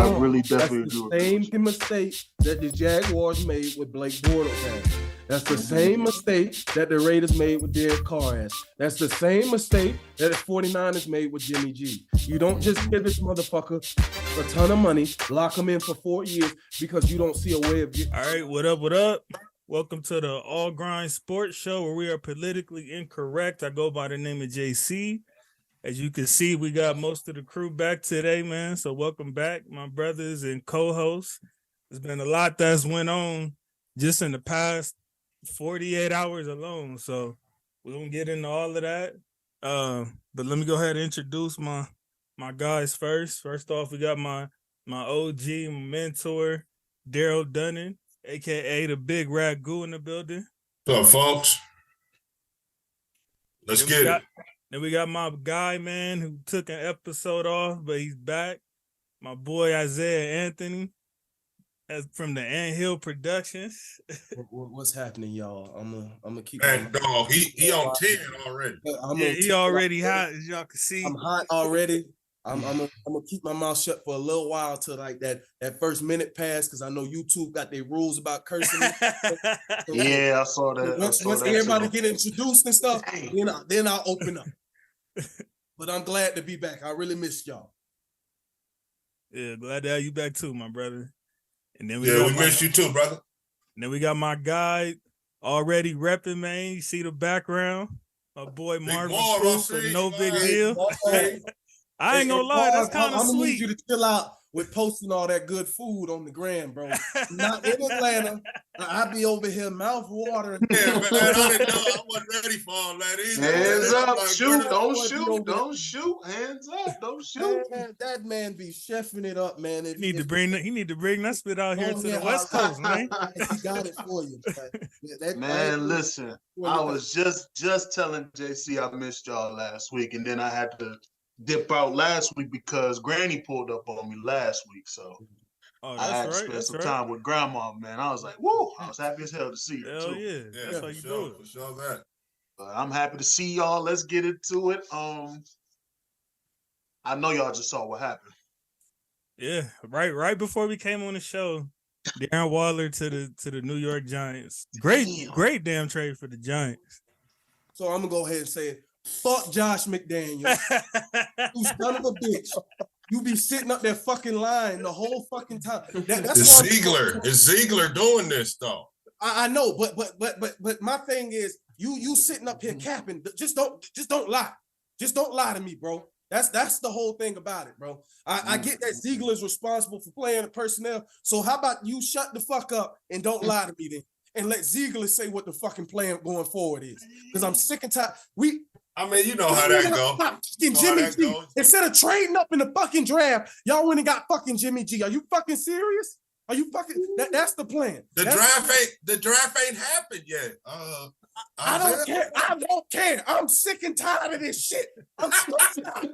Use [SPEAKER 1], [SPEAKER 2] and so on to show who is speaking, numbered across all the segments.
[SPEAKER 1] I really definitely
[SPEAKER 2] That's
[SPEAKER 1] agree.
[SPEAKER 2] the same mistake that the Jaguars made with Blake Bortles had. That's the same mistake that the Raiders made with Derek Carr has. That's the same mistake that the 49ers made with Jimmy G. You don't just give this motherfucker a ton of money, lock him in for 4 years because you don't see a way of getting.
[SPEAKER 3] All right, what up, what up? Welcome to the All Grind Sports Show where we are politically incorrect. I go by the name of JC. As you can see, we got most of the crew back today, man. So welcome back, my brothers and co-hosts. There's been a lot that's went on just in the past 48 hours alone. So we're going to get into all of that. But let me go ahead and introduce my guys first. First off, we got my OG, my mentor, Daryl Dunning, a.k.a. the Big Ragu in the building.
[SPEAKER 4] What's up, folks? Let's get it.
[SPEAKER 3] Then we got my guy, man, who took an episode off, but he's back. My boy, Isaiah Anthony, from the Ant Hill Productions.
[SPEAKER 2] What's happening, y'all? I'm gonna keep.
[SPEAKER 4] Man, dog, he on 10 already.
[SPEAKER 3] He already hot, as y'all can see.
[SPEAKER 2] I'm hot already. I'm gonna keep my mouth shut for a little while till like that first minute pass because I know YouTube got their rules about cursing.
[SPEAKER 1] Yeah, I saw that.
[SPEAKER 2] Once everybody get introduced and stuff, then I'll open up. But I'm glad to be back. I really missed y'all.
[SPEAKER 3] Yeah, glad to have you back too, my brother. And then
[SPEAKER 4] we missed you too, brother.
[SPEAKER 3] And then we got my guy already repping, man. You see the background, my boy Marvin Cruz, no big deal. I ain't gonna lie, that's kind of sweet.
[SPEAKER 2] I'm gonna need you to chill out with posting all that good food on the gram, bro. Not in Atlanta. I be over here mouth watering.
[SPEAKER 4] Yeah, man, I didn't know. I wasn't ready for all that either.
[SPEAKER 1] Hands up, shoot, don't shoot. Hands up, don't shoot.
[SPEAKER 2] That man be chefing it up, man.
[SPEAKER 3] He need to bring that spit out here to the West Coast, man.
[SPEAKER 2] He got it for you.
[SPEAKER 1] Man, listen, I was just telling JC I missed y'all last week, and then I had to dip out last week because Granny pulled up on me last week, so I had to spend some time with Grandma, man. I was like, whoa, I was happy as hell to see her too.
[SPEAKER 3] Yeah, that's how you do it.
[SPEAKER 4] For sure that.
[SPEAKER 1] But I'm happy to see y'all. Let's get into it. I know y'all just saw what happened.
[SPEAKER 3] Yeah, right before we came on the show, Darren Waller to the New York Giants. Great damn trade for the Giants.
[SPEAKER 2] So I'm gonna go ahead and say it. Fuck Josh McDaniels. You son of a bitch. You be sitting up there fucking lying the whole fucking time.
[SPEAKER 4] It's Ziegler. It's Ziegler doing this though.
[SPEAKER 2] I know, but my thing is you sitting up here capping. Just don't lie. Just don't lie to me, bro. That's the whole thing about it, bro. I get that Ziegler's responsible for playing the personnel. So how about you shut the fuck up and don't lie to me then? And let Ziegler say what the fucking plan going forward is. Because I'm sick and tired.
[SPEAKER 4] I mean, you know how that goes.
[SPEAKER 2] Jimmy G. Instead of trading up in the fucking draft, y'all went and got fucking Jimmy G. Are you fucking serious? Are you fucking? That's the plan.
[SPEAKER 4] The draft ain't happened yet.
[SPEAKER 2] I don't care. I don't care. I'm sick and tired of this shit. I'm sick and tired.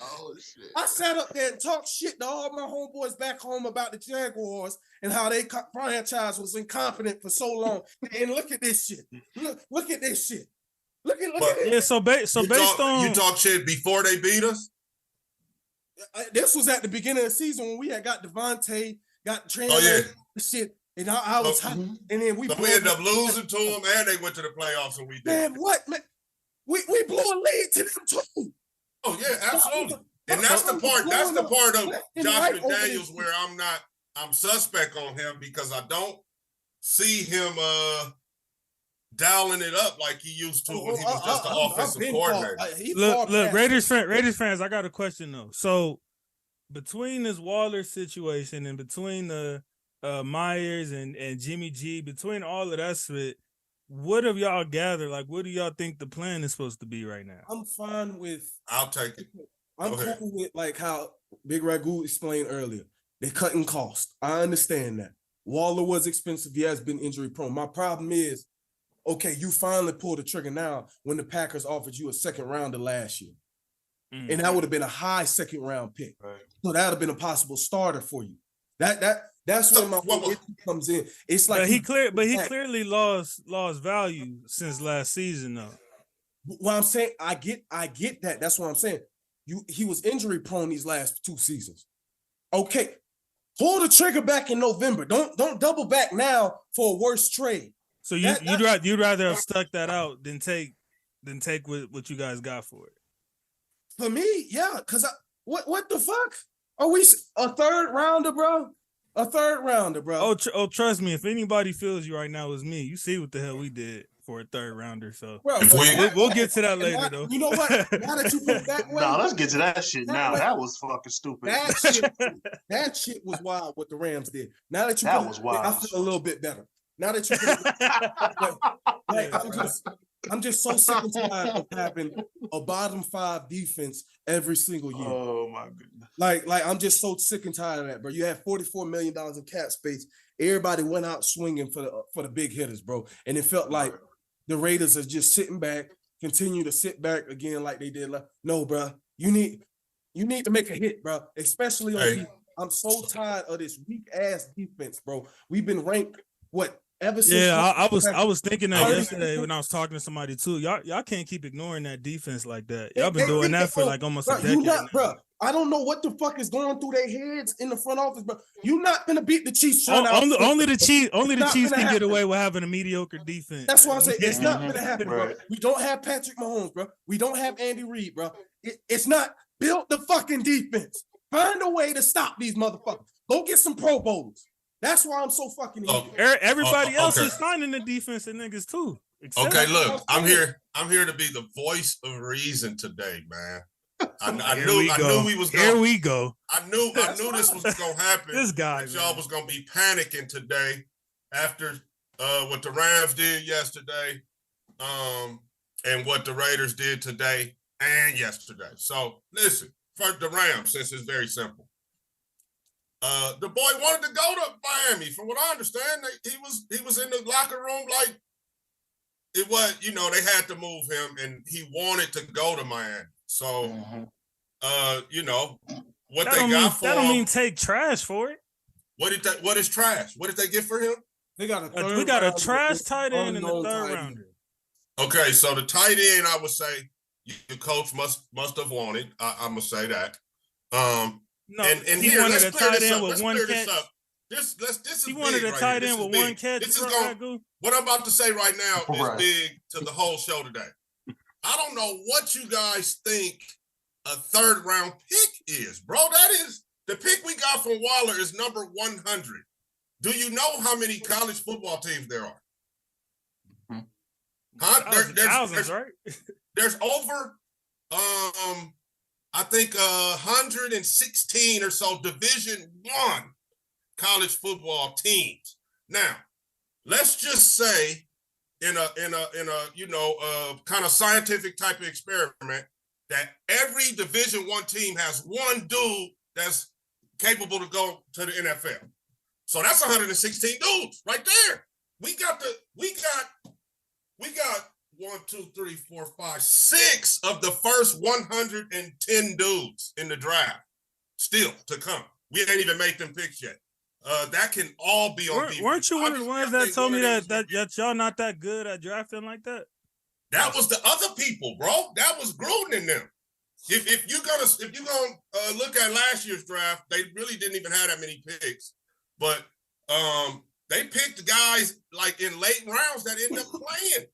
[SPEAKER 1] Oh shit!
[SPEAKER 2] I sat up there and talked shit to all my homeboys back home about the Jaguars and how they franchise was incompetent for so long. And look at this shit. Look at this shit. Look at it.
[SPEAKER 3] Yeah. So based on
[SPEAKER 4] you talk shit before they beat us.
[SPEAKER 2] This was at the beginning of the season when we had got Devontae, got Trent, shit, and I was hot. And then we
[SPEAKER 4] ended up losing to them, and they went to the playoffs, and we did.
[SPEAKER 2] Man, what? Man, we blew a lead to them too.
[SPEAKER 4] Oh yeah, absolutely. And that's the part. That's the part of Josh McDaniels where I'm suspect on him because I don't see him dialing it up like he used to when he was just the offensive coordinator.
[SPEAKER 3] Look, Raiders fans, I got a question though. So between this Waller situation and between the Myers and Jimmy G, between all of that shit, what have y'all gathered? Like, what do y'all think the plan is supposed to be right now?
[SPEAKER 2] I'm fine with.
[SPEAKER 4] I'll take it.
[SPEAKER 2] I'm cool with like how Big Ragu explained earlier. They're cutting costs. I understand that. Waller was expensive. He has been injury prone. My problem is, okay, you finally pulled the trigger now when the Packers offered you a second rounder last year. Mm-hmm. And that would have been a high second round pick. Right. So that would have been a possible starter for you. That's when my issue comes in. It's like
[SPEAKER 3] he clearly lost value since last season though.
[SPEAKER 2] Well, I'm saying I get that. That's what I'm saying. he was injury prone these last 2 seasons. Okay, pull the trigger back in November. Don't double back now for a worse trade.
[SPEAKER 3] So you'd rather have stuck that out than take what you guys got for it.
[SPEAKER 2] For me, yeah, because what the fuck? Are we a third rounder, bro? A third rounder, bro.
[SPEAKER 3] Oh, trust me, if anybody feels you right now, it's me. You see what the hell we did for a third rounder. So
[SPEAKER 2] bro,
[SPEAKER 3] we'll get to that later, though.
[SPEAKER 2] You know what? Now that you put it that way.
[SPEAKER 1] Nah, let's get to that shit now. That was fucking stupid.
[SPEAKER 2] That shit was wild what the Rams did. Now that you
[SPEAKER 1] that was wild.
[SPEAKER 2] I feel a little bit better. Now that you put it, I'm just so sick and tired of having a bottom 5 defense every single year.
[SPEAKER 1] Oh my goodness.
[SPEAKER 2] Like I'm just so sick and tired of that, bro. You had $44 million in cap space. Everybody went out swinging for the big hitters, bro. And it felt like the Raiders are just sitting back, continue to sit back again like they did. No, bro. You need to make a hit, bro. Especially on defense. I'm so tired of this weak ass defense, bro. We've been ranked ever since.
[SPEAKER 3] Yeah, I was thinking that yesterday when I was talking to somebody too. Y'all can't keep ignoring that defense like that. Y'all been doing that for like almost a decade now.
[SPEAKER 2] Bro, I don't know what the fuck is going through their heads in the front office, bro. You're not gonna beat the Chiefs.
[SPEAKER 3] Only the Chiefs can get away with having a mediocre defense.
[SPEAKER 2] That's why I say it's not gonna happen, bro. We don't have Patrick Mahomes, bro. We don't have Andy Reid, bro. It's not built the fucking defense. Find a way to stop these motherfuckers. Go get some Pro Bowls. That's why I'm so fucking eager.
[SPEAKER 3] Everybody else is finding the defense and niggas too.
[SPEAKER 4] Okay, look, I'm here to be the voice of reason today, man. I knew we was going.
[SPEAKER 3] Here we go.
[SPEAKER 4] I knew this was gonna happen.
[SPEAKER 3] This guy,
[SPEAKER 4] y'all was gonna be panicking today after what the Rams did yesterday, and what the Raiders did today and yesterday. So listen, first the Rams, since it's very simple. The boy wanted to go to Miami. From what I understand, he was in the locker room like it was. You know, they had to move him, and he wanted to go to Miami. So, you know what they got for him. That don't
[SPEAKER 3] mean take trash for it.
[SPEAKER 4] What is trash? What did they get for him?
[SPEAKER 2] We got
[SPEAKER 3] a trash tight end in the third rounder.
[SPEAKER 4] Okay, so the tight end, I would say your coach must have wanted. I'm gonna say that.
[SPEAKER 3] No,
[SPEAKER 4] and
[SPEAKER 3] he
[SPEAKER 4] here,
[SPEAKER 3] wanted a tight end with one catch.
[SPEAKER 4] This is
[SPEAKER 3] he wanted a tight end with one catch.
[SPEAKER 4] This is what I'm about to say right now is big to the whole show today. I don't know what you guys think a third round pick is, bro. That is the pick we got from Waller is number 100. Do you know how many college football teams there are?
[SPEAKER 3] Thousands, right?
[SPEAKER 4] There's over, I think 116 or so Division I college football teams. Now, let's just say in a kind of scientific type of experiment that every Division I team has one dude that's capable to go to the NFL. So that's 116 dudes right there. We got 1, 2, 3, 4, 5, 6 of the first 110 dudes in the draft still to come. We ain't even made them picks yet. That can all be on defense.
[SPEAKER 3] Weren't you one of the ones that told me that y'all not that good at drafting like that?
[SPEAKER 4] That was the other people, bro. That was Gruden and them. If you're gonna look at last year's draft, they really didn't even have that many picks. But they picked guys like in late rounds that ended up playing.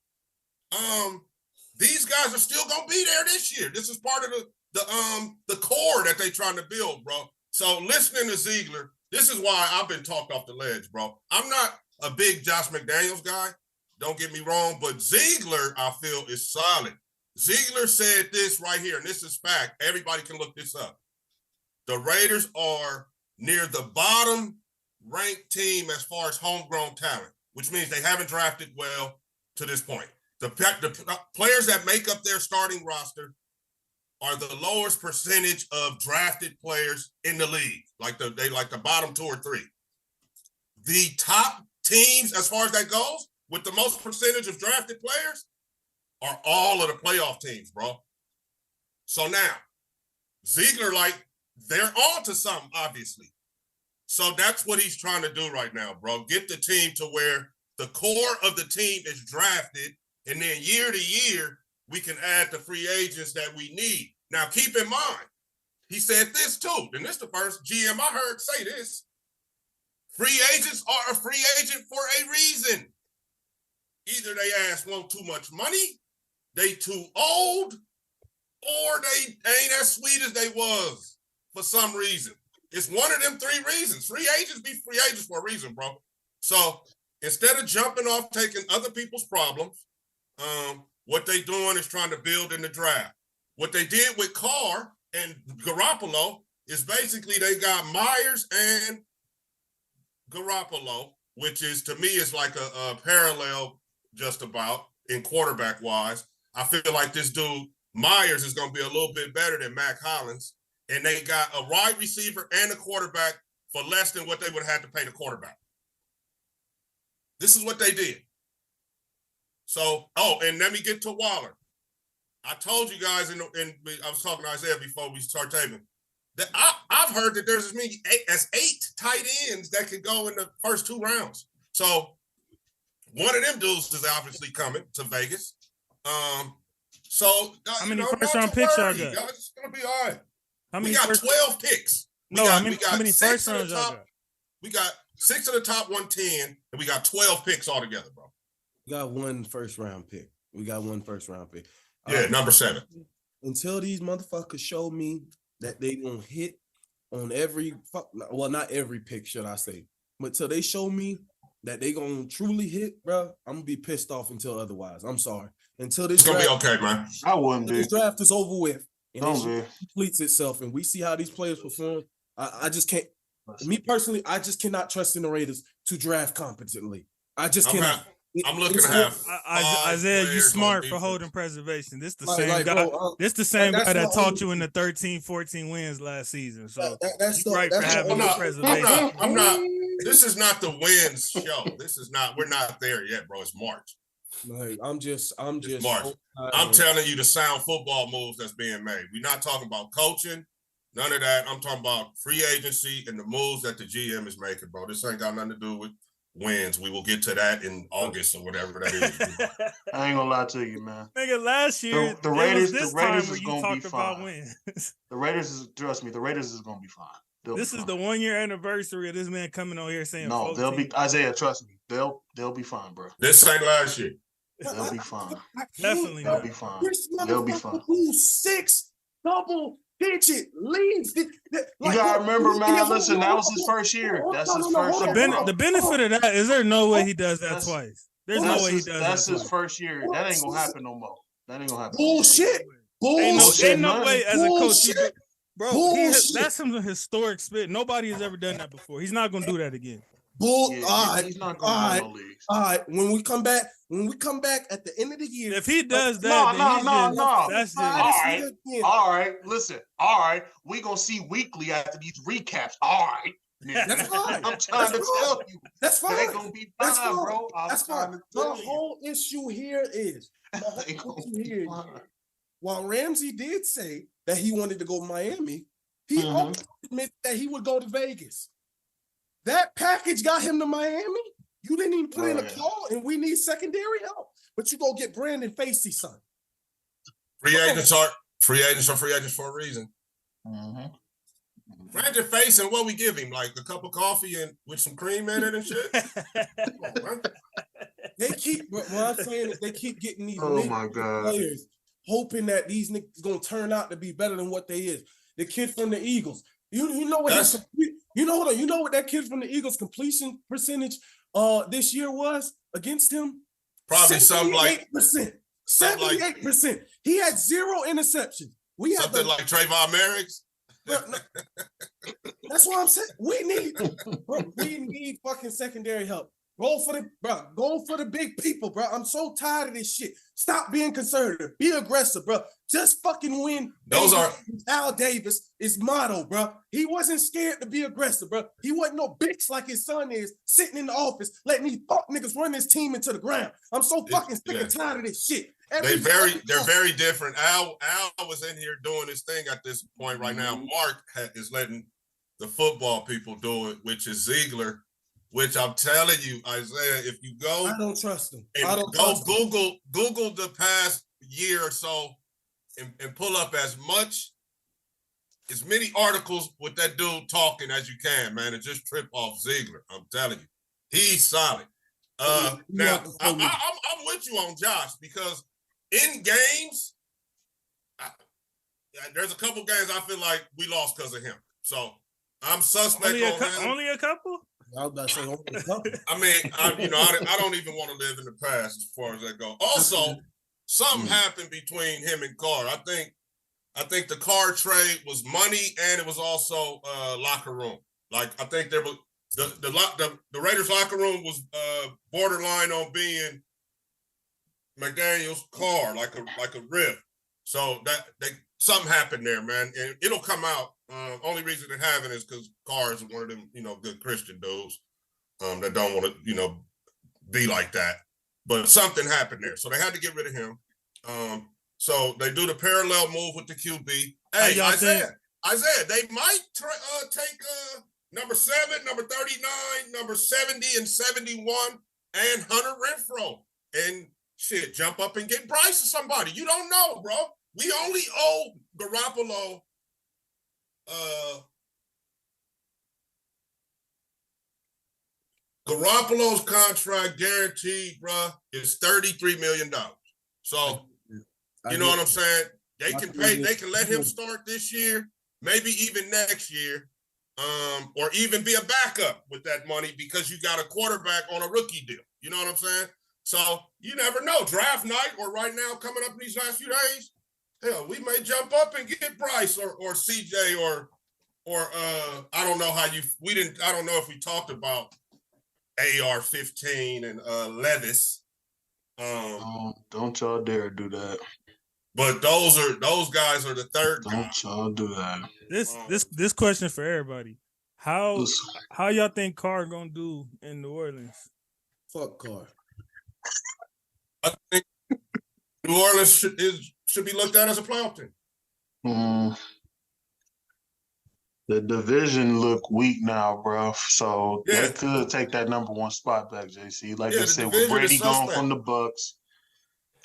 [SPEAKER 4] These guys are still gonna be there this year. This is part of the core that they trying to build, bro. So listening to Ziegler, this is why I've been talked off the ledge, bro. I'm not a big Josh McDaniels guy. Don't get me wrong, but Ziegler, I feel, is solid. Ziegler said this right here, and this is fact. Everybody can look this up. The Raiders are near the bottom ranked team as far as homegrown talent, which means they haven't drafted well to this point. The players that make up their starting roster are the lowest percentage of drafted players in the league, like the bottom 2 or 3. The top teams, as far as that goes, with the most percentage of drafted players, are all of the playoff teams, bro. So now, Ziegler, they're on to something, obviously. So that's what he's trying to do right now, bro. Get the team to where the core of the team is drafted, and then year to year, we can add the free agents that we need. Now, keep in mind, he said this too. And this the first GM I heard say this. Free agents are a free agent for a reason. Either they ass want too much money, they too old, or they ain't as sweet as they was for some reason. It's one of them three reasons. Free agents be free agents for a reason, bro. So instead of jumping off taking other people's problems, what they doing is trying to build in the draft. What they did with Carr and Garoppolo is basically they got Myers and Garoppolo, which is to me is like a parallel just about in quarterback wise. I feel like this dude Myers is going to be a little bit better than Mac Hollins, and they got a wide receiver and a quarterback for less than what they would have had to pay the quarterback. This is what they did. So, and let me get to Waller. I told you guys, I was talking to Isaiah before we start taping, that I've heard that there's as many as 8 tight ends that can go in the first 2 rounds. So one of them dudes is obviously coming to Vegas. So
[SPEAKER 3] how many first round picks y'all got?
[SPEAKER 4] It's gonna be all right.
[SPEAKER 3] We
[SPEAKER 4] got 12 picks.
[SPEAKER 3] How many first rounds y'all got?
[SPEAKER 4] We got 6 of the top 110, and we got 12 picks altogether, bro.
[SPEAKER 2] We got 1 first round pick.
[SPEAKER 4] Yeah, number 7.
[SPEAKER 2] Until these motherfuckers show me that they gonna hit on every, not every pick, should I say, but till they show me that they gonna truly hit, bro, I'm gonna be pissed off until otherwise. I'm sorry. Until this
[SPEAKER 4] it's gonna be okay, man.
[SPEAKER 1] I wouldn't be.
[SPEAKER 2] This draft is over with and
[SPEAKER 1] it
[SPEAKER 2] completes itself, and we see how these players perform. I just can't. Me personally, I just cannot trust in the Raiders to draft competently. I just cannot.
[SPEAKER 4] I'm looking to have
[SPEAKER 3] Isaiah, you smart for holding preservation. This the same guy. Bro, this the same guy that taught you in the 13-14 wins last season. So that's right for having preservation.
[SPEAKER 4] I'm not. This is not the wins show. This is not. We're not there yet, bro. It's March.
[SPEAKER 2] Like, I'm just.
[SPEAKER 4] March. I'm telling you the sound football moves that's being made. We're not talking about coaching, none of that. I'm talking about free agency and the moves that the GM is making, bro. This ain't got nothing to do with wins. We will get to that in August or whatever that is.
[SPEAKER 1] I ain't gonna lie to you, man.
[SPEAKER 3] Nigga, last year
[SPEAKER 1] the Raiders is gonna be fine.
[SPEAKER 3] Wins.
[SPEAKER 1] The Raiders is, trust me, the Raiders is gonna be fine.
[SPEAKER 3] This is the 1 year anniversary of this man coming on here saying
[SPEAKER 1] no, they'll be Isaiah. Trust me, they'll be fine, bro.
[SPEAKER 4] This ain't last year.
[SPEAKER 1] They'll be fine.
[SPEAKER 3] Definitely,
[SPEAKER 1] they'll be fine. They'll be fine.
[SPEAKER 2] 6 double-digit leads.
[SPEAKER 1] You gotta remember, man. Listen, that was his first year. That's his first year.
[SPEAKER 3] The benefit of that is there no way he does that twice. There's no way he does that. That's his first year. That ain't gonna happen no more. That ain't gonna happen.
[SPEAKER 2] Bullshit.
[SPEAKER 3] Ain't no way as a coach. Bro, that's some historic spit. Nobody has ever done that before. He's not gonna do that again.
[SPEAKER 2] All right. When we come back at the end of the year,
[SPEAKER 3] if he does that,
[SPEAKER 1] no.
[SPEAKER 3] That's
[SPEAKER 1] all right. Listen. All right. We gonna see weekly after these recaps. All right.
[SPEAKER 2] Yeah. That's fine.
[SPEAKER 1] I'm trying to tell you.
[SPEAKER 2] That's fine.
[SPEAKER 1] They're gonna be fine, bro.
[SPEAKER 2] That's fine. The whole issue here is while Ramsey did say that he wanted to go to Miami, he also admitted that he would go to Vegas. That package got him to Miami. You didn't even put in a call, and we need secondary help. But you go get Brandon Facey, son.
[SPEAKER 4] Free agents are free agents for a reason. Brandon Facey, and what we give him, like a cup of coffee and with some cream in it and shit.
[SPEAKER 2] What I'm saying is they keep getting these
[SPEAKER 1] players,
[SPEAKER 2] hoping that these niggas gonna turn out to be better than what they is. The kid from the Eagles. You know what you know what that kid from the Eagles completion percentage this year was against him?
[SPEAKER 4] Probably
[SPEAKER 2] 78%. 78%. He had 0 interceptions. We had
[SPEAKER 4] something like Trayvon Merrick's.
[SPEAKER 2] That's what I'm saying. We need fucking secondary help. Go for the big people, bro. I'm so tired of this shit. Stop being conservative. Be aggressive, bro. Just fucking win. Al Davis' motto, bro. He wasn't scared to be aggressive, bro. He wasn't no bitch like his son is, sitting in the office, letting these fuck niggas run this team into the ground. I'm so fucking sick and tired of this shit.
[SPEAKER 4] They're very different. Al was in here doing his thing at this point right now. Mark is letting the football people do it, which is Ziegler. Which I'm telling you, Isaiah, if you go,
[SPEAKER 2] I don't trust him.
[SPEAKER 4] Google the past year or so and pull up as much as many articles with that dude talking as you can, man, and just trip off Ziegler. I'm telling you, he's solid. Now, I'm with you on Josh because in games, there's a couple games I feel like we lost because of him. So I'm suspect on him.
[SPEAKER 3] Only a couple?
[SPEAKER 2] I was about to say only a couple.
[SPEAKER 4] I mean, I don't even want to live in the past as far as that goes. Also, something happened between him and Carr. I think the Carr trade was money and it was also locker room. Like I think there was the Raiders locker room was borderline on being McDaniel's Carr, like a riff. So that something happened there, man, and it'll come out. Only reason it happened is because Carr is one of them, good Christian dudes that don't want to, be like that. But something happened there, so they had to get rid of him. So they do the parallel move with the QB. Hey, Isaiah, they might take number 7, number 39, number 70, and 71, and Hunter Renfrow, and shit, jump up and get Bryce or somebody. You don't know, bro. We only owe Garoppolo Garoppolo's contract guaranteed, bro, is $33 million. So, you know what I'm saying? They can let him start this year, maybe even next year, or even be a backup with that money because you got a quarterback on a rookie deal. You know what I'm saying? So you never know. Draft night or right now coming up in these last few days, hell, we may jump up and get Bryce or CJ or I don't know I don't know if we talked about AR-15 and Levis.
[SPEAKER 1] Don't y'all dare do that.
[SPEAKER 4] But those guys are the third guy.
[SPEAKER 1] Don't y'all do that.
[SPEAKER 3] This question for everybody. How y'all think Carr gonna do in New Orleans?
[SPEAKER 2] Fuck Carr.
[SPEAKER 4] I think New Orleans should be looked at as a playoff team.
[SPEAKER 1] The division look weak now, bro. So they could take that number 1 spot back, JC. Like I said, with Brady gone from the Bucks,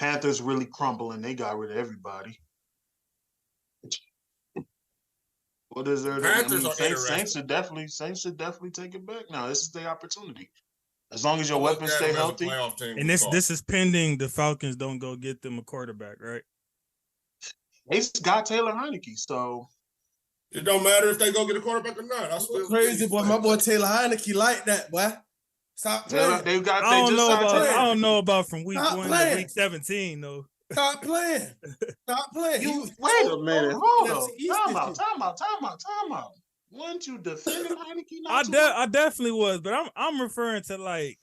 [SPEAKER 1] Panthers really crumbling. They got rid of everybody. What is there?
[SPEAKER 4] Panthers are
[SPEAKER 1] Saints should definitely take it back now. This is their opportunity. As long as your weapons stay healthy.
[SPEAKER 3] And this is pending the Falcons don't go get them a quarterback, right?
[SPEAKER 1] They got Taylor Heineke, so
[SPEAKER 4] it don't matter if they go get a quarterback or not. I still
[SPEAKER 2] crazy boy. My boy Taylor Heineke like that, boy. Stop playing.
[SPEAKER 3] I don't know about from week 1 to week 17 though.
[SPEAKER 2] Stop playing. Stop playing.
[SPEAKER 1] Wait a minute. Hold on. Time out. Weren't you defending Heineke?
[SPEAKER 3] I definitely was, but I'm referring to like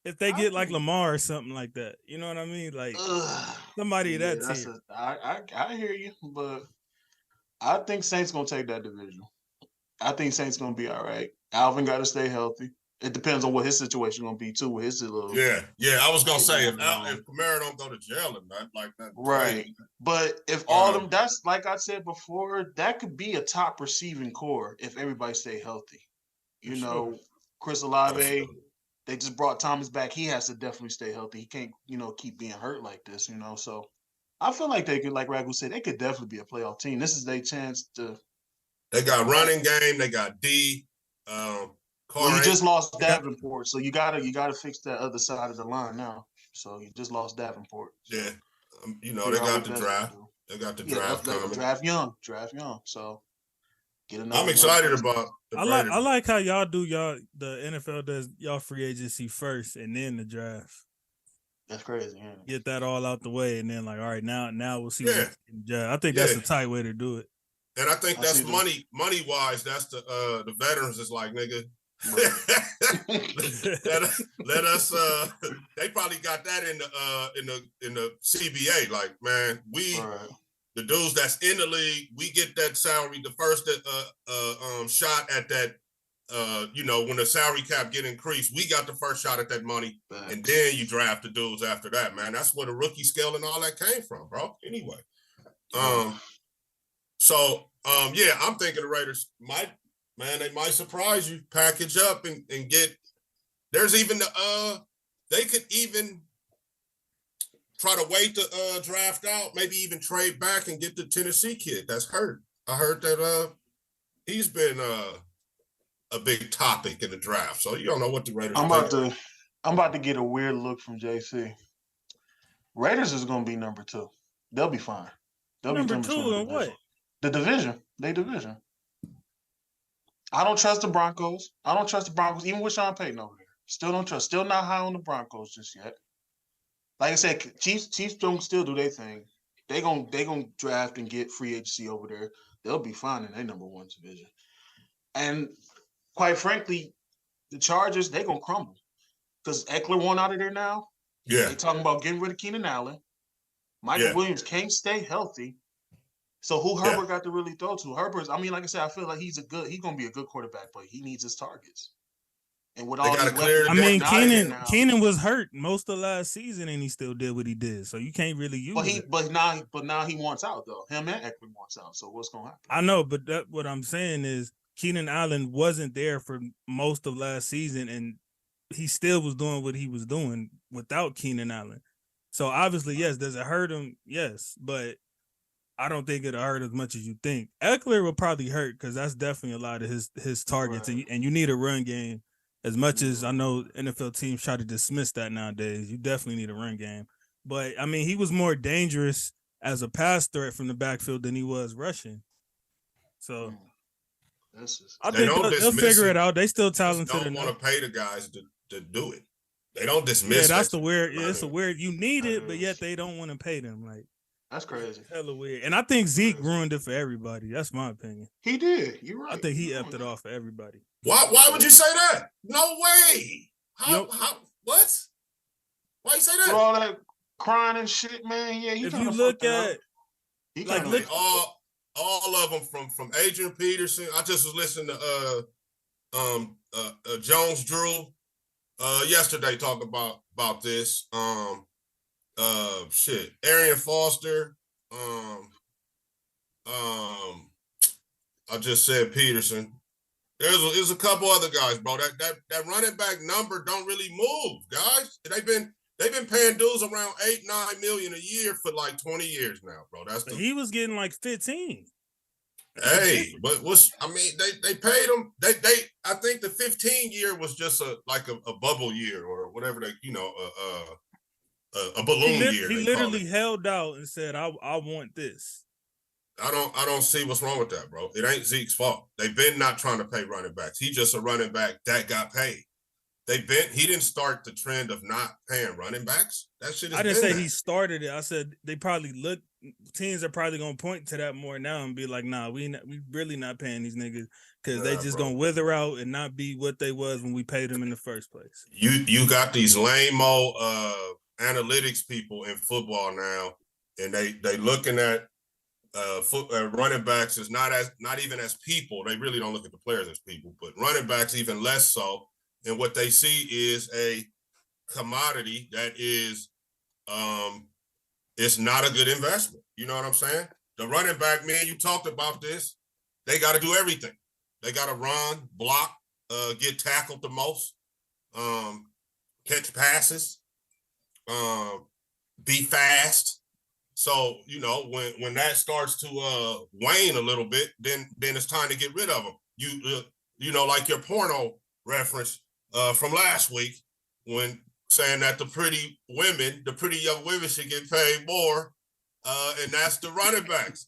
[SPEAKER 3] if they get like Lamar or something like that. You know what I mean? Like somebody that tier.
[SPEAKER 1] I hear you, but I think Saints gonna take that division. I think Saints gonna be all right. Alvin got to stay healthy. It depends on what his situation gonna be too. With his little
[SPEAKER 4] I was gonna say if Kamara don't go to jail and not like that,
[SPEAKER 1] right? But if all them, that's like I said before, that could be a top receiving core if everybody stay healthy. You know, Chris Olave, they just brought Thomas back. He has to definitely stay healthy. He can't, keep being hurt like this. So I feel like they could, like Ragu said, they could definitely be a playoff team. This is their chance to.
[SPEAKER 4] They got running game. They got D.
[SPEAKER 1] Well, you just lost Davenport, so you gotta fix that other side of the line now. So you just lost Davenport.
[SPEAKER 4] Yeah, they got the draft. They got the draft coming.
[SPEAKER 1] Draft young. So get another.
[SPEAKER 4] I'm excited about.
[SPEAKER 3] I like how y'all do the NFL does y'all free agency first and then the draft.
[SPEAKER 1] That's crazy. Yeah.
[SPEAKER 3] Get that all out the way and then all right now we'll see. I think that's a tight way to do it.
[SPEAKER 4] And I think that's money wise. That's the veterans is like nigga. let us they probably got that in the CBA, like, man, the dudes that's in the league, we get that salary, the first shot at that when the salary cap get increased, we got the first shot at that money. Thanks. And then you draft the dudes after that, man. That's where the rookie scale and all that came from, bro. Anyway. I'm thinking the Raiders they might surprise you, package up and get. There's even they could even try to wait to draft out, maybe even trade back and get the Tennessee kid that's hurt. I heard that he's been a big topic in the draft. So you don't know what the Raiders.
[SPEAKER 1] I'm about to get a weird look from JC. Raiders is going to be number 2. They'll be fine. They'll
[SPEAKER 3] number
[SPEAKER 1] be
[SPEAKER 3] 2 in what?
[SPEAKER 1] The division. They division. I don't trust the Broncos. Even with Sean Payton over there. Still don't trust. Still not high on the Broncos just yet. Like I said, Chiefs don't still do their thing. They gonna draft and get free agency over there. They'll be fine in their number 1 division. And quite frankly, the Chargers, they gonna crumble. Because Eckler won out of there now.
[SPEAKER 4] Yeah.
[SPEAKER 1] They talking about getting rid of Keenan Allen. Michael Williams can't stay healthy. So who Herbert got to really throw to? Herbert's, I mean, like I said, I feel like he's gonna be a good quarterback, but he needs his targets. And with all these
[SPEAKER 3] weapons, Keenan was hurt most of last season, and he still did what he did. So you can't really use it.
[SPEAKER 1] But now he wants out though. Him and Eckler wants out. So what's gonna happen?
[SPEAKER 3] I know, but what I'm saying is Keenan Allen wasn't there for most of last season, and he still was doing what he was doing without Keenan Allen. So obviously, yes, does it hurt him? Yes, but I don't think it'll hurt as much as you think. Eckler will probably hurt because that's definitely a lot of his targets, right. and you need a run game. As much as I know NFL teams try to dismiss that nowadays, you definitely need a run game. But, I mean, he was more dangerous as a pass threat from the backfield than he was rushing. So I think they'll figure it out. They still talented enough.
[SPEAKER 4] They don't want to pay the guys to do it. They don't dismiss it.
[SPEAKER 3] Yeah, that's the weird. Yeah, it's a weird. You need it, but yet they don't want to pay them. Like,
[SPEAKER 1] that's crazy.
[SPEAKER 3] Hella weird. And I think Zeke ruined it for everybody. That's my opinion.
[SPEAKER 1] He did. You're right.
[SPEAKER 3] I think he effed it off for everybody.
[SPEAKER 4] Why would you say that? No way. How what? Why you say that?
[SPEAKER 1] For all that crying and shit, man. Yeah,
[SPEAKER 3] if you look at
[SPEAKER 4] all of them from Adrian Peterson. I just was listening to Jones Drew yesterday talk about this. Arian Foster. I just said Peterson. There's a couple other guys, bro. That running back number don't really move, guys. They've been paying dudes around 8-9 million a year for like 20 years now, bro.
[SPEAKER 3] He was getting like 15.
[SPEAKER 4] Hey, but they paid him. I think the 15 year was just a bubble year or whatever a balloon year.
[SPEAKER 3] He literally held out and said, "I want this."
[SPEAKER 4] I don't see what's wrong with that, bro. It ain't Zeke's fault. They've been not trying to pay running backs. He's just a running back that got paid. He didn't start the trend of not paying running backs. That shit.
[SPEAKER 3] I didn't say he started it. I said they probably teams are probably gonna point to that more now and be like, "Nah, we really not paying these niggas because they just gonna wither out and not be what they was when we paid them in the first place."
[SPEAKER 4] You got these lame-o analytics people in football now, and they looking at running backs is not even as people. They really don't look at the players as people, but running backs even less so. And what they see is a commodity that is it's not a good investment. You know what I'm saying? The running back, man, you talked about this. They got to do everything. They got to run, block, get tackled the most, catch passes, be fast. So, when that starts to wane a little bit, then it's time to get rid of them. Like your porno reference from last week when saying that the pretty young women should get paid more, and that's the running backs.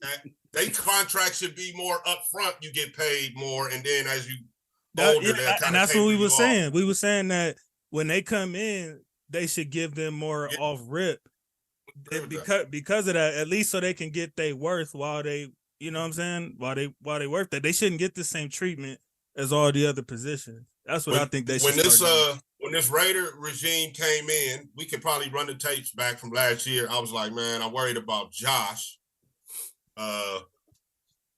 [SPEAKER 4] They contract should be more upfront. You get paid more, and then as you older,
[SPEAKER 3] and that's what we were saying. We were saying that when they come in, they should give them more off rip. Because of that, at least so they can get their worth while they, you know what I'm saying? While they work that, they shouldn't get the same treatment as all the other positions. That's what I think they should.
[SPEAKER 4] When this Raider regime came in, we could probably run the tapes back from last year. I was like, man, I'm worried about Josh,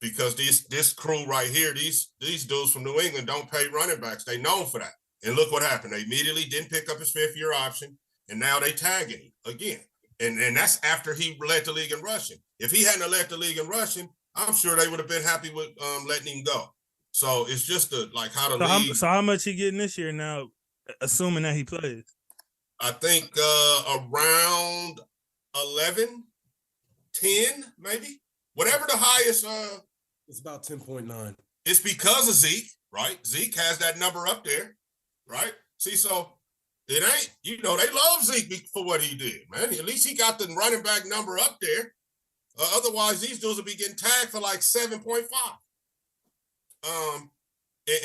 [SPEAKER 4] because this crew right here, these dudes from New England don't pay running backs. They known for that. And look what happened. They immediately didn't pick up his 5th-year option, and now they tagging him again. And that's after he led the league in rushing. If he hadn't led the league in rushing, I'm sure they would have been happy with letting him go. So it's just how the league.
[SPEAKER 3] So how much he getting this year now, assuming that he plays?
[SPEAKER 4] I think around 11, 10, maybe. Whatever the highest.
[SPEAKER 2] It's about 10.9.
[SPEAKER 4] it's because of Zeke, right? Zeke has that number up there, right? See, so it ain't, they love Zeke for what he did, man. At least he got the running back number up there. Otherwise, these dudes will be getting tagged for like 7.5.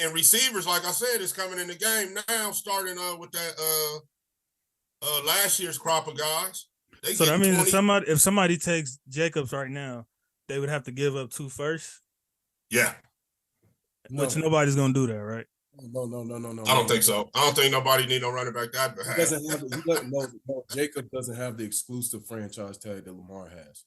[SPEAKER 4] And receivers, like I said, is coming in the game now, starting with that last year's crop of guys.
[SPEAKER 3] So that means if somebody takes Jacobs right now, they would have to give up 2 firsts?
[SPEAKER 4] Yeah.
[SPEAKER 3] Which nobody's gonna do that, right?
[SPEAKER 2] No.
[SPEAKER 4] I don't think so. I don't think nobody need no running back that bad.
[SPEAKER 2] Jacob doesn't have the exclusive franchise tag that Lamar has.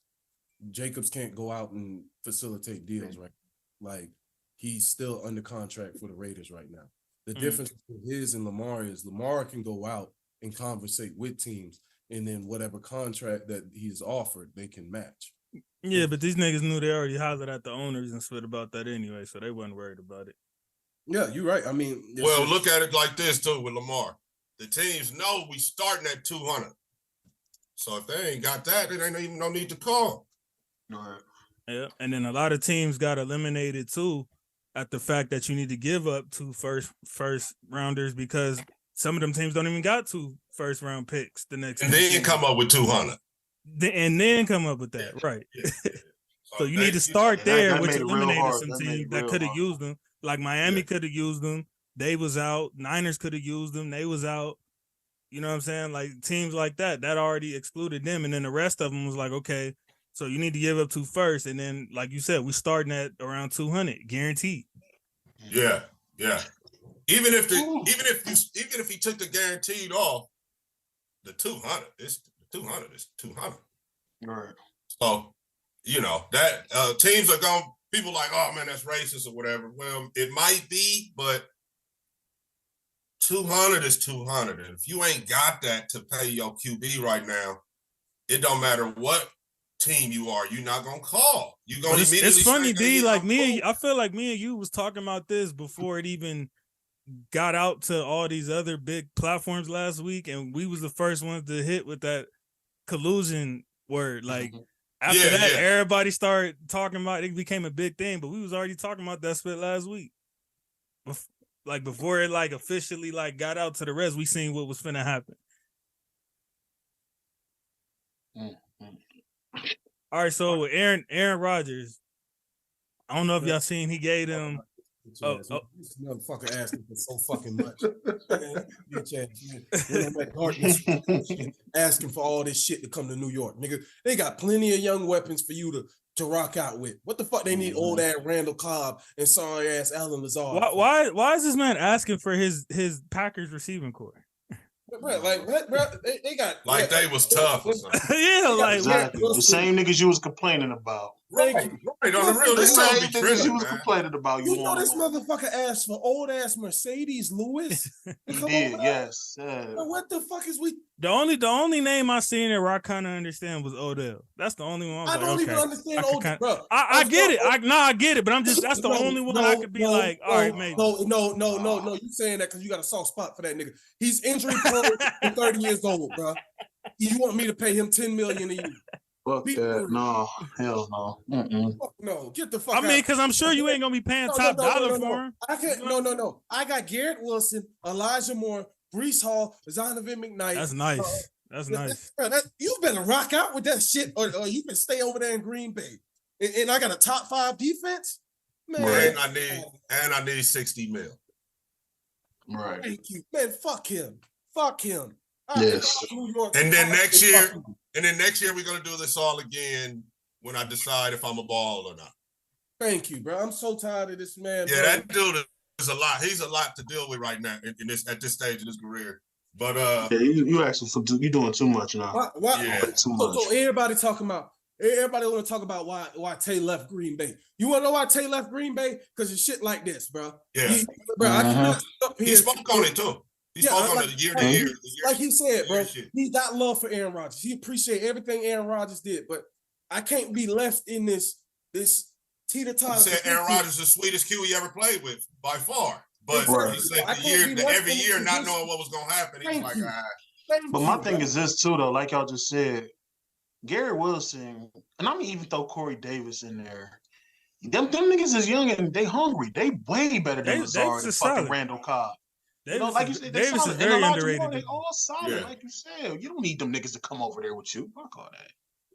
[SPEAKER 2] Jacobs can't go out and facilitate deals, right? Like, he's still under contract for the Raiders right now. The difference between his and Lamar is Lamar can go out and conversate with teams, and then whatever contract that he's offered, they can match.
[SPEAKER 3] Yeah, but these niggas knew they already hollered at the owners and spit about that anyway, so they wasn't worried about it.
[SPEAKER 2] Yeah, you're right. I mean,
[SPEAKER 4] well, look at it like this too with Lamar. The teams know we starting at 200. So if they ain't got that, there ain't even no need to call.
[SPEAKER 1] All right.
[SPEAKER 3] Yeah, and then a lot of teams got eliminated too at the fact that you need to give up 2 first rounders because some of them teams don't even got 2 first round picks the next.
[SPEAKER 4] And then come up with 200.
[SPEAKER 3] And then come up with that, right?
[SPEAKER 4] Yeah.
[SPEAKER 3] So you need to start there, which eliminated some
[SPEAKER 1] that
[SPEAKER 3] teams that could have used them. Like Miami could have used them. They was out. Niners could have used them. They was out. You know what I'm saying? Like teams like that already excluded them. And then the rest of them was like, okay, so you need to give up 2 first. And then, like you said, we starting at around 200, guaranteed.
[SPEAKER 4] Yeah. Even if he took the guaranteed off, the 200 is 200.
[SPEAKER 1] Right.
[SPEAKER 4] So, that teams are going, people like, oh man, that's racist or whatever. Well, it might be, but 200 is 200. And if you ain't got that to pay your QB right now, it don't matter what team you are, you're not gonna call. You're gonna immediately.
[SPEAKER 3] It's funny, D. Like I feel like me and you was talking about this before it even got out to all these other big platforms last week, and we was the first ones to hit with that collusion word. Like after that, everybody started talking about it. Became a big thing, but we was already talking about that split last week. Like before it like officially like got out to the rest, we seen what was finna happen. All right, so with Aaron Rodgers, I don't know if y'all seen he gave him.
[SPEAKER 2] This motherfucker asking for so fucking much. Man, asking for all this shit to come to New York, nigga. They got plenty of young weapons for you to rock out with. What the fuck they need old ass Randall Cobb and sorry ass Alan Lazard?
[SPEAKER 3] Why is this man asking for his Packers receiving core?
[SPEAKER 2] Bro, like what, bro? They got
[SPEAKER 4] like they was tough.
[SPEAKER 3] Yeah, like
[SPEAKER 1] exactly. The same niggas you was complaining about.
[SPEAKER 4] Right on the real.
[SPEAKER 1] The same niggas you was complaining about.
[SPEAKER 2] You know this motherfucker asked for old ass Mercedes Lewis.
[SPEAKER 1] He did, yes.
[SPEAKER 2] What the fuck is we?
[SPEAKER 3] The only name I seen that I kind of understand was Odell. That's the only one.
[SPEAKER 2] I don't even understand Odell, bro.
[SPEAKER 3] I get it. I get it, but I'm just that's the only one I could be like, all right, maybe.
[SPEAKER 2] No. You saying that because you got a soft spot for that nigga. He's injury prone and 30 years old, bro. You want me to pay him $10 million a year?
[SPEAKER 1] Fuck that. No. Hell no.
[SPEAKER 2] Fuck no. Get the fuck out.
[SPEAKER 3] I mean, because I'm sure you ain't going to be paying top dollar for him.
[SPEAKER 2] I can't. No. I got Garrett Wilson, Elijah Moore, Breece Hall, Zonovan McKnight.
[SPEAKER 3] That's nice. That's nice.
[SPEAKER 2] Bro, you better rock out with that shit or you can stay over there in Green Bay. And I got a top 5 defense? Man.
[SPEAKER 4] And I need 60 mil.
[SPEAKER 1] Right.
[SPEAKER 2] Thank you. Man, fuck him.
[SPEAKER 1] Yes.
[SPEAKER 4] And then next year we're gonna do this all again when I decide if I'm a ball or not.
[SPEAKER 2] Thank you, bro. I'm so tired of this man.
[SPEAKER 4] Yeah,
[SPEAKER 2] bro.
[SPEAKER 4] that dude is a lot. He's a lot to deal with right now at this stage in his career. But
[SPEAKER 1] you actually you doing too much now.
[SPEAKER 2] Why?
[SPEAKER 1] Yeah, too much.
[SPEAKER 2] So everybody want to talk about why Tay left Green Bay. You want to know why Tay left Green Bay? Because it's shit like this, bro.
[SPEAKER 4] Yeah,
[SPEAKER 2] I cannot sit up here.
[SPEAKER 4] He spoke on it too. He spoke on it year to year.
[SPEAKER 2] Like he said, bro, he got love for Aaron Rodgers. He appreciate everything Aaron Rodgers did, but I can't be left in this teeter-totter.
[SPEAKER 4] He said Aaron Rodgers is the sweetest Q he ever played with by far. But he said every year not knowing what was going to happen, he's like,
[SPEAKER 1] But my thing is this too, though, like y'all just said, Garrett Wilson, and I'm even throw Corey Davis in there. Them niggas is young and they hungry. They way better than
[SPEAKER 3] Davis
[SPEAKER 1] Lazard and
[SPEAKER 3] is
[SPEAKER 1] fucking
[SPEAKER 3] solid.
[SPEAKER 1] Randall Cobb.
[SPEAKER 3] Davis,
[SPEAKER 1] like you said, they
[SPEAKER 3] Davis
[SPEAKER 1] solid.
[SPEAKER 3] is very
[SPEAKER 1] And
[SPEAKER 3] underrated.
[SPEAKER 1] more, they all solid, like you said. You don't need them niggas to come over there with you. Fuck all that.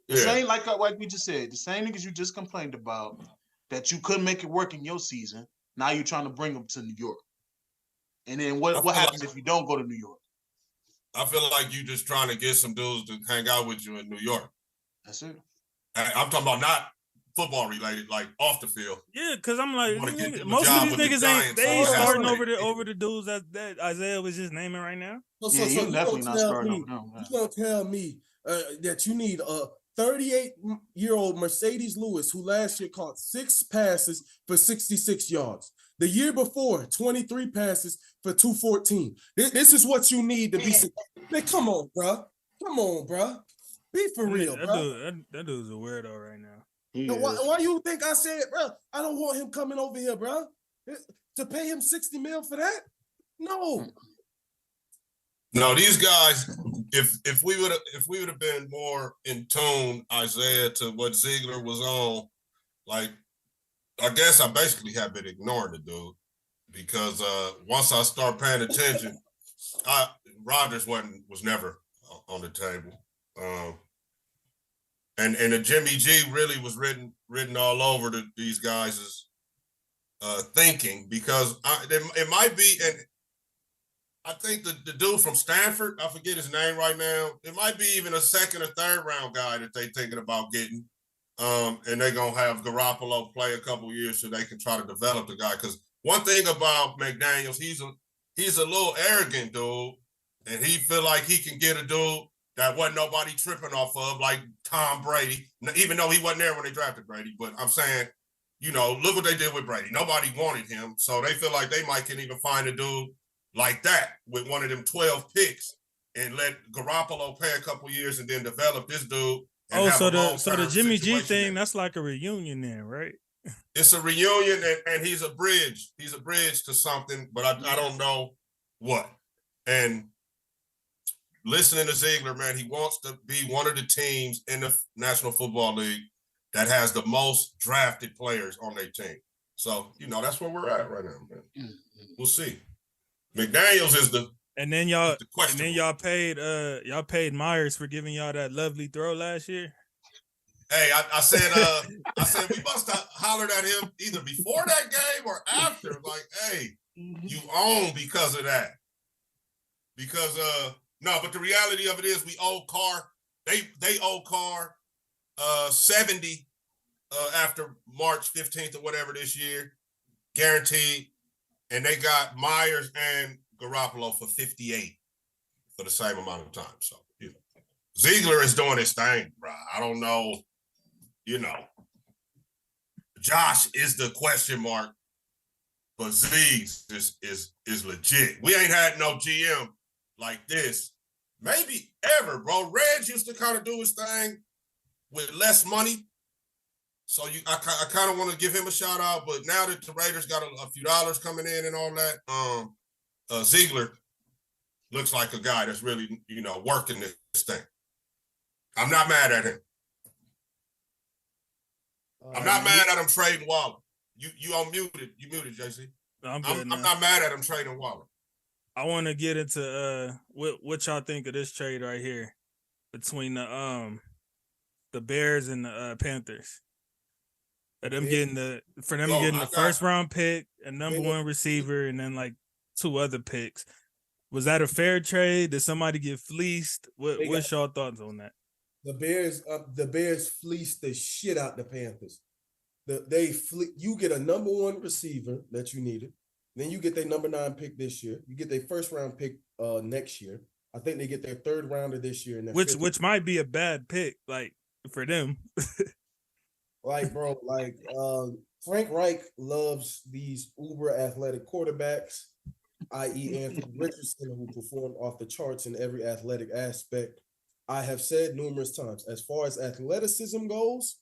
[SPEAKER 1] The same, like we just said, the same niggas you just complained about that you couldn't make it work in your season. Now you're trying to bring them to New York. And then what happens if you don't go to New York?
[SPEAKER 4] I feel like you just trying to get some dudes to hang out with you in New York.
[SPEAKER 1] That's it.
[SPEAKER 4] I'm talking about not football related, like off the field.
[SPEAKER 3] Yeah, because I'm like, most
[SPEAKER 4] of
[SPEAKER 3] these niggas ain't starting over the dudes that Isaiah was just naming right now.
[SPEAKER 1] So you're definitely not starting over them.
[SPEAKER 2] You're going to tell me that you need a 38-year-old Mercedes Lewis who last year caught 6 passes for 66 yards. The year before, 23 passes for 214. This is what you need to be. Man, come on, bro. Come on, bro. Be for real, bro.
[SPEAKER 3] That dude's a weirdo right now.
[SPEAKER 2] Why you think I said, bro? I don't want him coming over here, bro. To pay him $60 million for that? No.
[SPEAKER 4] No, these guys. If we would have been more in tune, Isaiah, to what Ziegler was on, like, I guess I basically have been ignoring the dude because once I start paying attention, Rodgers was never on the table. And the Jimmy G really was written all over these guys' thinking because it might be, and I think the dude from Stanford, I forget his name right now, it might be even a 2nd or 3rd round guy that they thinking about getting. And they're going to have Garoppolo play a couple years so they can try to develop the guy. Because one thing about McDaniels, he's a little arrogant dude, and he feel like he can get a dude that wasn't nobody tripping off of, like Tom Brady, even though he wasn't there when they drafted Brady. But I'm saying, look what they did with Brady. Nobody wanted him, so they feel like they can even find a dude like that with one of them 12 picks and let Garoppolo play a couple years and then develop this dude.
[SPEAKER 3] So the Jimmy G thing, that's like a reunion then, right?
[SPEAKER 4] It's a reunion, and he's a bridge. He's a bridge to something, but I don't know what. And listening to Ziegler, man, he wants to be one of the teams in the National Football League that has the most drafted players on their team. So, that's where we're at right now, man. We'll see. McDaniels is the
[SPEAKER 3] And then y'all paid Myers for giving y'all that lovely throw last year.
[SPEAKER 4] Hey, I said we must have hollered at him either before that game or after. Like, hey, you own because of that. Because no, but the reality of it is we owe Carr. They owe Carr 70 after March 15th or whatever this year, guaranteed. And they got Myers and Garoppolo for 58 for the same amount of time. So, Ziegler is doing his thing, bro. I don't know, Josh is the question mark, but Ziggs is legit. We ain't had no GM like this, maybe ever, bro. Reg used to kind of do his thing with less money. So I kind of want to give him a shout out, but now that the Raiders got a few dollars coming in and all that, Ziegler looks like a guy that's really, working this thing. I'm not mad at him. I'm not mad at him trading Waller. You unmuted. You muted, JC.
[SPEAKER 3] I'm
[SPEAKER 4] not mad at him trading Waller.
[SPEAKER 3] I want to get into what y'all think of this trade right here between the Bears and the Panthers. Getting the first round pick, a number 1 receiver, and then like 2 other picks. Was that a fair trade? Did somebody get fleeced? What's y'all thoughts on that?
[SPEAKER 2] The Bears fleeced the shit out the Panthers. You get a number 1 receiver that you needed. Then you get their number 9 pick this year. You get their first round pick next year. I think they get their 3rd rounder this year. And
[SPEAKER 3] which might be a bad pick, like for them.
[SPEAKER 2] Frank Reich loves these uber athletic quarterbacks, i.e. Anthony Richardson, who performed off the charts in every athletic aspect. I have said numerous times, as far as athleticism goes,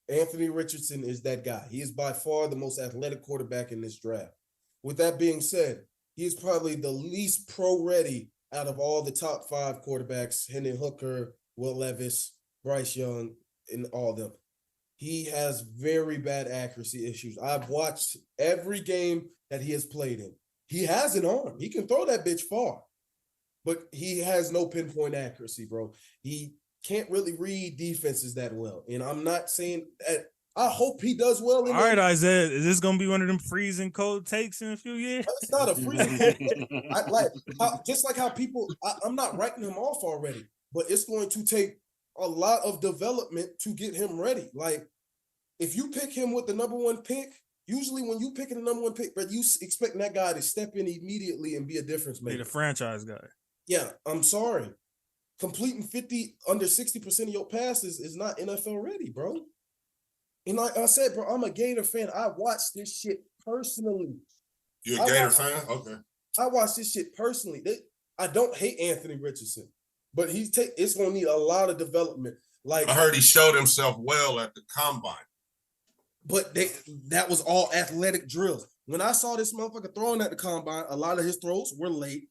[SPEAKER 2] Anthony Richardson is that guy. He is by far the most athletic quarterback in this draft. With that being said, he is probably the least pro-ready out of all the top 5 quarterbacks, Hendon Hooker, Will Levis, Bryce Young, and all of them. he has very bad accuracy issues. I've watched every game that he has played in. He has an arm. He can throw that bitch far, but he has no pinpoint accuracy, bro. He can't really read defenses that well. And I'm not saying that. I hope he does well.
[SPEAKER 3] All right, Isaiah, is this gonna be one of them freezing cold takes in a few years?
[SPEAKER 2] It's not a freezing. Just like how people, I'm not writing him off already, but it's going to take a lot of development to get him ready. Like, if you pick him with the number one pick, usually when you pick the number one pick, but you expect that guy to step in immediately and be a difference maker.
[SPEAKER 3] Be the franchise guy.
[SPEAKER 2] Yeah, I'm sorry. Completing under 60% of your passes is not NFL ready, bro. And like I said, bro, I'm a Gator fan. I watch this shit personally.
[SPEAKER 4] You a Gator fan? Okay.
[SPEAKER 2] I watch this shit personally. I don't hate Anthony Richardson, but it's gonna need a lot of development. Like,
[SPEAKER 4] I heard he showed himself well at the combine.
[SPEAKER 2] But that was all athletic drills. When I saw this motherfucker throwing at the combine, a lot of his throws were late,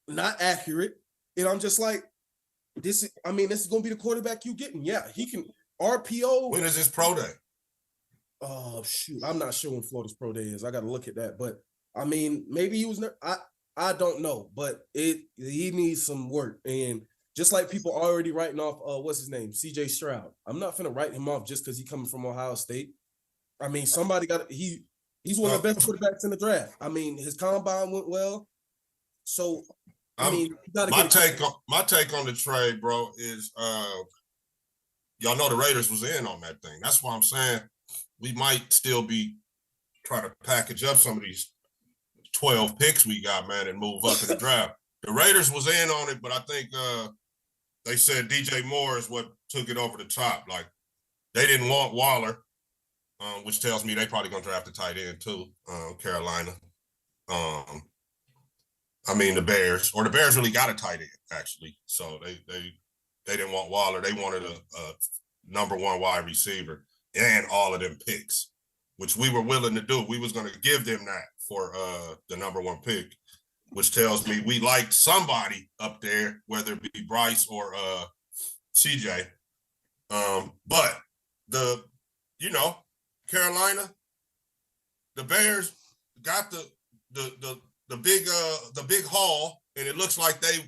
[SPEAKER 2] not accurate. And I'm just like, this is gonna be the quarterback you getting. Yeah, he can RPO.
[SPEAKER 4] When is his pro day?
[SPEAKER 2] Oh shoot, I'm not sure when Florida's pro day is. I got to look at that. But I mean, maybe he was. I don't know, but he needs some work. And just like people already writing off, what's his name, C.J. Stroud. I'm not finna write him off just because he coming from Ohio State. I mean, somebody got he's one of the best quarterbacks in the draft. I mean, his combine went well. So I mean,
[SPEAKER 4] my take on the trade, bro, is y'all know the Raiders was in on that thing. That's why I'm saying we might still be trying to package up some of these 12 picks we got, man, and move up in the draft. The Raiders was in on it, but I think they said DJ Moore is what took it over the top. Like, they didn't want Waller, which tells me they probably gonna draft a tight end too, Carolina. I mean the Bears really got a tight end actually. So they didn't want Waller. They wanted a number one wide receiver and all of them picks, which we were willing to do. We was gonna give them that for the number one pick, which tells me we liked somebody up there, whether it be Bryce or CJ. But Carolina, the Bears got the big haul, and it looks like they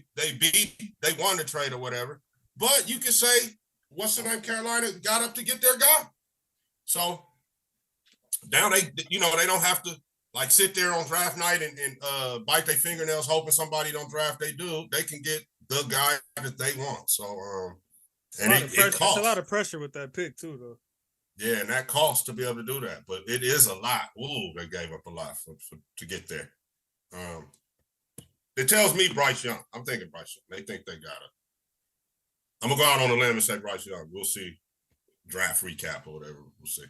[SPEAKER 4] won the trade or whatever. But you can say, what's the name? Carolina got up to get their guy. So now they don't have to like sit there on draft night and bite their fingernails hoping somebody don't draft. They do. They can get the guy that they want. So and it costs.
[SPEAKER 3] It's a lot of pressure with that pick too, though.
[SPEAKER 4] Yeah, and that costs to be able to do that, but it is a lot. Ooh, they gave up a lot to get there. It tells me Bryce Young. I'm thinking Bryce Young. They think they got it. I'm gonna go out on a limb and say Bryce Young. We'll see. Draft recap or whatever. We'll see.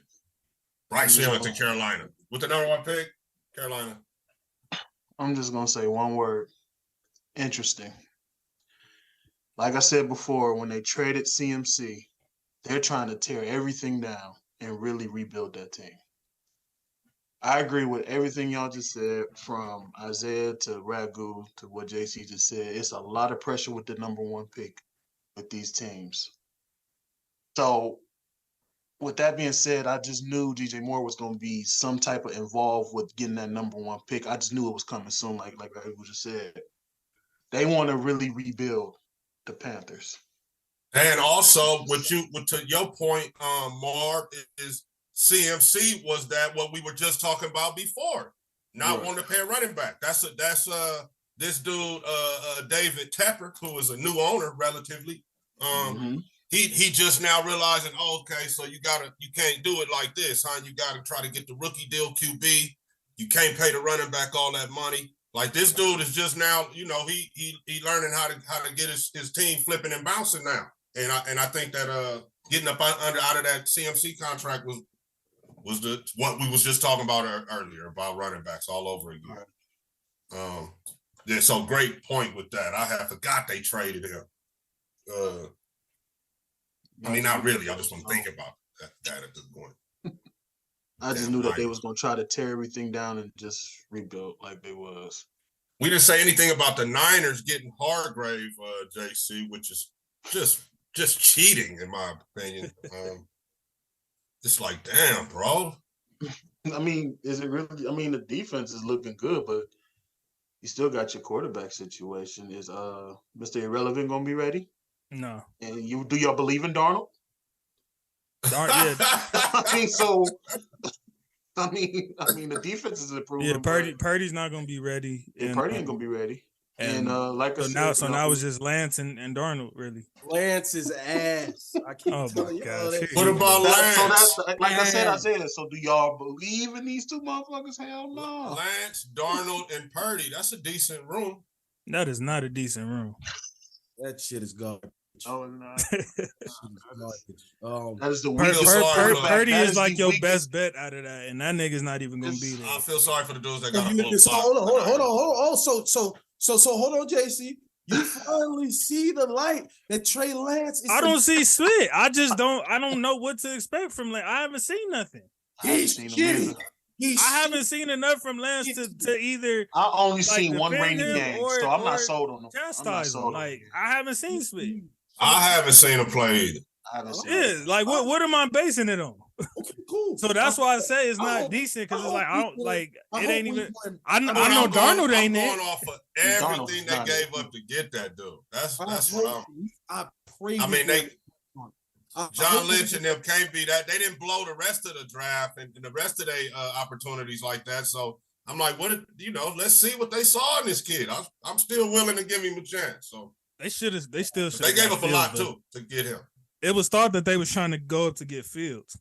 [SPEAKER 4] Bryce Young to Carolina with the number one pick. Carolina.
[SPEAKER 1] I'm just gonna say one word. Interesting. Like I said before, when they traded CMC, they're trying to tear everything down and really rebuild that team. I agree with everything y'all just said, from Isaiah to Ragu to what JC just said. It's a lot of pressure with the number one pick with these teams. So with that being said, I just knew DJ Moore was going to be some type of involved with getting that number one pick. I just knew it was coming soon, like Ragu just said. They want to really rebuild the Panthers.
[SPEAKER 4] And also, to your point, Marv, is CMC was that what we were just talking about before, not wanting to pay a running back. That's this dude David Tepper, who is a new owner relatively. He just now realizing, okay, so you can't do it like this, huh? You got to try to get the rookie deal QB. You can't pay the running back all that money. Like, this dude is just now, he learning how to get his team flipping and bouncing now. And I think that getting up out of that CMC contract was what we was just talking about earlier about running backs all over again. Yeah, so great point with that. I had forgot they traded him. I mean, not really. I just want to think about that at this point.
[SPEAKER 1] I just knew that they was going to try to tear everything down and just rebuild like they was.
[SPEAKER 4] We didn't say anything about the Niners getting Hargrave, JC, which is just cheating in my opinion. it's like, damn, bro.
[SPEAKER 1] I mean, is it really? I mean, the defense is looking good, but you still got your quarterback situation. Is Mr. Irrelevant gonna be ready?
[SPEAKER 3] No.
[SPEAKER 1] And do y'all believe in Darnold?
[SPEAKER 3] Yeah.
[SPEAKER 1] I mean, so I mean, the defense is improving.
[SPEAKER 3] Yeah, Purdy's not gonna be ready.
[SPEAKER 1] And Purdy ain't gonna be ready. And like I said,
[SPEAKER 3] now it's just Lance and Darnold, really.
[SPEAKER 2] Lance's ass. I keep telling you.
[SPEAKER 4] What about Lance?
[SPEAKER 1] So that's like I said. So do y'all believe in these two motherfuckers? Hell no.
[SPEAKER 4] Lance, Darnold, and Purdy. That's a decent room.
[SPEAKER 3] That is not a decent room.
[SPEAKER 2] That shit is garbage.
[SPEAKER 1] Oh, no.
[SPEAKER 2] That
[SPEAKER 1] is the weakest.
[SPEAKER 3] Purdy is like your best bet out of that, and that nigga's not even gonna be there.
[SPEAKER 4] I feel sorry for the dudes that got a
[SPEAKER 2] hold on. So hold on, JC. You finally see the light that Trey Lance is.
[SPEAKER 3] I don't see split. I don't know what to expect from Lance. I haven't seen nothing.
[SPEAKER 2] He's shitty.
[SPEAKER 3] I haven't seen enough from Lance to either.
[SPEAKER 1] I only seen one rainy game, so I'm not sold on him.
[SPEAKER 3] Chastise him. Like I haven't seen split.
[SPEAKER 4] I haven't seen him play either.
[SPEAKER 3] Like what am I basing it on?
[SPEAKER 2] Okay, cool.
[SPEAKER 3] So that's why I say it's not decent because it's like I don't like it ain't even. I know Darnold ain't
[SPEAKER 4] going off of everything they gave up to get that dude. That's what I mean, John Lynch and them can't be that. They didn't blow the rest of the draft and the rest of their opportunities like that. So I'm like, let's see what they saw in this kid. I'm still willing to give him a chance. So
[SPEAKER 3] they still should.
[SPEAKER 4] They gave up a lot too to get him.
[SPEAKER 3] It was thought that they was trying to go up to get Fields,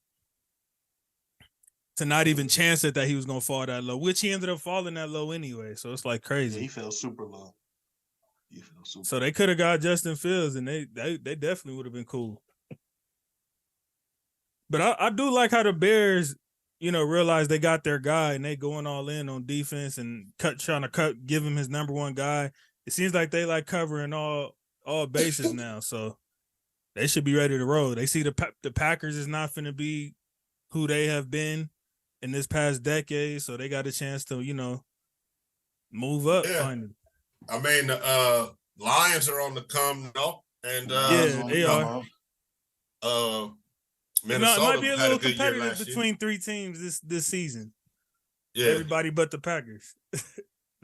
[SPEAKER 3] to not even chance it that he was gonna fall that low, which he ended up falling that low anyway. So it's like crazy.
[SPEAKER 1] Yeah, he fell super low.
[SPEAKER 3] So they could have got Justin Fields, and they definitely would have been cool. But I do like how the Bears, realize they got their guy and they going all in on defense and trying to give him his number one guy. It seems like they like covering all bases now, so they should be ready to roll. They see the Packers is not going to be who they have been in this past decade, so they got a chance to move up.
[SPEAKER 4] Yeah.
[SPEAKER 3] Finally.
[SPEAKER 4] I mean, the Lions are on the come, and
[SPEAKER 3] they are.
[SPEAKER 4] Minnesota
[SPEAKER 3] it might be a little
[SPEAKER 4] good
[SPEAKER 3] competitive between three teams this season.
[SPEAKER 4] Yeah,
[SPEAKER 3] everybody but the Packers.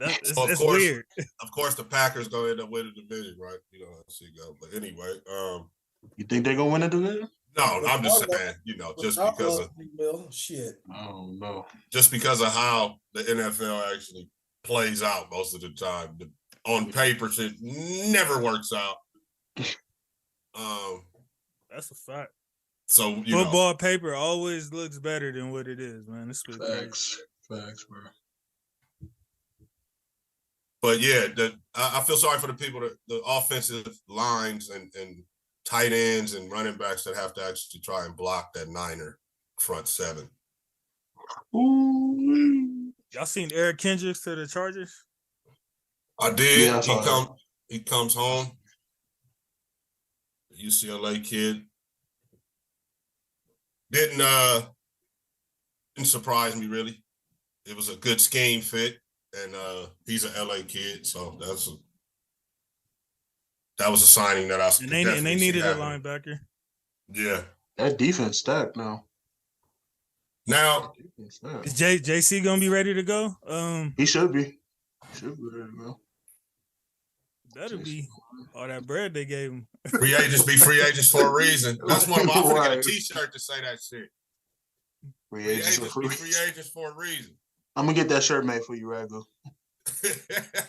[SPEAKER 3] It's
[SPEAKER 4] course,
[SPEAKER 3] weird.
[SPEAKER 4] Of course, the Packers gonna end up winning the division, right? Let's see go. But anyway,
[SPEAKER 1] you think they're gonna win the division?
[SPEAKER 4] No, I'm just saying, just because of
[SPEAKER 2] shit.
[SPEAKER 1] Oh no.
[SPEAKER 4] Just because of how the NFL actually plays out most of the time. On paper, shit never works out.
[SPEAKER 3] That's a fact.
[SPEAKER 4] So
[SPEAKER 3] football paper always looks better than what it is, man. It's
[SPEAKER 1] facts, bro.
[SPEAKER 4] But yeah, I feel sorry for the people the offensive lines and tight ends and running backs that have to actually try and block that Niner front seven.
[SPEAKER 1] Ooh.
[SPEAKER 3] Y'all seen Eric Kendricks to the Chargers?
[SPEAKER 4] I did. Yeah, he comes home. UCLA kid. Didn't surprise me really. It was a good scheme fit, and he's an LA kid, so that was a signing that I
[SPEAKER 3] and they needed a linebacker.
[SPEAKER 4] Yeah,
[SPEAKER 1] that defense stacked now.
[SPEAKER 4] Now
[SPEAKER 3] is JC gonna be ready to go?
[SPEAKER 1] He should be. Should be ready to go.
[SPEAKER 3] That'll be all that bread they gave him.
[SPEAKER 4] Free agents be free agents for a reason. That's one of my. I'm gonna get a T-shirt to say that shit. Free agents be free agents for a reason.
[SPEAKER 1] I'm gonna get that shirt made for you, Rago.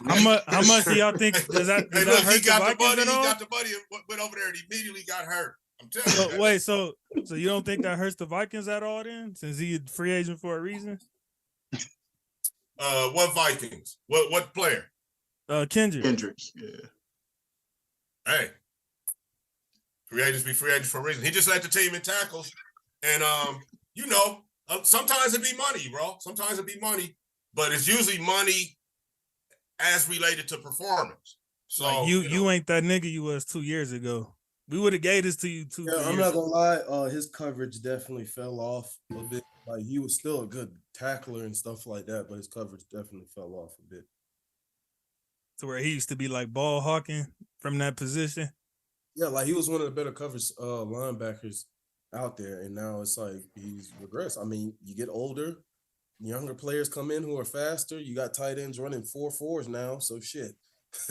[SPEAKER 3] How much do y'all think does that hurt the Vikings at all?
[SPEAKER 4] He got the buddy and went over there and immediately got hurt. I'm telling you.
[SPEAKER 3] Wait, so you don't think that hurts the Vikings at all then? Since he's a free agent for a reason?
[SPEAKER 4] What Vikings? What player?
[SPEAKER 3] Kendricks.
[SPEAKER 1] Yeah.
[SPEAKER 4] Hey. Free agents be free agents for a reason. He just led the team in tackles. And sometimes it be money, bro. Sometimes it be money. But it's usually money as related to performance. So
[SPEAKER 3] like you ain't that nigga you was 2 years ago. We would have gave this to you 2 years.
[SPEAKER 2] I'm not gonna lie, his coverage definitely fell off a bit. Like he was still a good tackler and stuff like that, but his coverage definitely fell off a bit.
[SPEAKER 3] To where he used to be like ball hawking from that position.
[SPEAKER 2] Yeah, like he was one of the better coverage linebackers out there, and now it's like he's regressed. I mean, you get older, younger players come in who are faster. You got tight ends running 4.4s now, so shit.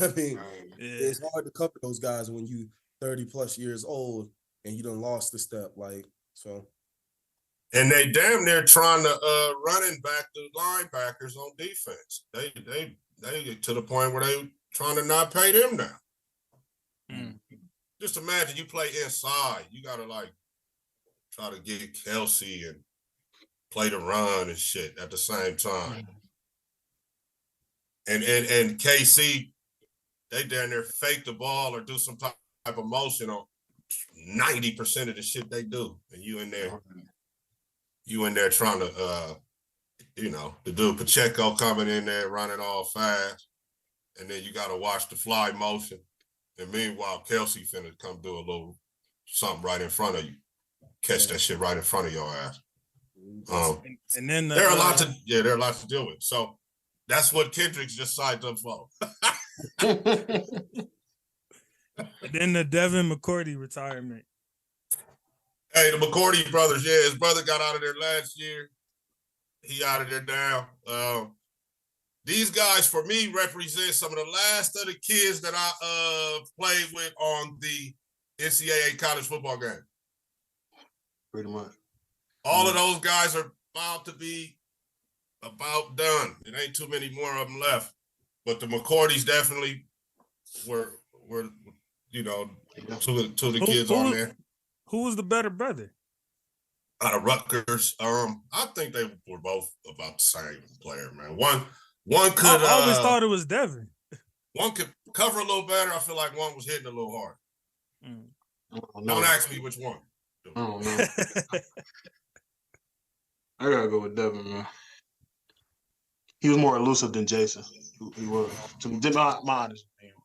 [SPEAKER 2] I mean, it's hard to cover those guys when you 30 plus years old and you done lost the step. Like, so.
[SPEAKER 4] And they damn near trying to running back the linebackers on defense. They get to the point where they trying to not pay them now. Just imagine you play inside. You gotta like try to get Kelsey and play the run and shit at the same time. And KC, they down there fake the ball or do some type of motion on 90% of the shit they do. And you in there trying to the dude Pacheco coming in there running all fast. And then you gotta watch the fly motion. And meanwhile, Kelsey finna come do a little something right in front of you. Catch that shit right in front of your ass.
[SPEAKER 3] And then
[SPEAKER 4] there are a lot to deal with. So that's what Kendricks just signed up for.
[SPEAKER 3] And then the Devin McCourty retirement.
[SPEAKER 4] Hey, the McCourty brothers, his brother got out of there last year. He out of there now. These guys, for me, represent some of the last of the kids that I played with on the NCAA college football game.
[SPEAKER 1] Pretty much.
[SPEAKER 4] All of those guys are about to be about done. It ain't too many more of them left. But the McCourtys definitely were two of the kids on there.
[SPEAKER 3] Who was the better brother?
[SPEAKER 4] Out of Rutgers. I think they were both about the same player, man. One could.
[SPEAKER 3] I always thought it was Devin.
[SPEAKER 4] One could cover a little better. I feel like one was hitting a little hard. Don't ask me which one.
[SPEAKER 1] I don't know. I gotta go with Devin, man. He was more elusive than Jason. He was. To my honest opinion.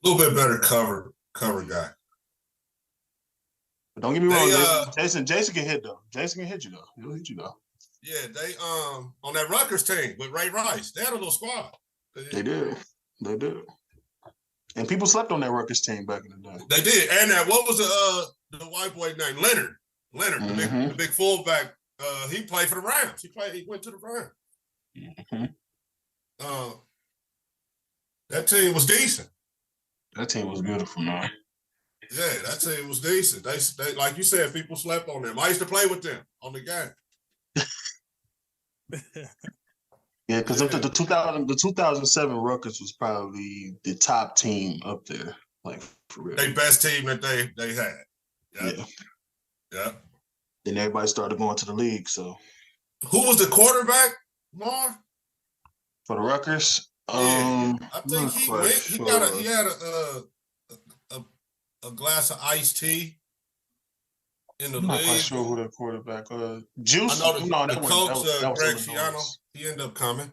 [SPEAKER 4] A little bit better cover guy.
[SPEAKER 1] But don't get me wrong, Jason can hit though. Jason can hit you though. He'll hit you though.
[SPEAKER 4] Yeah, they on that Rutgers team with Ray Rice, they had a little squad.
[SPEAKER 1] They did. And people slept on that Rutgers team back in the day.
[SPEAKER 4] They did. And what was the white boy named Leonard, the big fullback. He played for the Rams. He went to the Rams. That team was decent.
[SPEAKER 1] That team was beautiful, man.
[SPEAKER 4] Yeah, that team was decent. They like you said, people slept on them. I used to play with them on the game.
[SPEAKER 1] Yeah, because the 2007 Rutgers was probably the top team up there, like for real.
[SPEAKER 4] They best team that they had. Yeah.
[SPEAKER 1] Then everybody started going to the league. So,
[SPEAKER 4] who was the quarterback, Mar?
[SPEAKER 1] For the Rutgers?
[SPEAKER 4] I think he had a glass of iced tea in the league.
[SPEAKER 1] I'm not quite sure who the quarterback was. Juice?
[SPEAKER 4] I know the coach, Greg Schiano, he ended up coming.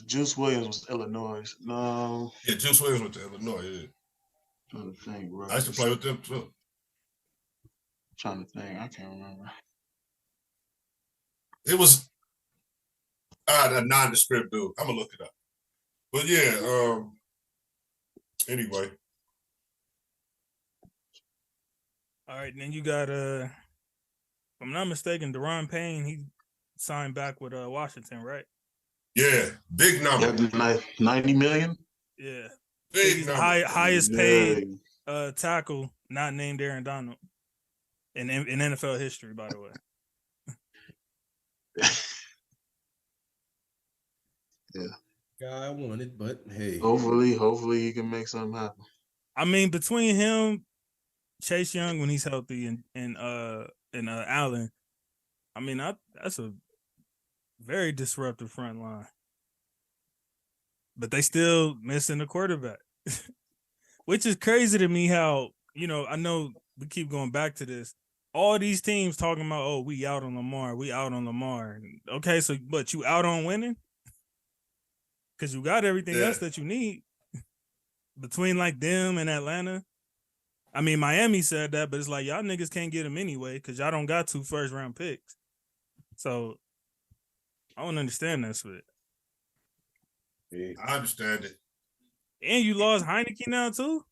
[SPEAKER 1] Juice Williams was Illinois. No.
[SPEAKER 4] Yeah, Juice Williams went to Illinois, yeah.
[SPEAKER 1] Trying to think,
[SPEAKER 4] I used to play with them, too.
[SPEAKER 1] Trying to think. I can't remember.
[SPEAKER 4] It was a nondescript dude. I'm going to look it up. But, yeah, anyway.
[SPEAKER 3] All right, then you got if I'm not mistaken, Deron Payne, he signed back with Washington, right?
[SPEAKER 4] Yeah, big number.
[SPEAKER 1] 90 million?
[SPEAKER 3] Yeah.
[SPEAKER 4] Big number.
[SPEAKER 3] Highest paid tackle not named Aaron Donald in NFL history, by the way.
[SPEAKER 1] Yeah.
[SPEAKER 2] Guy wanted, but hey.
[SPEAKER 1] Hopefully he can make something happen.
[SPEAKER 3] I mean, between him, Chase Young when he's healthy, and Allen, I mean that's a very disruptive front line. But they still missing a quarterback, which is crazy to me. How I know we keep going back to this. All these teams talking about, oh, we out on Lamar. Okay, so but you out on winning because you got everything else that you need between like them and Atlanta. I mean, Miami said that, but it's like y'all niggas can't get him anyway because y'all don't got 2 first-round picks. So I don't understand that shit.
[SPEAKER 4] Yeah, I understand it.
[SPEAKER 3] And you lost Heineke now too.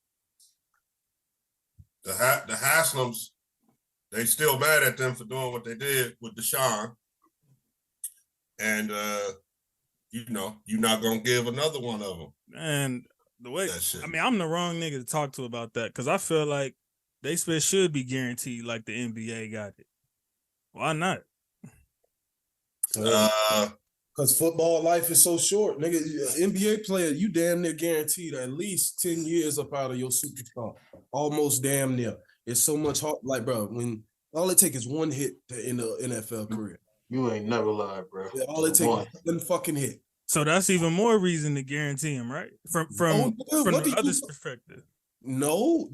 [SPEAKER 4] The Haslams they still mad at them for doing what they did with Deshaun. And, you're not going to give another one of them.
[SPEAKER 3] And the way, I'm the wrong nigga to talk to about that because I feel like they should be guaranteed like the NBA got it. Why not?
[SPEAKER 2] Because football life is so short. Nigga, NBA player, you damn near guaranteed at least 10 years up out of your superstar. Almost damn near. It's so much hard. Like, bro, when all it takes is one hit in the NFL career.
[SPEAKER 1] You ain't never lied, bro.
[SPEAKER 2] Yeah, all it takes is one fucking hit.
[SPEAKER 3] So that's even more reason to guarantee him, right? From the other's perspective.
[SPEAKER 2] No,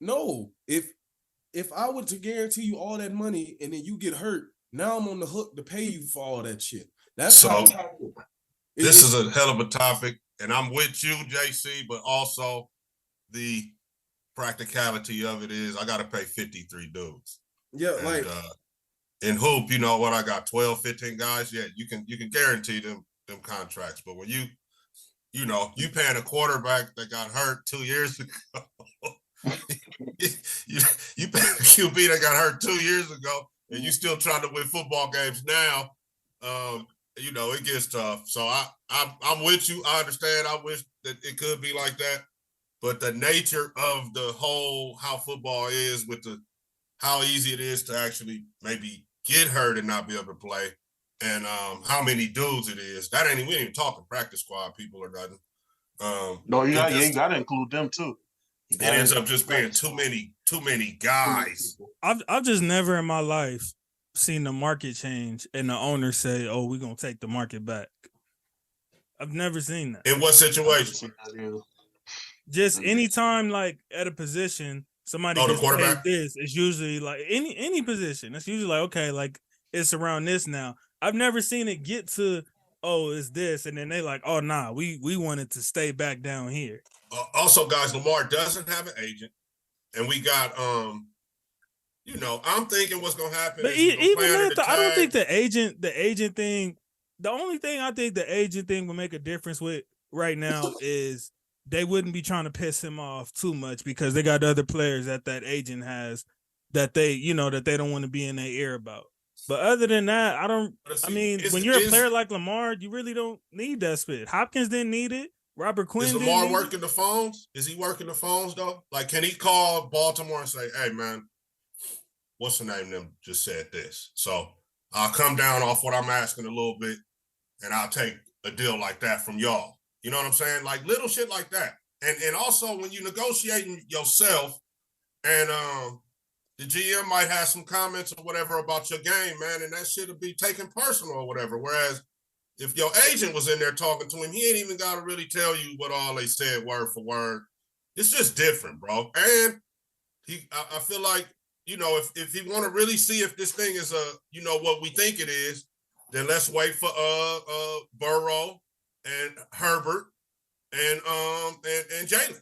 [SPEAKER 2] no. If I were to guarantee you all that money and then you get hurt, now I'm on the hook to pay you for all that shit. That's
[SPEAKER 4] so. This is a hell of a topic, and I'm with you, JC, but also the practicality of it is I got to pay 53 dudes.
[SPEAKER 2] Yeah, and, like
[SPEAKER 4] in hoop, you know what? I got 12, 15 guys. Yeah, you can guarantee them contracts, but when you paying a quarterback that got hurt 2 years ago, you paying a QB that got hurt 2 years ago, and you still trying to win football games now. It gets tough. So I'm with you. I understand. I wish that it could be like that, but the nature of the whole how football is with how easy it is to actually maybe get hurt and not be able to play, and how many dudes it is. We ain't even talking practice squad people or nothing.
[SPEAKER 1] No, you ain't got to include them too.
[SPEAKER 4] It ends up just being too many guys.
[SPEAKER 3] I've just never in my life seen the market change and the owner say, "Oh, we're gonna take the market back." I've never seen that.
[SPEAKER 4] In what situation?
[SPEAKER 3] Just anytime, like at a position, somebody gets paid this. It's usually like any position. It's usually like, okay, like it's around this now. I've never seen it get to, oh, it's this, and then they like, oh, nah, we wanted to stay back down here.
[SPEAKER 4] Also, guys, Lamar doesn't have an agent, and we got I'm thinking what's gonna happen.
[SPEAKER 3] But even that, I don't think the agent thing. The only thing I think the agent thing will make a difference with right now is they wouldn't be trying to piss him off too much because they got other players that agent has that they don't want to be in their ear about. But other than that, when you're a player like Lamar, you really don't need that spit. Hopkins didn't need it. Robert Quinn.
[SPEAKER 4] Is Lamar working the phones? Is he working the phones though? Like, can he call Baltimore and say, "Hey, man, what's the name? Them just said this, so I'll come down off what I'm asking a little bit, and I'll take a deal like that from y'all." You know what I'm saying? Like little shit like that. And also when you're negotiating yourself, and the GM might have some comments or whatever about your game, man, and that shit will be taken personal or whatever. Whereas if your agent was in there talking to him, he ain't even got to really tell you what all they said word for word. It's just different, bro. And I feel like, if he want to really see if this thing is what we think it is, then let's wait for Burrow and Herbert and Jalen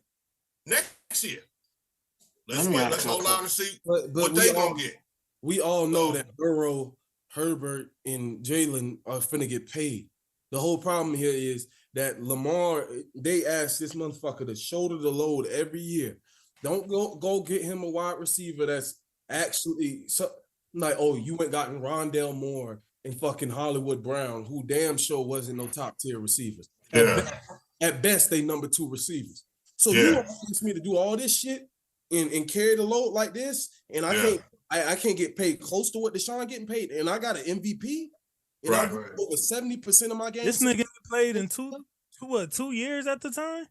[SPEAKER 4] next year. Let's hold on and see what they gonna get.
[SPEAKER 2] We all know that Burrow, Herbert, and Jalen are finna get paid. The whole problem here is that Lamar, they ask this motherfucker to shoulder the load every year. Don't go get him a wide receiver that's actually like, oh, you went gotten Rondale Moore and fucking Hollywood Brown, who damn sure wasn't no top tier receivers. At best, they number 2 receivers. So you don't ask me to do all this shit and carry the load like this, and I can't get paid close to what Deshaun getting paid, and I got an MVP, and I over 70% of my games.
[SPEAKER 3] This nigga played in 2 years at the time.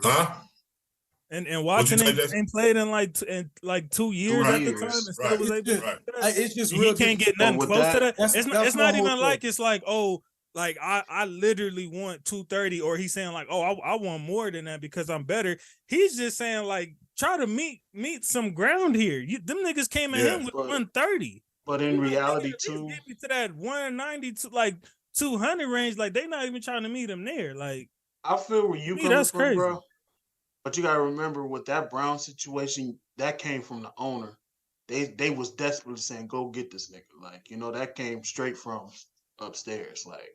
[SPEAKER 4] Huh?
[SPEAKER 3] And watching him played in like 2 years at the time, and still was able to.
[SPEAKER 2] It's just
[SPEAKER 3] he can't get nothing close to that. It's not even like it's like, oh, like I literally want 230, or he's saying like, oh, I want more than that because I'm better. He's just saying like, try to meet some ground here. Them niggas came at him with 130.
[SPEAKER 1] But in reality, too,
[SPEAKER 3] get me to that 190 to like 200 range. Like they not even trying to meet him there. Like
[SPEAKER 1] I feel where you coming from, crazy, bro. But you gotta remember with that Brown situation, that came from the owner. They was desperately saying, "Go get this nigga." Like, that came straight from upstairs. Like,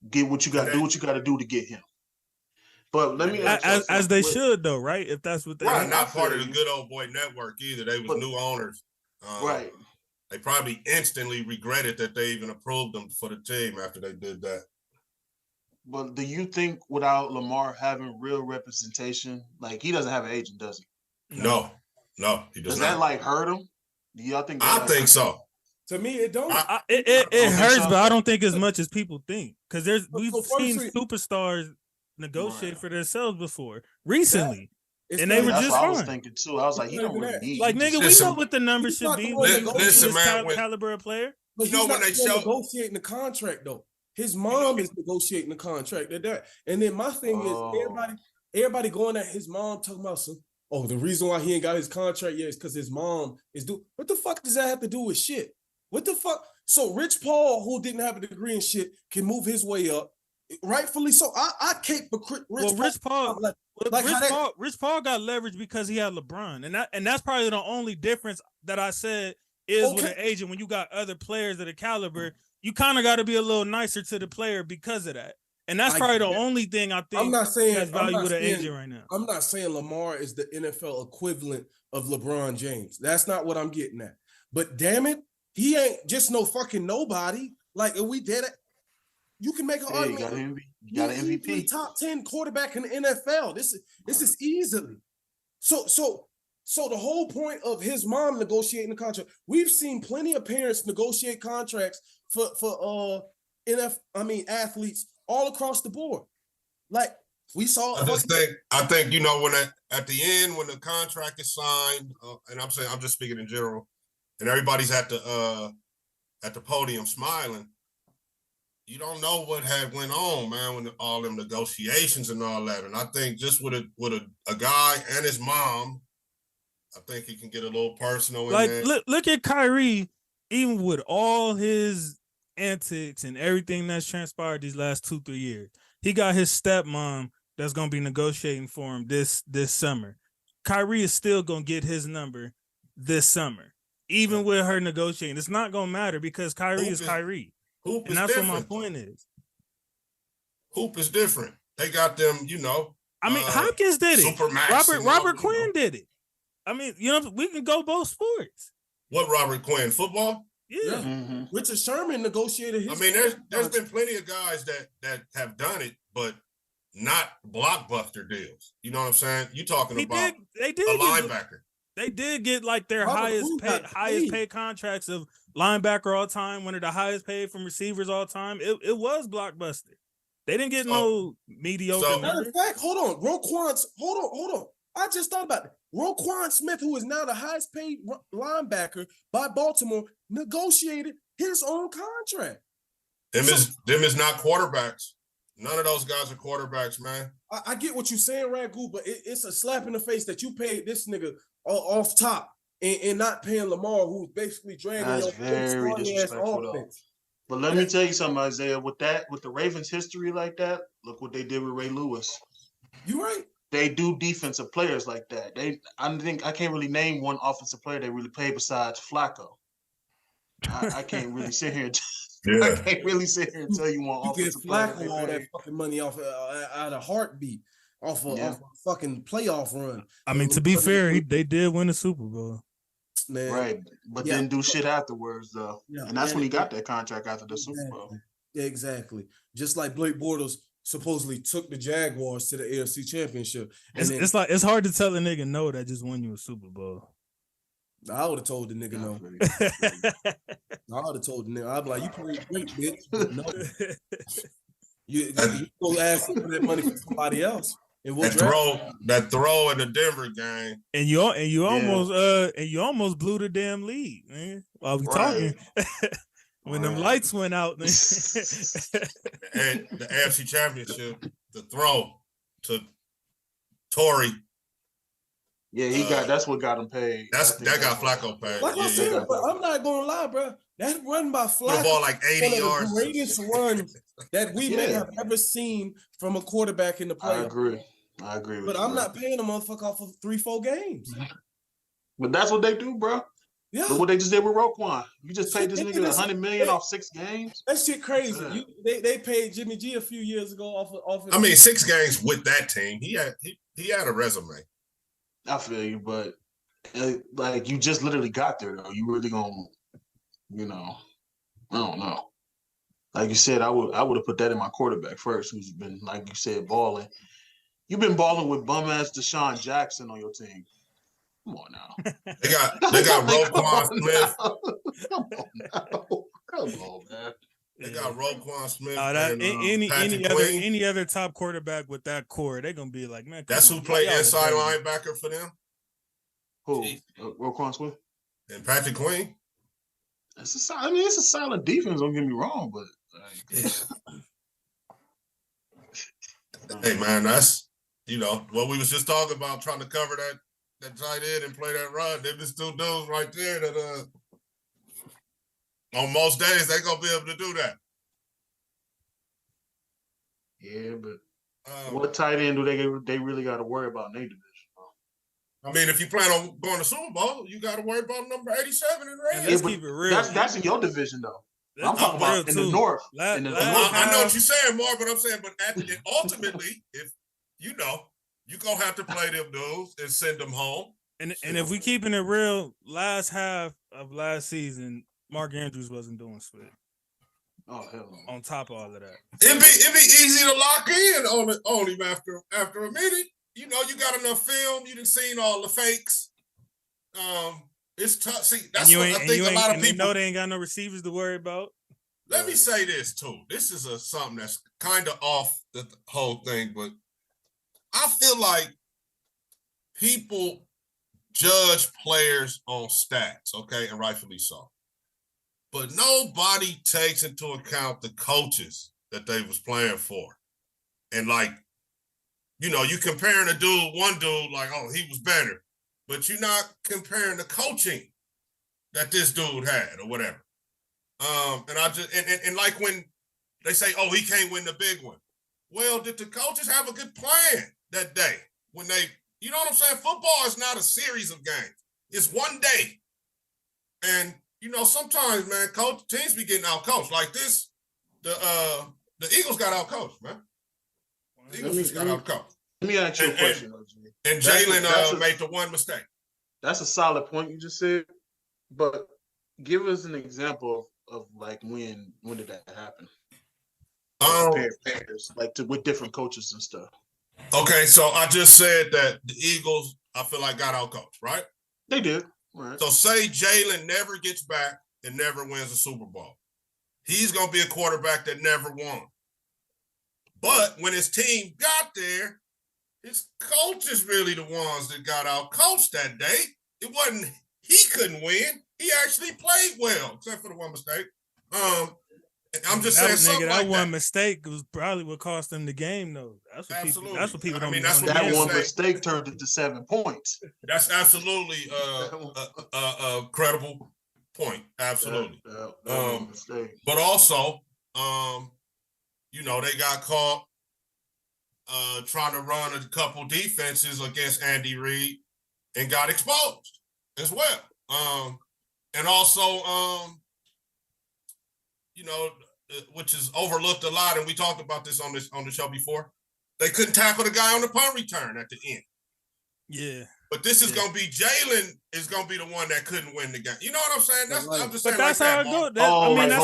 [SPEAKER 1] get what you got, do what you got to do to get him. But let me ask
[SPEAKER 3] as they should though, right? If that's what they
[SPEAKER 4] right, not part of the good old boy network either. They was new owners.
[SPEAKER 1] Right.
[SPEAKER 4] They probably instantly regretted that they even approved them for the team after they did that.
[SPEAKER 1] But do you think without Lamar having real representation, like he doesn't have an agent, does he?
[SPEAKER 4] No, he does not.
[SPEAKER 1] That like hurt him? Do y'all think?
[SPEAKER 4] I think so.
[SPEAKER 2] To me, it don't.
[SPEAKER 3] It hurts, but I don't think as much as people think. Because we've seen superstars negotiate for themselves before recently, and they were just fine.
[SPEAKER 1] I was thinking too. I was like, he don't really need.
[SPEAKER 3] Like nigga, we know what the numbers should be.
[SPEAKER 4] Listen, man,
[SPEAKER 3] caliber of player.
[SPEAKER 2] But he's not negotiating the contract though. His mom is negotiating the contract. And then my thing is everybody going at his mom talking about some. Oh, the reason why he ain't got his contract yet is because his mom is doing. What the fuck does that have to do with shit? What the fuck? So Rich Paul, who didn't have a degree in shit, can move his way up, rightfully so. I can't.
[SPEAKER 3] Rich Paul got leverage because he had LeBron, and that's probably the only difference that I said is with an agent. When you got other players of the caliber, you kind of got to be a little nicer to the player because of that. And that's probably the only thing I think has value with an agent right now.
[SPEAKER 2] I'm not saying Lamar is the NFL equivalent of LeBron James. That's not what I'm getting at. But damn it, he ain't just no fucking nobody. Like, if we did it, you can make an argument.
[SPEAKER 1] You got an MVP.
[SPEAKER 2] Top 10 quarterback in the NFL. This is easily. So the whole point of his mom negotiating the contract, we've seen plenty of parents negotiate contracts for athletes all across the board. Like we saw.
[SPEAKER 4] I think you know when at the end when the contract is signed, and I'm just speaking in general, and everybody's at the podium smiling. You don't know what had went on, man, when all them negotiations and all that. And I think just with a guy and his mom, I think he can get a little personal.
[SPEAKER 3] Like look at Kyrie, even with all his antics and everything that's transpired these last 2-3 years, he got his stepmom that's gonna be negotiating for him this summer. Kyrie is still gonna get his number this summer, even with her negotiating. It's not gonna matter because Kyrie is Kyrie, and that's what my point is.
[SPEAKER 4] Hoop is different. They got them, you know.
[SPEAKER 3] I mean, Hopkins did it. Robert Quinn did it. I mean, you know, we can go both sports.
[SPEAKER 4] What Robert Quinn? Football?
[SPEAKER 3] Yeah.
[SPEAKER 2] Mm-hmm. Richard Sherman negotiated his.
[SPEAKER 4] I mean, there's been plenty of guys that have done it, but not blockbuster deals. You know what I'm saying? You talking about a linebacker.
[SPEAKER 3] They did get like their highest paid contracts of linebacker all time, one of the highest paid from receivers all time. It was blockbuster. They didn't get no mediocre.
[SPEAKER 2] Matter of fact, hold on. Hold on. I just thought about it. Roquan Smith, who is now the highest paid linebacker by Baltimore, negotiated his own contract.
[SPEAKER 4] Them is not quarterbacks. None of those guys are quarterbacks, man.
[SPEAKER 2] I get what you're saying, Ragu, but it's a slap in the face that you paid this nigga off top and not paying Lamar, who's basically dragging your
[SPEAKER 1] very disrespectful offense. But let me tell you something, Isaiah. With the Ravens' history like that, look what they did with Ray Lewis.
[SPEAKER 2] You right.
[SPEAKER 1] They do defensive players like that. I can't really name one offensive player they really paid besides Flacco. I can't really sit here. I can't really sit here and tell you one offensive player.
[SPEAKER 2] You get Flacco all that fucking money off out of heartbeat, off a fucking playoff run.
[SPEAKER 3] I mean, to be fair, they did win the Super Bowl.
[SPEAKER 1] Man. Right, but didn't do shit afterwards though, and that's when he got that contract after the Super Bowl.
[SPEAKER 2] Exactly, just like Blake Bortles supposedly took the Jaguars to the AFC Championship.
[SPEAKER 3] It's hard to tell a nigga no that just won you a Super Bowl.
[SPEAKER 2] I would have told the nigga no. I would have told the nigga. I'd be like, you played great, bitch. But no, you go ask for that money for somebody else. And
[SPEAKER 4] that throw in the Denver game,
[SPEAKER 3] and you almost blew the damn lead, man. While we talking. When them lights went out.
[SPEAKER 4] And the AFC Championship, the throw to Torrey.
[SPEAKER 1] Yeah, that's what got him paid.
[SPEAKER 4] That got Flacco paid.
[SPEAKER 2] Like I said, but I'm not gonna lie, bro. That run by Flacco,
[SPEAKER 4] the ball like 80 yards.
[SPEAKER 2] The greatest run that we may have ever seen from a quarterback in the playoffs.
[SPEAKER 1] I agree with
[SPEAKER 2] but
[SPEAKER 1] you.
[SPEAKER 2] I'm not paying a motherfucker off of 3-4 games.
[SPEAKER 1] But that's what they do, bro.
[SPEAKER 2] Yeah.
[SPEAKER 1] Look what they just did with Roquan. You just paid this nigga $100 million off 6 games.
[SPEAKER 2] That shit crazy. They paid Jimmy G a few years ago off.
[SPEAKER 4] I mean, 6 games with that team. He had a resume.
[SPEAKER 1] I feel you, but like you just literally got there though. You really gonna, I don't know. Like you said, I would have put that in my quarterback first, who's been, like you said, balling. You've been balling with bum ass Deshaun Jackson on your team. Come on now.
[SPEAKER 4] They got Roquan Smith.
[SPEAKER 1] Come on now. Come on, man.
[SPEAKER 4] They got Roquan Smith.
[SPEAKER 3] Any other top quarterback with that core, they're gonna be like, man.
[SPEAKER 4] That's who played inside linebacker for them.
[SPEAKER 1] Who? Roquan Smith
[SPEAKER 4] and Patrick Queen.
[SPEAKER 1] It's a solid defense. Don't get me wrong, but
[SPEAKER 4] hey man, that's what we was just talking about, trying to cover that tight end and play that run. There's 2 dudes right there that on most days they gonna be able to do that.
[SPEAKER 1] Yeah, but what tight end do they really got to worry about in their division?
[SPEAKER 4] I mean, if you plan on going to Super Bowl, you got to worry about number 87 in red.
[SPEAKER 3] Let's keep it real.
[SPEAKER 1] That's in your division, though. I'm talking about in the North.
[SPEAKER 4] I know what you're saying, Mark, but I'm saying, ultimately, if you're going to have to play them dudes and send them home.
[SPEAKER 3] And if we keeping it real, last half of last season, Mark Andrews wasn't doing split.
[SPEAKER 1] Oh, hell no.
[SPEAKER 3] On top of all of that.
[SPEAKER 4] It'd be easy to lock in on him after a minute. You got enough film. You done seen all the fakes. It's tough. See, that's what I think a lot of people
[SPEAKER 3] know they ain't got no receivers to worry about.
[SPEAKER 4] Let me say this too. This is something that's kind of off the whole thing, but I feel like people judge players on stats, okay, and rightfully so. But nobody takes into account the coaches that they was playing for. And you comparing one dude like, oh, he was better, but you're not comparing the coaching that this dude had or whatever. And I just and like when they say, oh, he can't win the big one. Well, did the coaches have a good plan that day when they, you know what I'm saying? Football is not a series of games. It's one day. And sometimes, man, teams be getting out coached like this. The Eagles got out coached, man. The Eagles just got out coached.
[SPEAKER 1] Let me ask you a question, OG.
[SPEAKER 4] And Jalen made the one mistake. That's
[SPEAKER 1] a solid point you just said, but give us an example of like when did that happen? Pairs, with different coaches and stuff.
[SPEAKER 4] Okay, so I just said that the Eagles, I feel like, got out coached, right?
[SPEAKER 1] They did. Right.
[SPEAKER 4] So say Jalen never gets back and never wins a Super Bowl. He's going to be a quarterback that never won. But when his team got there, his coach is really the ones that got out coached that day. It wasn't, he couldn't win. He actually played well, except for the one mistake. I'm just saying something like that.
[SPEAKER 3] One mistake was probably what cost them the game, though. That's what people don't mean.
[SPEAKER 1] That one mistake turned into 7 points.
[SPEAKER 4] That's absolutely a credible point. Absolutely. But also, they got caught trying to run a couple defenses against Andy Reid and got exposed as well. And also, which is overlooked a lot, and we talked about this on the show before. They couldn't tackle the guy on the punt return at the end.
[SPEAKER 3] Yeah.
[SPEAKER 4] But this is going to be Jalen is going to be the one that couldn't win the game. You know what I'm saying? I'm just saying.
[SPEAKER 3] But that's how it goes. That's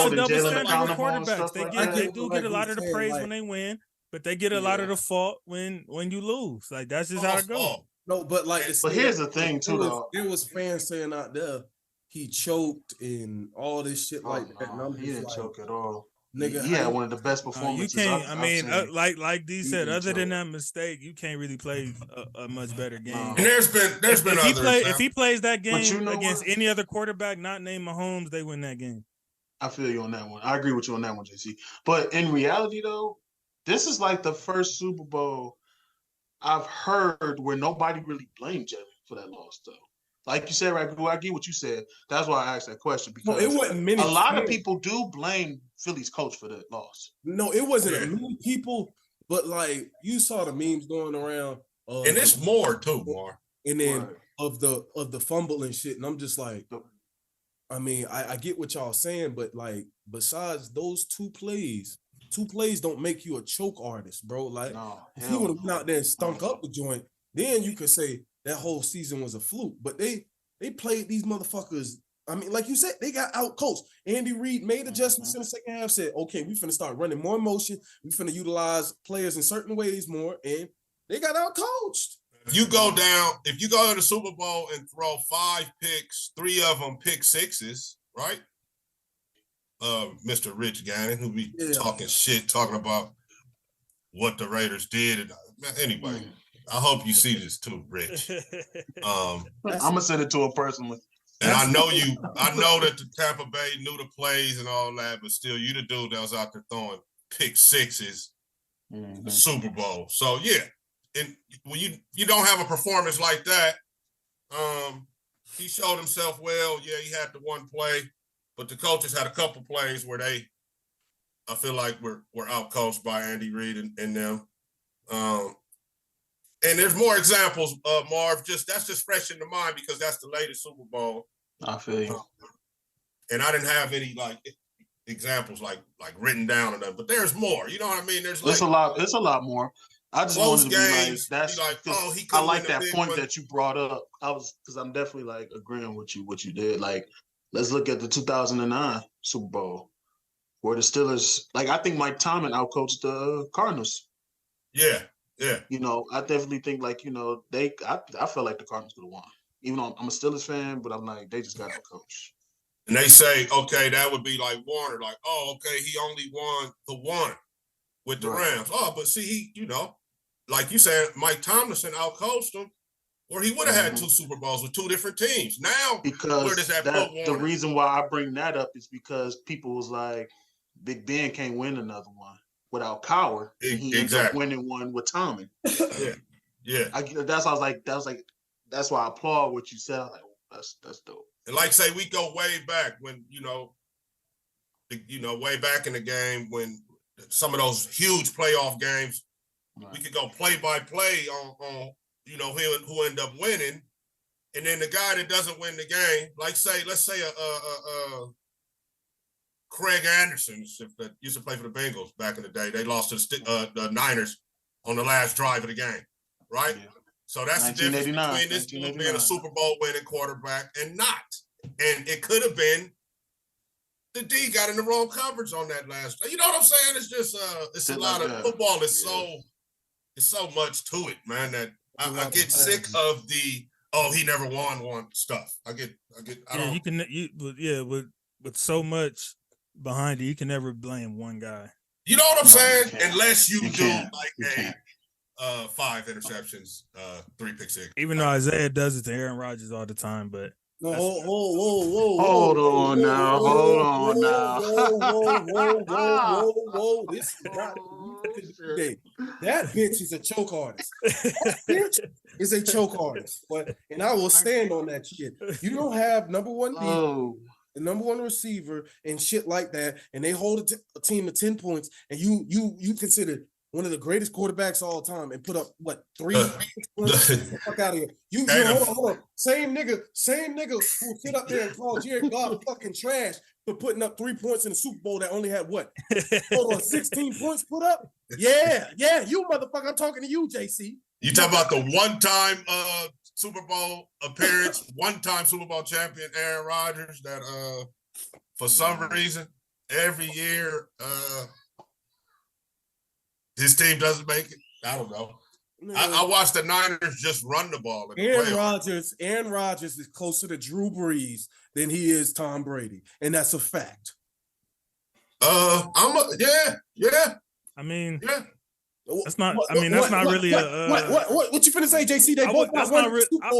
[SPEAKER 3] a double standard with quarterbacks. They do get a lot of the praise when they win, but they get a lot of the fault when you lose. Like that's just how it goes.
[SPEAKER 2] No, but
[SPEAKER 1] here's the thing too, though.
[SPEAKER 2] There was fans saying out there he choked and all this shit like that. And
[SPEAKER 1] he didn't choke at all.
[SPEAKER 2] Nigga,
[SPEAKER 1] he had one of the best performances.
[SPEAKER 3] You can't. Like D said, other than that mistake, you can't really play a much better game.
[SPEAKER 4] And there's been
[SPEAKER 3] if he plays that game against any other quarterback, not named Mahomes, they win that game.
[SPEAKER 1] I feel you on that one. I agree with you on that one, JC. But in reality, though, this is like the first Super Bowl I've heard where nobody really blamed Jalen for that loss, though. Like you said, right? I get what you said. That's why I asked that question, because
[SPEAKER 2] it wasn't many.
[SPEAKER 1] A lot of people do blame Philly's coach for that loss.
[SPEAKER 2] No, it wasn't many people, but like you saw the memes going around,
[SPEAKER 4] and it's more too, more.
[SPEAKER 2] And then of the fumble and shit, and I'm just like, I mean, I get what y'all saying, but like besides those two plays don't make you a choke artist, bro. Like if he would have went out there and stunk up the joint, then you could say that whole season was a fluke. But they played these motherfuckers. I mean, like you said, they got out coached. Andy Reid made adjustments in the second half, said, okay, we finna start running more motion. We finna utilize players in certain ways more, and they got out coached.
[SPEAKER 4] If you go to the Super Bowl and throw 5 picks, 3 of them pick sixes, right? Mr. Rich Gannon, who be talking about what the Raiders did. And, anyway, I hope you see this too, Rich.
[SPEAKER 1] I'm gonna send it to him personally.
[SPEAKER 4] And I know that the Tampa Bay knew the plays and all that, but still, you the dude that was out there throwing pick sixes, the Super Bowl. So yeah, and when you don't have a performance like that, he showed himself well. Yeah, he had the one play, but the coaches had a couple plays where I feel like were outcoached by Andy Reid and them. And there's more examples, Marv. That's just fresh in the mind because that's the latest Super Bowl.
[SPEAKER 1] I feel you.
[SPEAKER 4] And I didn't have any like examples like written down or nothing, but there's more. You know what I mean? There's
[SPEAKER 1] it's a lot more. I just wanted to
[SPEAKER 4] games,
[SPEAKER 1] be like, I like that point that you brought up. Because I'm definitely like agreeing with you what you did. Like, let's look at the 2009 Super Bowl where the Steelers, like I think Mike Tomlin outcoached the Cardinals.
[SPEAKER 4] Yeah.
[SPEAKER 1] You know, I definitely think like, you know, I felt like the Cardinals could have won. Even though I'm a Steelers fan, but I'm like, they just got outcoached.
[SPEAKER 4] And they say, okay, that would be like Warner, like, oh, okay, he only won the one with the Rams. Oh, but see, he, you know, like you said, Mike Tomlinson outcoached him, or he would have had 2 Super Bowls with 2 different teams. Now, where does that put Warner?
[SPEAKER 1] The reason why I bring that up is because people was like, Big Ben can't win another one without Cowher, and he ends up winning one with Tomlin.
[SPEAKER 4] Yeah.
[SPEAKER 1] That's why I applaud what you said. Like, that's dope.
[SPEAKER 4] And like say we go way back when, way back in the game when some of those huge playoff games, we could go play by play on who end up winning. And then the guy that doesn't win the game, let's say Craig Anderson that used to play for the Bengals back in the day. They lost to the Niners on the last drive of the game, right? Yeah. So that's the difference between this dude being a Super Bowl winning quarterback and not. And it could have been the D got in the wrong coverage on that last. You know what I'm saying? It's just it's a lot of football. It's so much to it, man. That I get sick of the he never won one stuff.
[SPEAKER 3] With so much behind it, you can never blame one guy.
[SPEAKER 4] You know what I'm saying? Unless you do 5 interceptions, 3 pick six.
[SPEAKER 3] Even though Isaiah does it to Aaron Rodgers all the time, but
[SPEAKER 1] hold on now.
[SPEAKER 2] This is not that bitch is a choke artist. That bitch is a choke artist. And I will stand on that shit. You don't have number one the number one receiver and shit like that, and they hold a team to 10 points, and you consider one of the greatest quarterbacks of all time and put up what 3 points? Fuck out of here. You hold on. Same nigga who sit up there and call Jared Goff fucking trash for putting up 3 points in the Super Bowl that only had what? Hold on, 16 points put up? Yeah, you motherfucker. I'm talking to you, JC.
[SPEAKER 4] You talking about the one-time Super Bowl appearance, one-time Super Bowl champion Aaron Rodgers that for some reason every year his team doesn't make it. I don't know. I watched the Niners just run the ball.
[SPEAKER 2] Aaron Rodgers is closer to Drew Brees than he is Tom Brady, and that's a fact.
[SPEAKER 3] I mean, that's not. That's not really a.
[SPEAKER 2] What you finna say, JC? They both got one.
[SPEAKER 3] I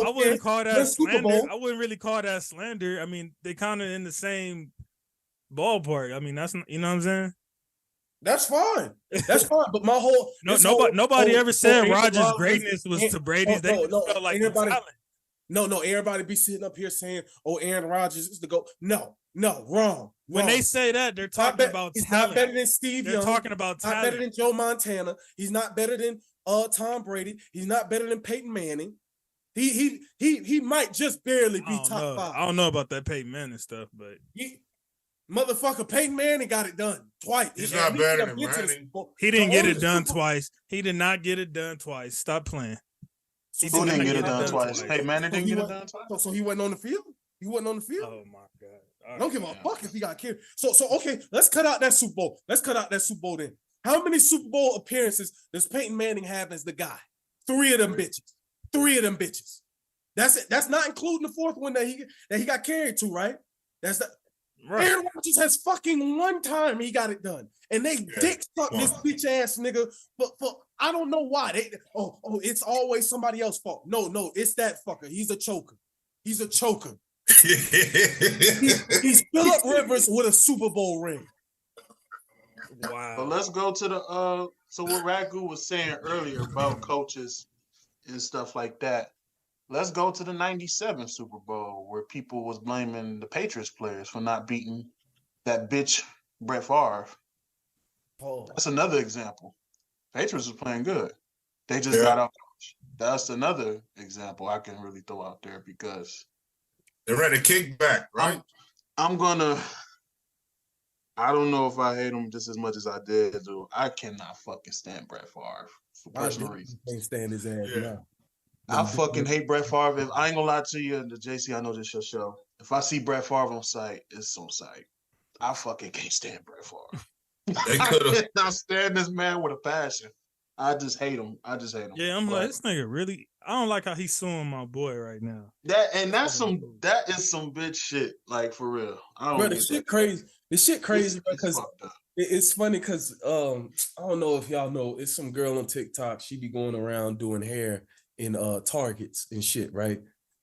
[SPEAKER 3] wouldn't call that slander. I wouldn't really call that slander. I mean, they kind of in the same ballpark. I mean, that's you know what I'm saying.
[SPEAKER 2] That's fine. But my whole
[SPEAKER 3] nobody ever said Rodgers' greatness was to Brady's. They felt like
[SPEAKER 2] everybody be sitting up here saying, "Oh, Aaron Rodgers is the GOAT." No, wrong.
[SPEAKER 3] When they say that, they're talking about
[SPEAKER 2] he's not better than Steve Young.
[SPEAKER 3] They're talking about talent.
[SPEAKER 2] Not better than Joe Montana. He's not better than Tom Brady. He's not better than Peyton Manning. He might just barely be top 5.
[SPEAKER 3] I don't know about that Peyton Manning stuff, but
[SPEAKER 2] motherfucker Peyton Manning got it done twice.
[SPEAKER 4] He's not better than Manning.
[SPEAKER 3] He didn't get it done twice. He did not get it done twice. Stop playing.
[SPEAKER 1] Who didn't get it done twice? Peyton Manning didn't get it done twice.
[SPEAKER 2] So he wasn't on the field. He wasn't on the field.
[SPEAKER 3] Oh my god!
[SPEAKER 2] I don't give a fuck if he got killed. So okay, let's cut out that Super Bowl. Let's cut out that Super Bowl then. How many Super Bowl appearances does Peyton Manning have as the guy? 3 of them bitches. 3 of them bitches. That's it. That's not including the 4th one that he got carried to, right? That's the right. Aaron Rodgers has fucking 1 time he got it done, and they dick suck this bitch ass nigga for I don't know why. It's always somebody else's fault. No, it's that fucker. He's a choker. He's a choker. He's Phillip Rivers with a Super Bowl ring.
[SPEAKER 1] Wow. But let's go to the so what Ragu was saying earlier about coaches and stuff like that. Let's go to the 97 Super Bowl where people was blaming the Patriots players for not beating that bitch Brett Favre. Oh. That's another example. Patriots was playing good. They just got out. That's another example I can really throw out there because
[SPEAKER 4] they ran a kickback, right?
[SPEAKER 1] I don't know if I hate him just as much as I did. I cannot fucking stand Brett Favre for personal reasons.
[SPEAKER 2] Can't stand his ass. Yeah.
[SPEAKER 1] I fucking hate Brett Favre. If I ain't gonna lie to you, the JC, I know this your show. If I see Brett Favre on site, it's on site. I fucking can't stand Brett Favre. I cannot stand this man with a passion. I just hate him.
[SPEAKER 3] Yeah, I'm like, this nigga really. I don't like how he's suing my boy right now.
[SPEAKER 1] That is some bitch shit. Like for real. I don't.
[SPEAKER 2] Bro, the shit crazy. The shit crazy because it's funny because I don't know if y'all know. It's some girl on TikTok. She be going around doing hair in Targets and shit, right?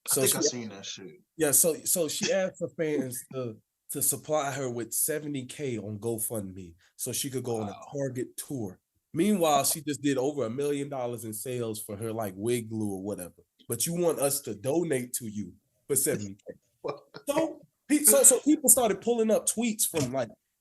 [SPEAKER 1] So I think I seen that shit.
[SPEAKER 2] Yeah. So she asked her fans to supply her with $70K on GoFundMe so she could go on a Target tour. Meanwhile, she just did over $1 million in sales for her like wig glue or whatever. But you want us to donate to you for $70K. So people started pulling up tweets from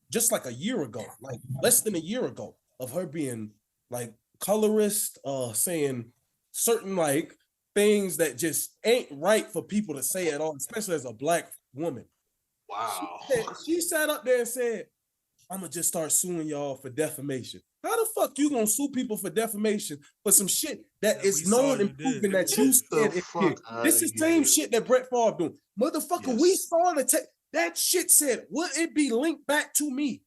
[SPEAKER 2] just a year ago, like less than a year ago, of her being like colorist, saying certain like things that just ain't right for people to say at all, especially as a Black woman.
[SPEAKER 1] Wow.
[SPEAKER 2] She sat up there and said, I'm gonna just start suing y'all for defamation. How the fuck you gonna sue people for defamation for some shit that is known and proven that you said it did? This is the same shit that Brett Favre doing. Motherfucker, we saw that shit said, would it be linked back to me?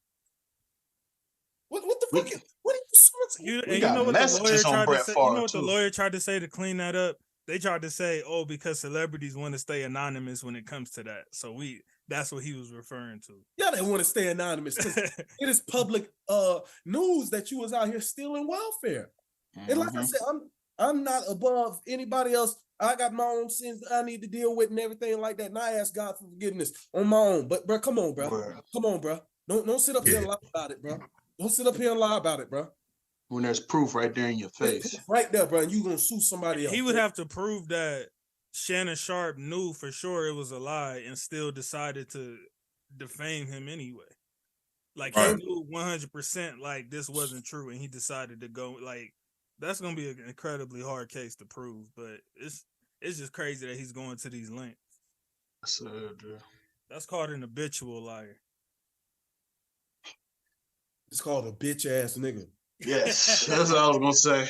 [SPEAKER 2] What the fuck? What are you
[SPEAKER 3] suing? You know what the lawyer tried to say? You know what the lawyer tried to say to clean that up? They tried to say, because celebrities want to stay anonymous when it comes to that. So that's what he was referring to.
[SPEAKER 2] Yeah, they want to stay anonymous because it is public news that you was out here stealing welfare. Mm-hmm. And like I said, I'm not above anybody else. I got my own sins that I need to deal with and everything like that. And I ask God for forgiveness on my own. But bro, come on, bro. Come on, bro. Don't sit up here and lie about it, bro. Don't sit up here and lie about it, bro.
[SPEAKER 1] When there's proof right there in your face.
[SPEAKER 2] Right there, bro. And you gonna sue somebody else.
[SPEAKER 3] He would have to prove that Shannon Sharp knew for sure it was a lie and still decided to defame him anyway. Like he knew 100% like this wasn't true and he decided to go. Like that's gonna be an incredibly hard case to prove, but it's just crazy that he's going to these lengths. That's called an habitual liar.
[SPEAKER 2] It's called a bitch ass nigga.
[SPEAKER 1] Yes, that's what I was gonna say.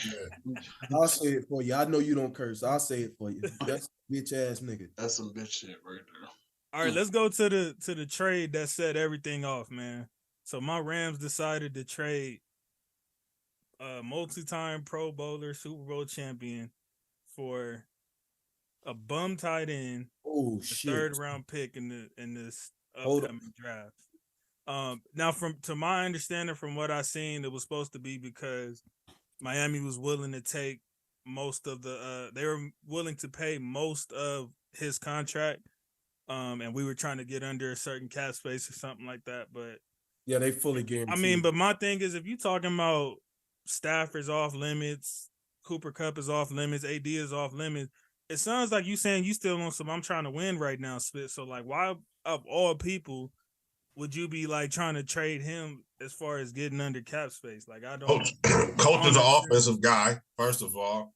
[SPEAKER 2] I'll say it for you. I know you don't curse. I'll say it for you. That's a bitch ass nigga.
[SPEAKER 1] That's some bitch shit right there.
[SPEAKER 3] All right, let's go to the trade that set everything off, man. So my Rams decided to trade a multi-time Pro Bowler, Super Bowl champion for a bum tight end, third round pick in this upcoming draft. Now, to my understanding, from what I seen, it was supposed to be because Miami was willing to take most of they were willing to pay most of his contract, and we were trying to get under a certain cap space or something like that. But
[SPEAKER 2] yeah, they fully guaranteed.
[SPEAKER 3] I mean, but my thing is, if you're talking about Stafford's off limits, Cooper Kupp is off limits, AD is off limits, it sounds like you saying you still on some I'm trying to win right now, Spit. So like, why of all people would you be like trying to trade him as far as getting under cap space? Like I don't.
[SPEAKER 4] Coach is an offensive guy, first of all.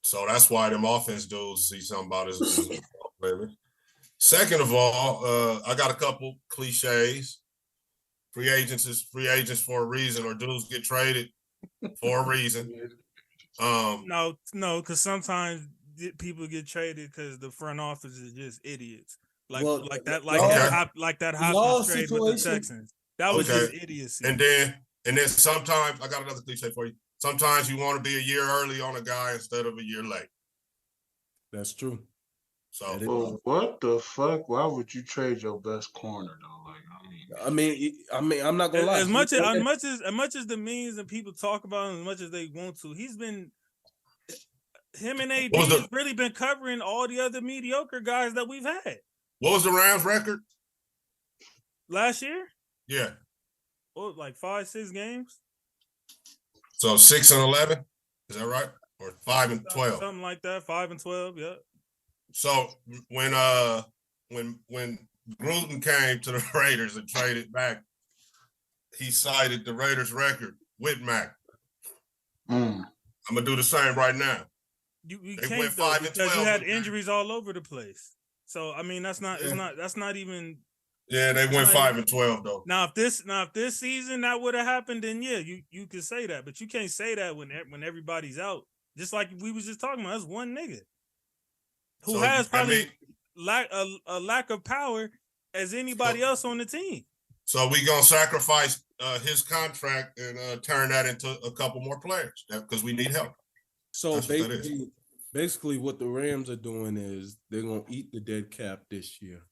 [SPEAKER 4] So that's why them offense dudes see something about his lately. Second of all, I got a couple cliches. Free agents is free agents for a reason, or dudes get traded for a reason.
[SPEAKER 3] No, because sometimes people get traded because the front office is just idiots. Like that Hopkins trade with the Texans. That was just idiocy.
[SPEAKER 4] And then sometimes I got another cliche for you. Sometimes you want to be a year early on a guy instead of a year late.
[SPEAKER 2] That's true.
[SPEAKER 4] So,
[SPEAKER 1] well, what the fuck? Why would you trade your best corner though? Like,
[SPEAKER 2] I mean, I'm not gonna lie.
[SPEAKER 3] As much as the memes and people talk about him, as much as they want to, him and AD has really been covering all the other mediocre guys that we've had.
[SPEAKER 4] What was the Rams record
[SPEAKER 3] last year?
[SPEAKER 4] Yeah.
[SPEAKER 3] What, like 5-6 games?
[SPEAKER 4] So 6-11, is that right? Or 5-12?
[SPEAKER 3] Something like that. 5-12. Yeah.
[SPEAKER 4] So when Gruden came to the Raiders and traded back, he cited the Raiders record with Mac. I'm gonna do the same right now.
[SPEAKER 3] You can't though, because you had injuries all over the place. So I mean, that's not even.
[SPEAKER 4] Yeah, they went 5-12 though.
[SPEAKER 3] Now, if this season that would have happened, then yeah, you could say that, but you can't say that when everybody's out. Just like we was just talking about, that's one nigga who has probably a lack of power as anybody else on the team.
[SPEAKER 4] So we gonna sacrifice his contract and turn that into a couple more players because we need help.
[SPEAKER 2] So basically, what the Rams are doing is they're gonna eat the dead cap this year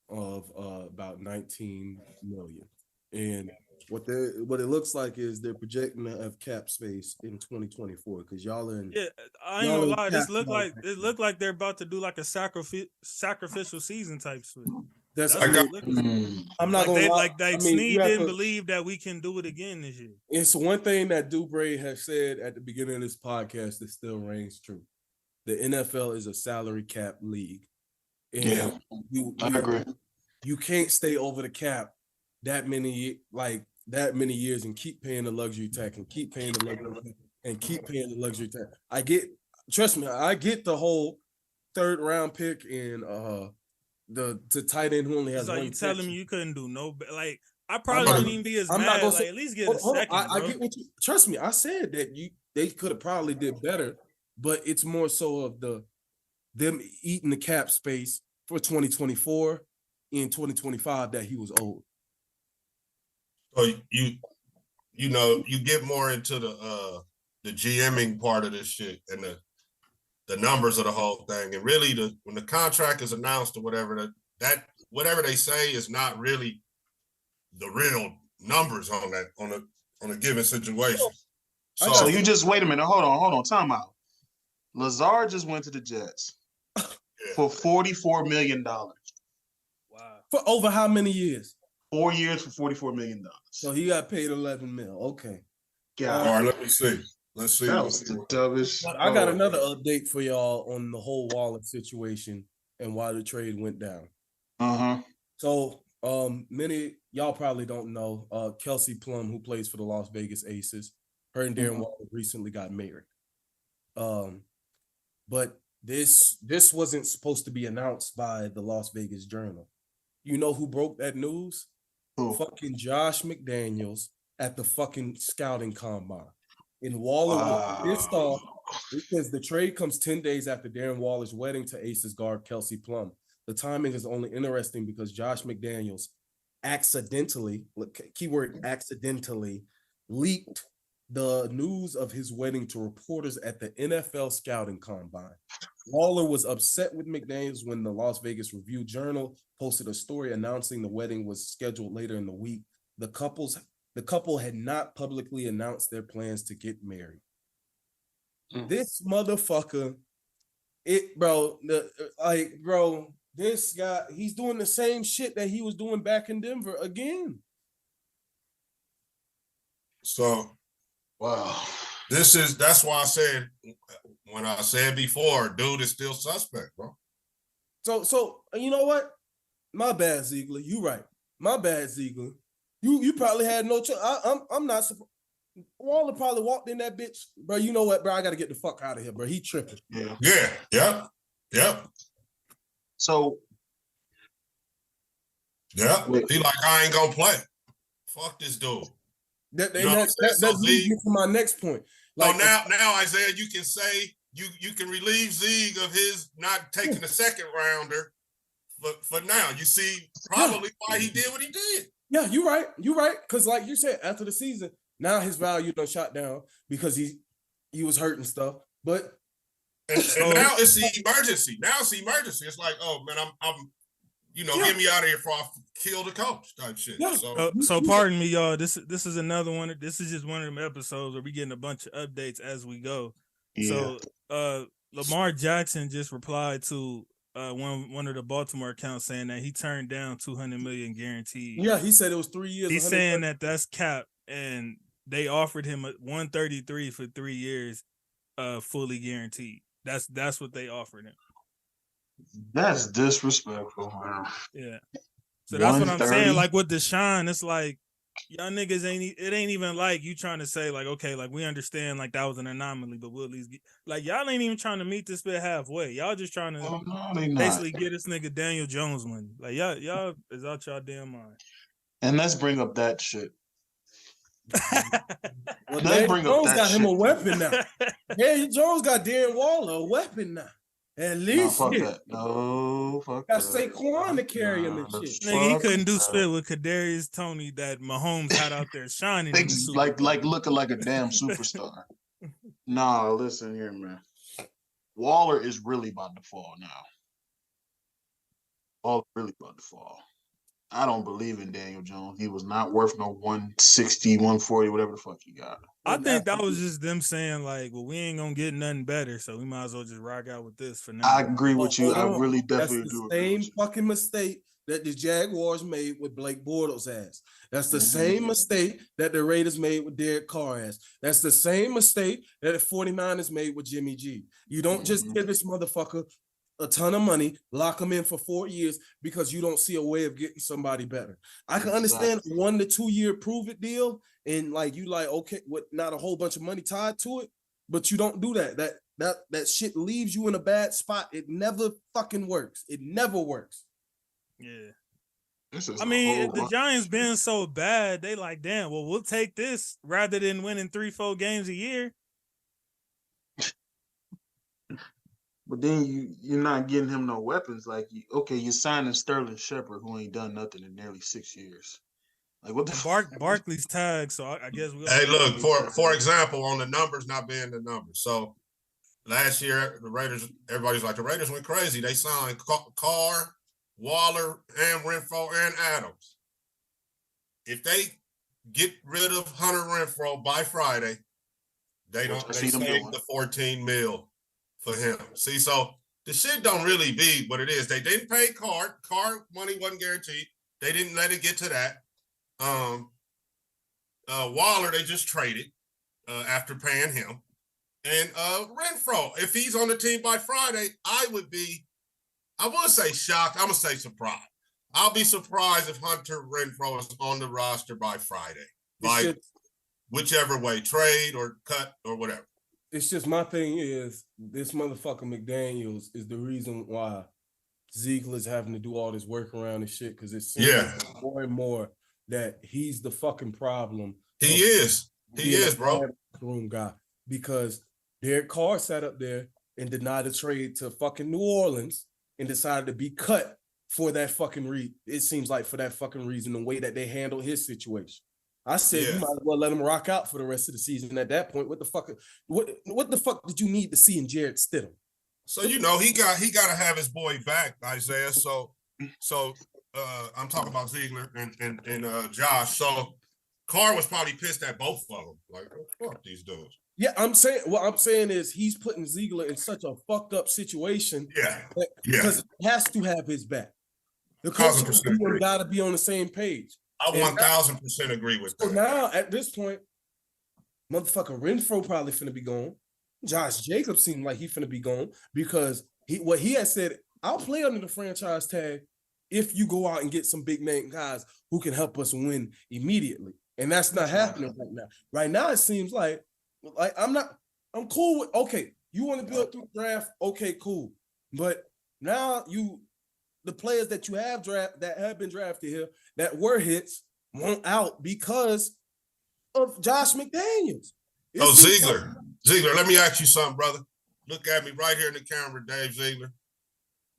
[SPEAKER 2] of about 19 million, and what it looks like is they're projecting to have cap space in 2024 because y'all are in.
[SPEAKER 3] Yeah, I ain't gonna lie. It looked like they're about to do like a sacrificial season type switch.
[SPEAKER 2] I'm not gonna lie.
[SPEAKER 3] Snead didn't believe that we can do it again this year.
[SPEAKER 2] It's one thing that Dubray has said at the beginning of this podcast that still reigns true. The NFL is a salary cap league. And I agree. You can't stay over the cap that many years and keep paying the luxury tax and keep paying the luxury tax. I get the whole third round pick and the tight end who only has
[SPEAKER 3] so
[SPEAKER 2] one.
[SPEAKER 3] You telling me you couldn't do I probably wouldn't even be as mad. At least get a second.
[SPEAKER 2] I get what you. Trust me, I said that they could have probably did better, but it's more so of them eating the cap space for 2024 in 2025 that he was old.
[SPEAKER 4] So you get more into the GMing part of this shit and the numbers of the whole thing, and really when the contract is announced or whatever, that whatever they say is not really the real numbers on a given situation.
[SPEAKER 1] So you just wait a minute, hold on, time out. Lazard just went to the Jets for $44 million.
[SPEAKER 3] Wow.
[SPEAKER 2] For over how many years?
[SPEAKER 1] 4 years for $44 million.
[SPEAKER 2] So he got paid $11 million. Okay.
[SPEAKER 4] All right, let me see. Let's see.
[SPEAKER 1] That was the dumbest.
[SPEAKER 2] I got another update for y'all on the whole Waller situation and why the trade went down. So many y'all probably don't know Kelsey Plum, who plays for the Las Vegas Aces. Her and Darren Waller recently got married. But this wasn't supposed to be announced by the Las Vegas Journal. You know who broke that news? Fucking Josh McDaniels at the fucking scouting combine. And Waller was pissed off because the trade comes 10 days after Darren Waller's wedding to Aces guard Kelsey Plum. The timing is only interesting because Josh McDaniels accidentally leaked the news of his wedding to reporters at the NFL scouting combine. Waller was upset with McDaniels when the Las Vegas Review-Journal posted a story announcing the wedding was scheduled later in the week. The couple had not publicly announced their plans to get married. This motherfucker, this guy, he's doing the same shit that he was doing back in Denver again.
[SPEAKER 4] So, wow. That's why I said, when I said before, dude is still suspect, bro.
[SPEAKER 2] So you know what? My bad, Ziegler. You right. My bad, Ziegler. You probably had no choice. I'm not surprised. Waller probably walked in that bitch, bro. You know what, bro? I gotta get the fuck out of here, bro. He tripping.
[SPEAKER 4] Yep.
[SPEAKER 1] So,
[SPEAKER 4] he like, I ain't gonna play. Fuck this dude.
[SPEAKER 2] That's leads me to my next point.
[SPEAKER 4] Like, so now, Isaiah, you can say you can relieve Zeke of his not taking a second rounder for now. You see probably why he did what he did.
[SPEAKER 2] Yeah, you're right. Because like you said, after the season, now his value done shot down because he was hurt and stuff. But
[SPEAKER 4] and now it's the emergency. It's like, oh man, I'm get me out of here before I kill the coach type shit.
[SPEAKER 2] Yeah.
[SPEAKER 3] So pardon me, y'all. This is another one. This is just one of them episodes where we getting a bunch of updates as we go. Yeah. So Lamar Jackson just replied to one of the Baltimore accounts saying that he turned down $200 million guaranteed.
[SPEAKER 2] Yeah, he said it was 3 years.
[SPEAKER 3] He's saying that that's cap, and they offered him $133 for 3 years, fully guaranteed. That's what they offered him.
[SPEAKER 1] That's disrespectful, man.
[SPEAKER 3] Yeah. So that's what I'm saying. Like with Deshaun, it's like y'all niggas it ain't even like you trying to say like, okay, like we understand like that was an anomaly, but we'll at least like y'all ain't even trying to meet this bit halfway. Y'all just trying to basically get this nigga Daniel Jones money. Like y'all is out y'all damn mind.
[SPEAKER 1] And let's bring up that shit.
[SPEAKER 2] Well, Daniel Jones got him a weapon now. Daniel Jones got Darren Waller a weapon now. At least
[SPEAKER 1] fuck that. No, fuck
[SPEAKER 2] got
[SPEAKER 1] that.
[SPEAKER 2] Saquon to carry him and shit.
[SPEAKER 3] Nigga, he couldn't do spit with Kadarius Toney that Mahomes had out there shining.
[SPEAKER 1] like looking like a damn superstar. Nah, listen here, man. Waller is really about to fall now. Waller really about to fall. I don't believe in Daniel Jones. He was not worth no 160, 140, whatever the fuck he got.
[SPEAKER 3] I think that was just them saying like, well, we ain't gonna get nothing better, so we might as well just rock out with this for now.
[SPEAKER 1] I agree with you. I really definitely do.
[SPEAKER 2] That's the same fucking mistake that the Jaguars made with Blake Bortles' ass. That's the same mistake that the Raiders made with Derek Carr ass. That's the same mistake that the 49ers made with Jimmy G. You don't just give this motherfucker a ton of money, lock him in for 4 years because you don't see a way of getting somebody better. I can understand 1 to 2 year prove it deal, and like you like, okay, with not a whole bunch of money tied to it, but you don't do that. That shit leaves you in a bad spot. It never fucking works. It never works.
[SPEAKER 3] Yeah. I mean, the Giants being so bad, they like, damn, well, we'll take this rather than winning 3-4 games a year.
[SPEAKER 1] But then you're not getting him no weapons. Like, you're signing Sterling Shepard, who ain't done nothing in nearly 6 years. Like, what the
[SPEAKER 3] Barkley's tagged, so I guess we.
[SPEAKER 4] Hey, look, for example, on the numbers not being the numbers. So last year, the Raiders, everybody's like, the Raiders went crazy. They signed Carr, Waller, and Renfro and Adams. If they get rid of Hunter Renfro by Friday, they save the $14 million for him. See, so the shit don't really be what it is. They didn't pay Carr. Carr money wasn't guaranteed. They didn't let it get to that. Waller, they just traded after paying him. And Renfro, if he's on the team by Friday, I would say shocked. I'm going to say surprised. I'll be surprised if Hunter Renfro is on the roster by Friday. Like, whichever way, trade or cut or whatever.
[SPEAKER 2] It's just my thing is this motherfucker McDaniels is the reason why Ziegler is having to do all this work around and shit, because it's more and more that he's the fucking problem.
[SPEAKER 4] He is, bro.
[SPEAKER 2] Room guy, because Derek Carr sat up there and denied a trade to fucking New Orleans and decided to be cut for that fucking it seems like for that fucking reason, the way that they handled his situation. I said you might as well let him rock out for the rest of the season. At that point, what the fuck did you need to see in Jarrett Stidham?
[SPEAKER 4] So he got to have his boy back, Isaiah. So I'm talking about Ziegler and Josh. So Carr was probably pissed at both of them. Like, oh, fuck these dudes.
[SPEAKER 2] Yeah, what I'm saying is he's putting Ziegler in such a fucked up situation. Because he has to have his back. The coach got to be on the same page.
[SPEAKER 4] I 1,000% agree with that.
[SPEAKER 2] So now at this point, motherfucker Renfro probably finna be gone. Josh Jacobs seemed like he finna be gone because he had said, I'll play under the franchise tag if you go out and get some big name guys who can help us win immediately. And that's not happening right now. Right now, it seems like I'm cool with, okay, you want to build through the draft, okay, cool. But now the players that you have that have been drafted here that were hits won't out because of Josh McDaniels.
[SPEAKER 4] Ziegler, let me ask you something, brother. Look at me right here in the camera, Dave Ziegler.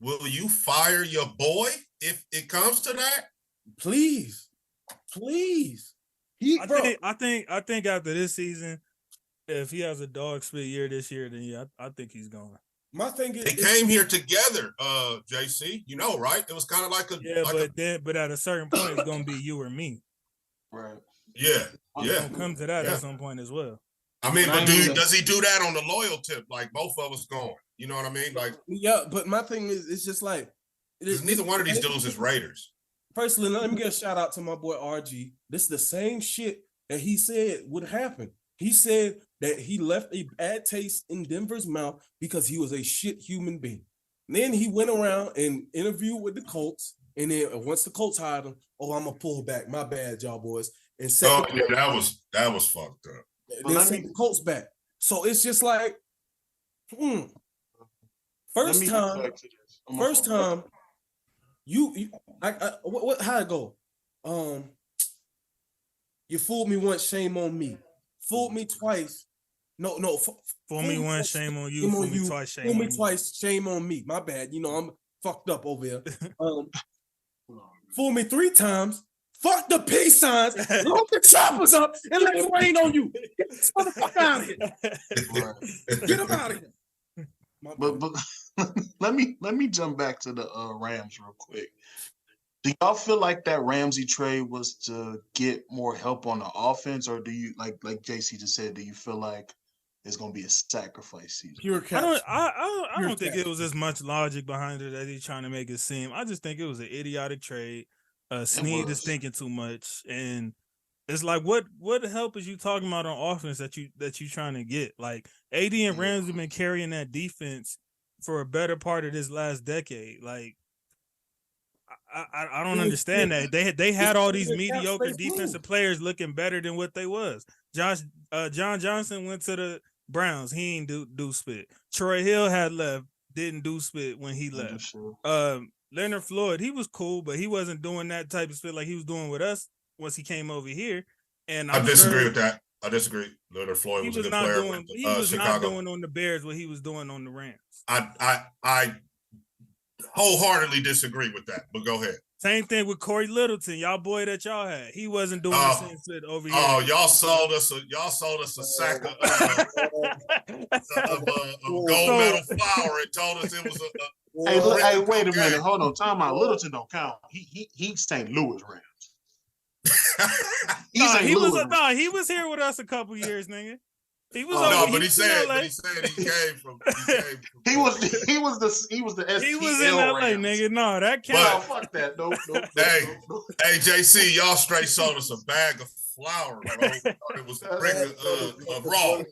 [SPEAKER 4] Will you fire your boy if it comes to that?
[SPEAKER 2] Please.
[SPEAKER 3] I think after this season, if he has a dog spit year this year, then yeah, I think he's going.
[SPEAKER 2] My thing is,
[SPEAKER 4] they came here together, JC. You know, right? It was kind of like
[SPEAKER 2] but
[SPEAKER 3] at a certain point, it's gonna be you or me.
[SPEAKER 1] Right.
[SPEAKER 4] Yeah.
[SPEAKER 3] It's gonna come to that at some point as well.
[SPEAKER 4] I mean, but does he do that on the loyal tip? Like both of us going. You know what I mean? Like,
[SPEAKER 2] yeah. But my thing is, it's just like
[SPEAKER 4] neither one of these dudes is Raiders.
[SPEAKER 2] Firstly, let me get a shout out to my boy RG. This is the same shit that he said would happen. He said that he left a bad taste in Denver's mouth because he was a shit human being. And then he went around and interviewed with the Colts. And then once the Colts hired him, I'm going to pull back. My bad, y'all boys. And
[SPEAKER 4] that was fucked up.
[SPEAKER 2] Then sent the Colts back. So it's just like, first time, how it go? You fooled me once, shame on me. Fooled me twice. No.
[SPEAKER 3] Fool me once, shame on you. Fool me twice, shame on me.
[SPEAKER 2] Twice, shame on me. My bad. I'm fucked up over here. Fool me 3 times. Fuck the peace signs. Load the choppers up and let it rain on you. Get this motherfucker out of here. Get him out of here.
[SPEAKER 1] But let me jump back to the Rams real quick. Do y'all feel like that Ramsey trade was to get more help on the offense, or do you like JC just said? Do you feel like it's going to be a sacrifice season?
[SPEAKER 3] I don't think it was as much logic behind it as he's trying to make it seem. I just think it was an idiotic trade. Snead is thinking too much, and it's like, what help is you talking about on offense that you trying to get? Like AD and Ramsey have been carrying that defense for a better part of this last decade. Like, I don't understand that. They had all these mediocre defensive players looking better than what they was. John Johnson went to the Browns. He ain't do spit. Troy Hill had left, didn't do spit when he left. Leonard Floyd, he was cool, but he wasn't doing that type of spit like he was doing with us once he came over here. And
[SPEAKER 4] I disagree with that. I disagree. Leonard Floyd was a good player.
[SPEAKER 3] He was not doing on the Bears what he was doing on the Rams.
[SPEAKER 4] I wholeheartedly disagree with that, but go ahead.
[SPEAKER 3] Same thing with Corey Littleton, y'all boy that y'all had. He wasn't doing the same shit over here.
[SPEAKER 4] Oh, y'all sold us a sack of gold medal flour and told us it was a
[SPEAKER 1] hey, wait a minute. Hold on. Time out. Littleton don't count. He's St. Louis Rams.
[SPEAKER 3] He was here with us a couple years, nigga. He was
[SPEAKER 4] he said he came from.
[SPEAKER 1] He was the STL.
[SPEAKER 3] He was in LA,
[SPEAKER 1] Rams.
[SPEAKER 3] Nigga. No, that counts.
[SPEAKER 1] Fuck that. No.
[SPEAKER 4] Hey, JC, y'all straight sold us a bag of flour, bro. It was a brick of raw.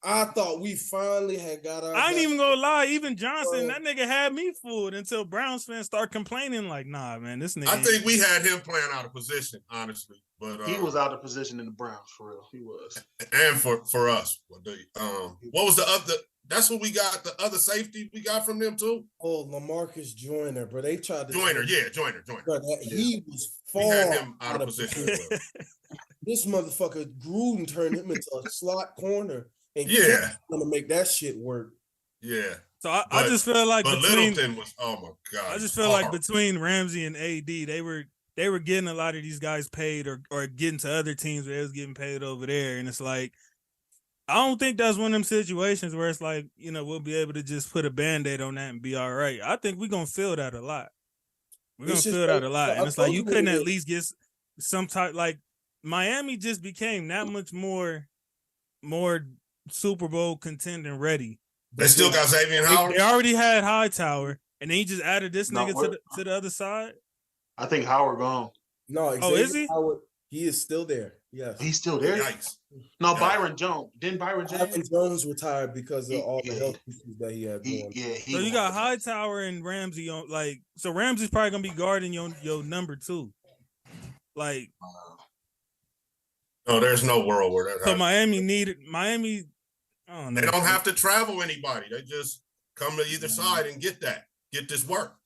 [SPEAKER 2] I thought we finally had got our.
[SPEAKER 3] I ain't even gonna lie. Even Johnson, that nigga had me fooled until Browns fans start complaining. Like, nah, man, this nigga.
[SPEAKER 4] I think we had him playing out of position, honestly. But
[SPEAKER 1] he was out of position in the Browns for real. He was,
[SPEAKER 4] and for us. What was the other? That's what we got. The other safety we got from them too.
[SPEAKER 2] Oh, LaMarcus Joyner, but they tried to
[SPEAKER 4] Joyner.
[SPEAKER 2] But he was far
[SPEAKER 4] we had him out of position.
[SPEAKER 2] This motherfucker Gruden turned him into a slot corner. And gonna make that shit work.
[SPEAKER 4] Yeah.
[SPEAKER 3] So I just feel like
[SPEAKER 4] Littleton was, oh my God.
[SPEAKER 3] I just feel like between Ramsey and AD, they were getting a lot of these guys paid or getting to other teams where they was getting paid over there. And it's like, I don't think that's one of them situations where it's like, we'll be able to just put a Band-Aid on that and be all right. I think we're gonna feel that a lot. We're gonna feel that a lot. And it's like you couldn't at least get some type, like Miami just became that much more Super Bowl contending ready.
[SPEAKER 4] They still got Xavier Howard.
[SPEAKER 3] They already had Hightower, and then he just added this nigga to the other side.
[SPEAKER 1] I think Howard gone.
[SPEAKER 2] No,
[SPEAKER 3] is he?
[SPEAKER 2] Howard, he is still there. Yes,
[SPEAKER 1] he's still there.
[SPEAKER 4] Yikes.
[SPEAKER 1] No, yeah. Byron Jones. Didn't Byron
[SPEAKER 2] Jones retired because of all the health issues that he had going.
[SPEAKER 3] So you got Hightower and Ramsey on. So Ramsey's probably gonna be guarding your number 2. Like.
[SPEAKER 4] No, there's no world where that happens.
[SPEAKER 3] Miami. I don't know.
[SPEAKER 4] They don't have to travel anybody. They just come to either side and get this work.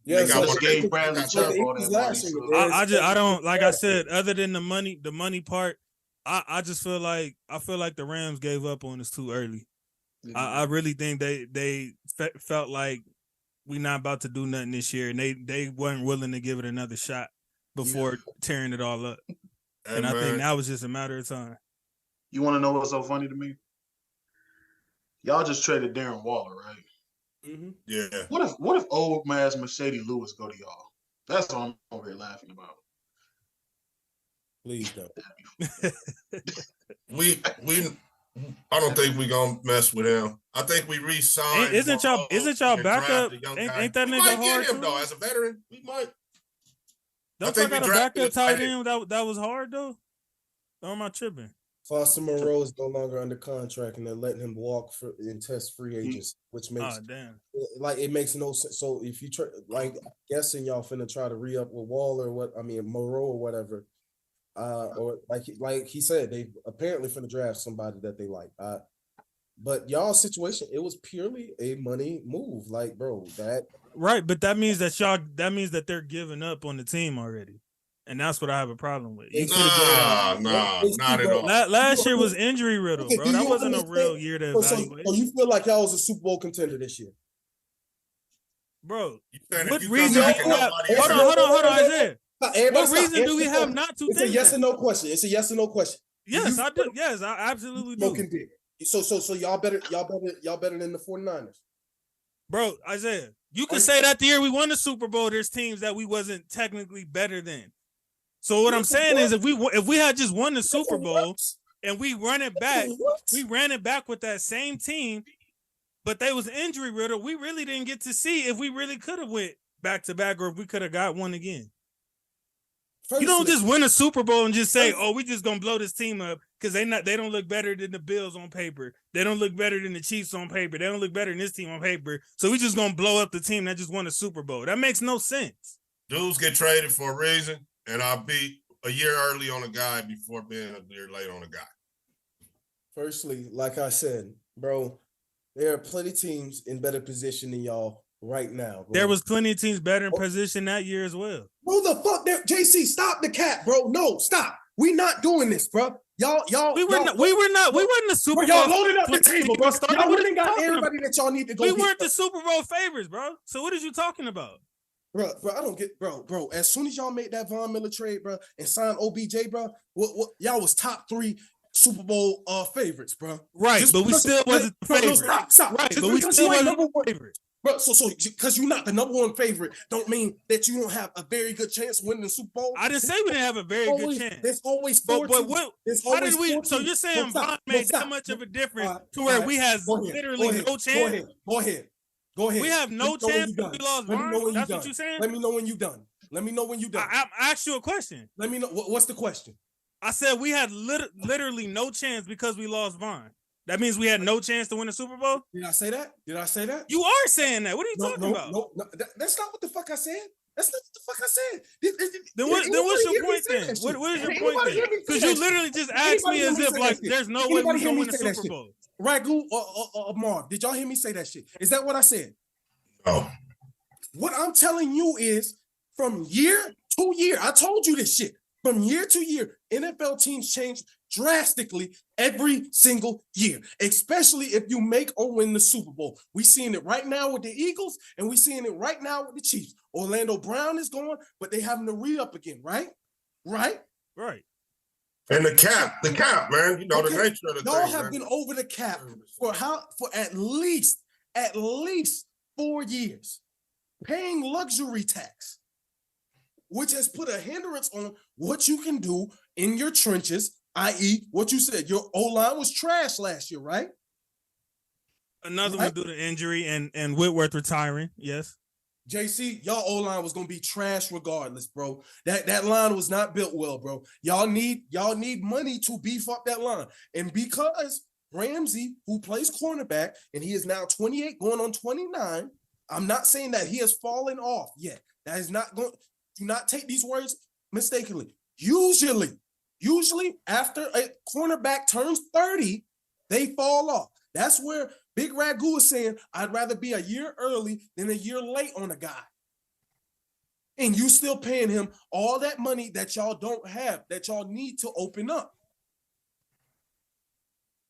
[SPEAKER 2] Yeah,
[SPEAKER 1] so gave Bradley Chubb all that money.
[SPEAKER 3] I don't like I said. Other than the money part, I just feel like the Rams gave up on us too early. Mm-hmm. I really think they felt like we not about to do nothing this year, and they weren't willing to give it another shot before tearing it all up. And I think that was just a matter of time.
[SPEAKER 1] You want to know what's so funny to me? Y'all just traded Darren Waller, right?
[SPEAKER 4] Mm-hmm. Yeah.
[SPEAKER 1] What if old man's Mercedes Lewis go to y'all? That's what I'm over here laughing about.
[SPEAKER 2] Please don't.
[SPEAKER 4] I don't think we're gonna mess with him. I think we re-signed.
[SPEAKER 3] Isn't y'all backup? Ain't that nigga hard
[SPEAKER 4] him, though? As a veteran, we might.
[SPEAKER 3] Don't y'all got a backup tight end that was hard though? Or am I tripping?
[SPEAKER 2] Foster Moreau is no longer under contract, and they're letting him walk and test free agents, which makes it makes no sense. So if you try, I'm guessing y'all finna try to re-up with Waller, Moreau or whatever, or like he said, they apparently finna draft somebody that they like. But y'all's situation, it was purely a money move,
[SPEAKER 3] right. But that means that they're giving up on the team already. And that's what I have a problem with.
[SPEAKER 4] Nah, not at all.
[SPEAKER 3] Last year was injury riddle, bro. That wasn't a real year to evaluate.
[SPEAKER 2] So you feel like y'all was a Super Bowl contender this year?
[SPEAKER 3] Bro, what reason do you have? Hold on, Isaiah. What reason do we have not to think
[SPEAKER 2] that? It's a yes or no question. It's a yes or no question.
[SPEAKER 3] Yes, I do. Yes, I absolutely do.
[SPEAKER 2] So y'all better than the 49ers.
[SPEAKER 3] Bro, Isaiah, you can say that the year we won the Super Bowl, there's teams that we wasn't technically better than. So what I'm saying is, if we had just won the Super Bowl and we ran it back with that same team, but they was injury riddle, we really didn't get to see if we really could have went back to back or if we could have got one again. You don't just win a Super Bowl and just say, "Oh, we just gonna blow this team up" because they don't look better than the Bills on paper. They don't look better than the Chiefs on paper. They don't look better than this team on paper. So we just gonna blow up the team that just won a Super Bowl. That makes no sense.
[SPEAKER 4] Dudes get traded for a reason. And I'll be a year early on a guy before being a year late on a guy.
[SPEAKER 2] Firstly, like I said, bro, there are plenty of teams in better position than y'all right now. Bro.
[SPEAKER 3] There was plenty of teams better in position that year as well.
[SPEAKER 2] Bro, the fuck there, JC, stop the cap, bro. No, stop. We not doing this, bro. Y'all. We wasn't the Super Bowl.
[SPEAKER 3] Y'all
[SPEAKER 2] loaded up the table, bro. Y'all wouldn't got everybody that y'all need to go.
[SPEAKER 3] We weren't the Super Bowl favorites, bro. So what are you talking about?
[SPEAKER 2] Bro, I don't get, bro. As soon as y'all made that Von Miller trade, bro, and signed OBJ, bro, what y'all was top 3 Super Bowl favorites, bro.
[SPEAKER 3] Right, but we still wasn't the favorite.
[SPEAKER 2] Stop.
[SPEAKER 3] Right, but we still wasn't the favorite.
[SPEAKER 2] Bro, so because you're not the number 1 favorite, don't mean that you don't have a very good chance of winning the Super Bowl.
[SPEAKER 3] I didn't say we didn't have a very good chance.
[SPEAKER 2] There's always 4 teams.
[SPEAKER 3] How did we? So you're saying Von made that much of a difference to where we have literally no chance?
[SPEAKER 2] Go ahead. We
[SPEAKER 3] have no chance if we lost Vaughn. That's what you're saying?
[SPEAKER 2] Let me know when you're done. I
[SPEAKER 3] asked you a question.
[SPEAKER 2] Let me know. What's the question?
[SPEAKER 3] I said we had literally no chance because we lost Vaughn. That means we had no chance to win the Super Bowl?
[SPEAKER 2] Did I say that?
[SPEAKER 3] You are saying that. What are you talking about?
[SPEAKER 2] No. That's not what the fuck I said. That's not what the fuck I said.
[SPEAKER 3] Then what's your point then? What is your point then? Because you literally just asked me as if like there's no way we're gonna win the Super Bowl.
[SPEAKER 2] Ragu or Marv, did y'all hear me say that shit? Is that what I said?
[SPEAKER 4] Oh.
[SPEAKER 2] What I'm telling you is from year to year, I told you this shit. From year to year, NFL teams change drastically every single year, especially if you make or win the Super Bowl. We're seeing it right now with the Eagles, and we're seeing it right now with the Chiefs. Orlando Brown is gone, but they having to re-up again, right?
[SPEAKER 3] Right.
[SPEAKER 4] And the cap, man. You know the nature of the
[SPEAKER 2] y'all
[SPEAKER 4] thing.
[SPEAKER 2] Y'all have been over the cap for at least 4 years, paying luxury tax, which has put a hindrance on what you can do in your trenches, i.e., what you said. Your O-line was trash last year, right?
[SPEAKER 3] Another one due to injury and Whitworth retiring, yes.
[SPEAKER 2] JC, y'all O-line was gonna be trash regardless, bro. That line was not built well, bro. Y'all need money to beef up that line. And because Ramsey, who plays cornerback, and he is now 28 going on 29, I'm not saying that he has fallen off yet. That is not going. Do not take these words mistakenly. Usually, Usually after a cornerback turns 30, they fall off. That's where Big Ragu is saying, I'd rather be a year early than a year late on a guy. And you still paying him all that money that y'all don't have, that y'all need to open up.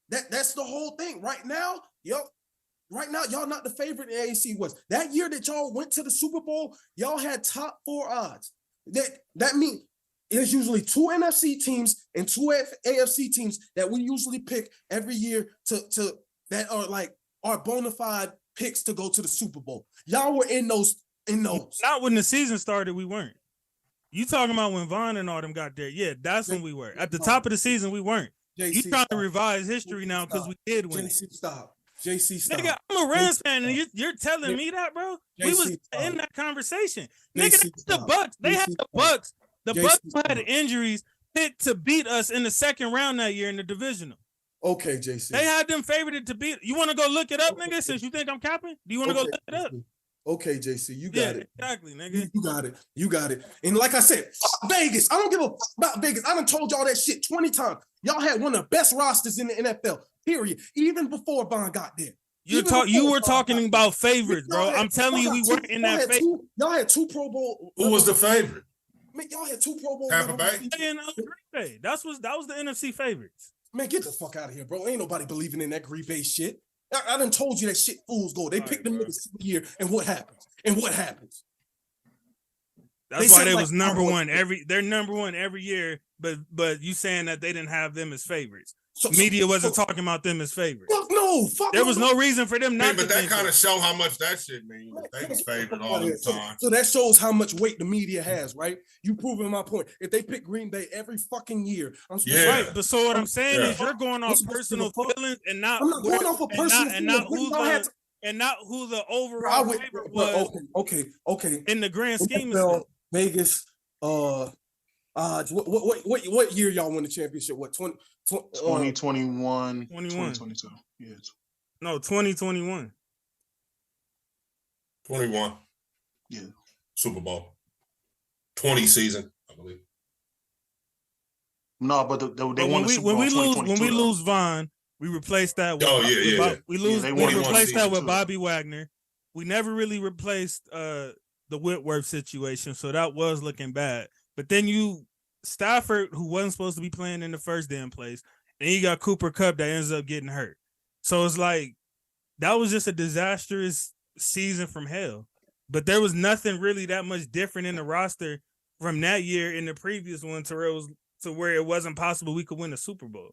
[SPEAKER 2] That's the whole thing. Right now, y'all not the favorite in AAC West. That year that y'all went to the Super Bowl, y'all had top 4 odds. That means it's usually 2 NFC teams and 2 AFC teams that we usually pick every year to that are bona fide picks to go to the Super Bowl. Y'all were in those.
[SPEAKER 3] Not when the season started, we weren't. You talking about when Vaughn and all them got there? Yeah, that's when we were. At the top of the season, we weren't. You trying to revise history now because we did win.
[SPEAKER 2] JC, stop. JC, stop.
[SPEAKER 3] Nigga, I'm a Rams fan, and you're telling me that, bro? We was in that conversation. Nigga, the Bucks. They had the Bucks. The Bucks had injuries picked to beat us in the second round that year in the divisional.
[SPEAKER 2] Okay, JC.
[SPEAKER 3] They had them favored to beat. You want to go look it up, nigga? Since you think I'm capping, do you want to go look it up?
[SPEAKER 2] Okay, JC, you got it.
[SPEAKER 3] Exactly, nigga.
[SPEAKER 2] You got it. And like I said, fuck Vegas. I don't give a fuck about Vegas. I done told y'all that shit 20 times. Y'all had one of the best rosters in the NFL, period. Even before Vaughn got there.
[SPEAKER 3] You were talking about favorites, bro. I'm telling you, we weren't in that favorite.
[SPEAKER 2] Y'all had 2 Pro Bowl.
[SPEAKER 4] Who was the favorite?
[SPEAKER 2] Man, y'all had 2 Pro Bowl.
[SPEAKER 4] Tampa Bay?
[SPEAKER 3] Green Bay. That was the NFC favorites.
[SPEAKER 2] Man, get the fuck out of here, bro. Ain't nobody believing in that Green Bay shit. I done told you that shit fools go. They pick them niggas every year, and what happens?
[SPEAKER 3] That's why they was number one they're number one every year, but you saying that they didn't have them as favorites. Media wasn't talking about them as favorites. There was no reason for them not to.
[SPEAKER 4] But that kind of show how much that shit means. They was favored all the time.
[SPEAKER 2] So that shows how much weight the media has, right? You proving my point. If they pick Green Bay every fucking year, I'm
[SPEAKER 3] right. But so what I'm saying is you're going off personal feelings and not.
[SPEAKER 2] I'm not going off of personal feelings.
[SPEAKER 3] And not who the overall favorite was.
[SPEAKER 2] Okay.
[SPEAKER 3] In the grand scheme of
[SPEAKER 2] Vegas. What year y'all won the championship? What
[SPEAKER 1] 2021, 2022. Yeah.
[SPEAKER 3] No, 2021.
[SPEAKER 4] 21.
[SPEAKER 1] Yeah.
[SPEAKER 4] Super Bowl. 20 season, I believe.
[SPEAKER 1] No, but they won the Super Bowl
[SPEAKER 3] when we lose Vaughn, we replaced that with we replaced that with Bobby Wagner. We never really replaced the Whitworth situation, so that was looking bad. But then Stafford, who wasn't supposed to be playing in the first damn place, and you got Cooper Kupp that ends up getting hurt. So it's like that was just a disastrous season from hell. But there was nothing really that much different in the roster from that year in the previous one to where it wasn't possible we could win a Super Bowl.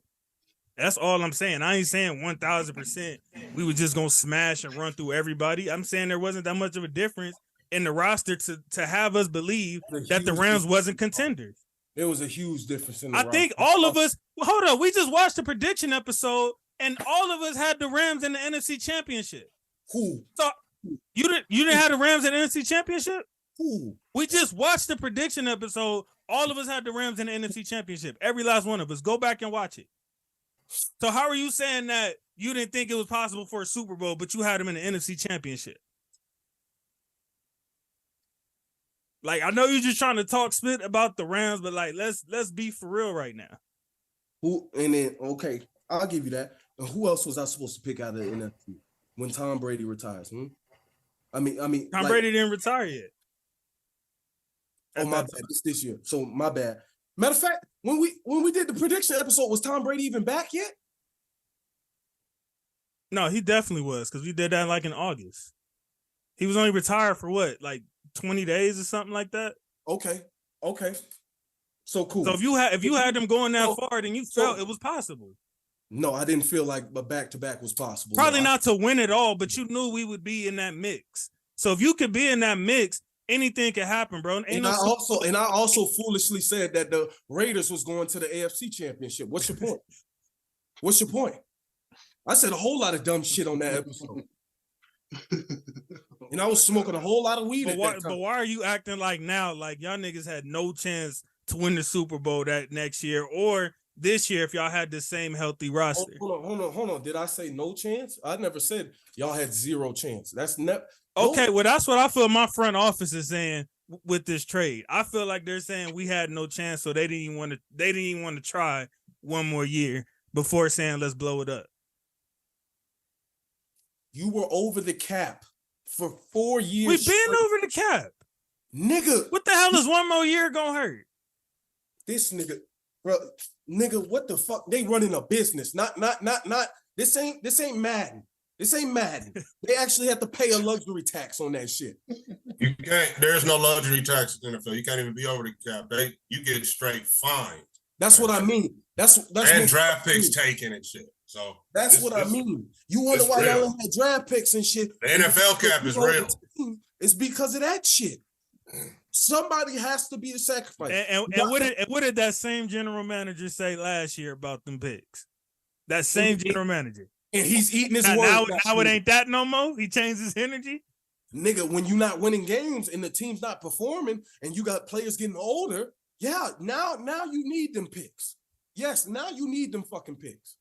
[SPEAKER 3] That's all I'm saying. I ain't saying 1,000% we were just gonna smash and run through everybody. I'm saying there wasn't that much of a difference in the roster to have us believe that the Rams wasn't contenders.
[SPEAKER 2] There was a huge difference in the roster.
[SPEAKER 3] I think all of us, hold on, we just watched the prediction episode and all of us had the Rams in the NFC Championship.
[SPEAKER 2] Who?
[SPEAKER 3] So you didn't have the Rams in the NFC Championship?
[SPEAKER 2] Who?
[SPEAKER 3] We just watched the prediction episode. All of us had the Rams in the NFC Championship. Every last one of us. Go back and watch it. So how are you saying that you didn't think it was possible for a Super Bowl, but you had them in the NFC Championship? Like, I know you're just trying to talk spit about the Rams, but like, let's be for real right now.
[SPEAKER 2] Okay, I'll give you that. And who else was I supposed to pick out of the NFC when Tom Brady retires? I mean,
[SPEAKER 3] Tom Brady didn't retire yet.
[SPEAKER 2] Oh, my bad. It's this year. So my bad. Matter of fact, when we did the prediction episode, was Tom Brady even back yet?
[SPEAKER 3] No, he definitely was, because we did that like in August. He was only retired for what, like 20 days or something like that?
[SPEAKER 2] Okay. So cool.
[SPEAKER 3] So if you had them going that far, then you felt it was possible.
[SPEAKER 2] No, I didn't feel like a back-to-back was possible.
[SPEAKER 3] Probably not to win it all, but you knew we would be in that mix. So if you could be in that mix, anything could happen, bro. I
[SPEAKER 2] also foolishly said that the Raiders was going to the AFC Championship. What's your point? I said a whole lot of dumb shit on that episode. And I was smoking a whole lot of weed at that time.
[SPEAKER 3] But why are you acting like now, like y'all niggas had no chance to win the Super Bowl that next year or this year if y'all had the same healthy roster?
[SPEAKER 2] Hold on. Did I say no chance? I never said y'all had zero chance. That's not.
[SPEAKER 3] Okay, well, that's what I feel my front office is saying. with this trade. I feel like they're saying we had no chance, so they didn't even want to try one more year before saying let's blow it up.
[SPEAKER 2] You were over the cap for 4 years.
[SPEAKER 3] We've been over the cap.
[SPEAKER 2] Nigga.
[SPEAKER 3] What the hell is one more year gonna hurt?
[SPEAKER 2] This nigga, bro, nigga, what the fuck? They running a business. Not. This ain't Madden. This ain't Madden. They actually have to pay a luxury tax on that shit.
[SPEAKER 4] You can't. There's no luxury tax in the NFL. You can't even be over the cap. You get straight fined.
[SPEAKER 2] That's what I mean. That's
[SPEAKER 4] and draft picks taken and shit. So
[SPEAKER 2] that's what I mean. You wonder why y'all had draft picks and shit.
[SPEAKER 4] The NFL cap is real.
[SPEAKER 2] It's because of that shit. Somebody has to be a sacrifice.
[SPEAKER 3] And what did that same general manager say last year about them picks? That same general manager.
[SPEAKER 2] And he's eating his
[SPEAKER 3] words.
[SPEAKER 2] Now
[SPEAKER 3] it ain't that no more. He changed his energy.
[SPEAKER 2] Nigga, when you're not winning games and the team's not performing and you got players getting older, yeah, now you need them picks. Yes, now you need them fucking picks.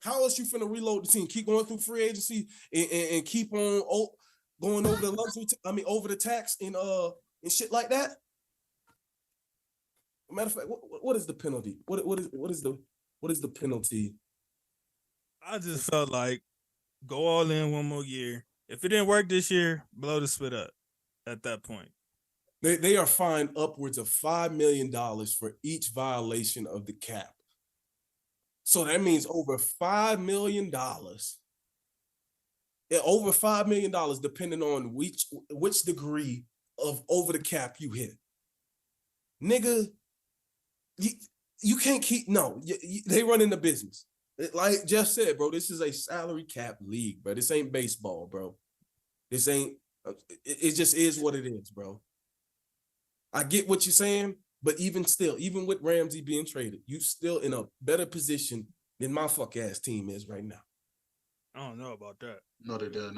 [SPEAKER 2] How else you finna reload the team? Keep going through free agency and keep on going over the luxury, over the tax and shit like that. Matter of fact, what is the penalty? What is the penalty?
[SPEAKER 3] I just felt like go all in one more year. If it didn't work this year, blow the spit up at that point.
[SPEAKER 2] They are fined upwards of $5 million for each violation of the cap. So that means over $5 million. Over $5 million, depending on which degree of over the cap you hit. Nigga, you can't keep, they running the business. Like Jeff said, bro, this is a salary cap league, bro. This ain't baseball, bro. This ain't, it just is what it is, bro. I get what you're saying, but even still, even with Ramsey being traded, you still in a better position than my fuck ass team is right now.
[SPEAKER 3] I don't know about that.
[SPEAKER 1] No, they don't.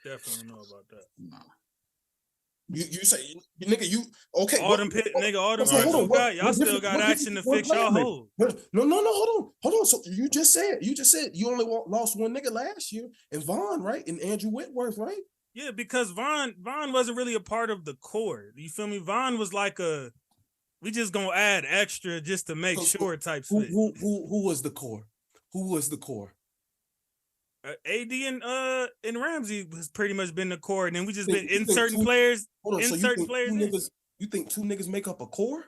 [SPEAKER 3] Definitely know about that.
[SPEAKER 1] No.
[SPEAKER 2] You say, nigga, you okay?
[SPEAKER 3] All them picks you got, y'all still got action to fix y'all hole.
[SPEAKER 2] No, hold on. So you just said you only lost one nigga last year, and Vaughn, right? And Andrew Whitworth, right?
[SPEAKER 3] Yeah, because Vaughn wasn't really a part of the core. You feel me? Vaughn was like we just gonna add extra just to make sure type shit.
[SPEAKER 2] Who was the core? Who was the core?
[SPEAKER 3] AD and Ramsey has pretty much been the core, and then we just been inserting players.
[SPEAKER 2] Niggas, you think two niggas make up a core?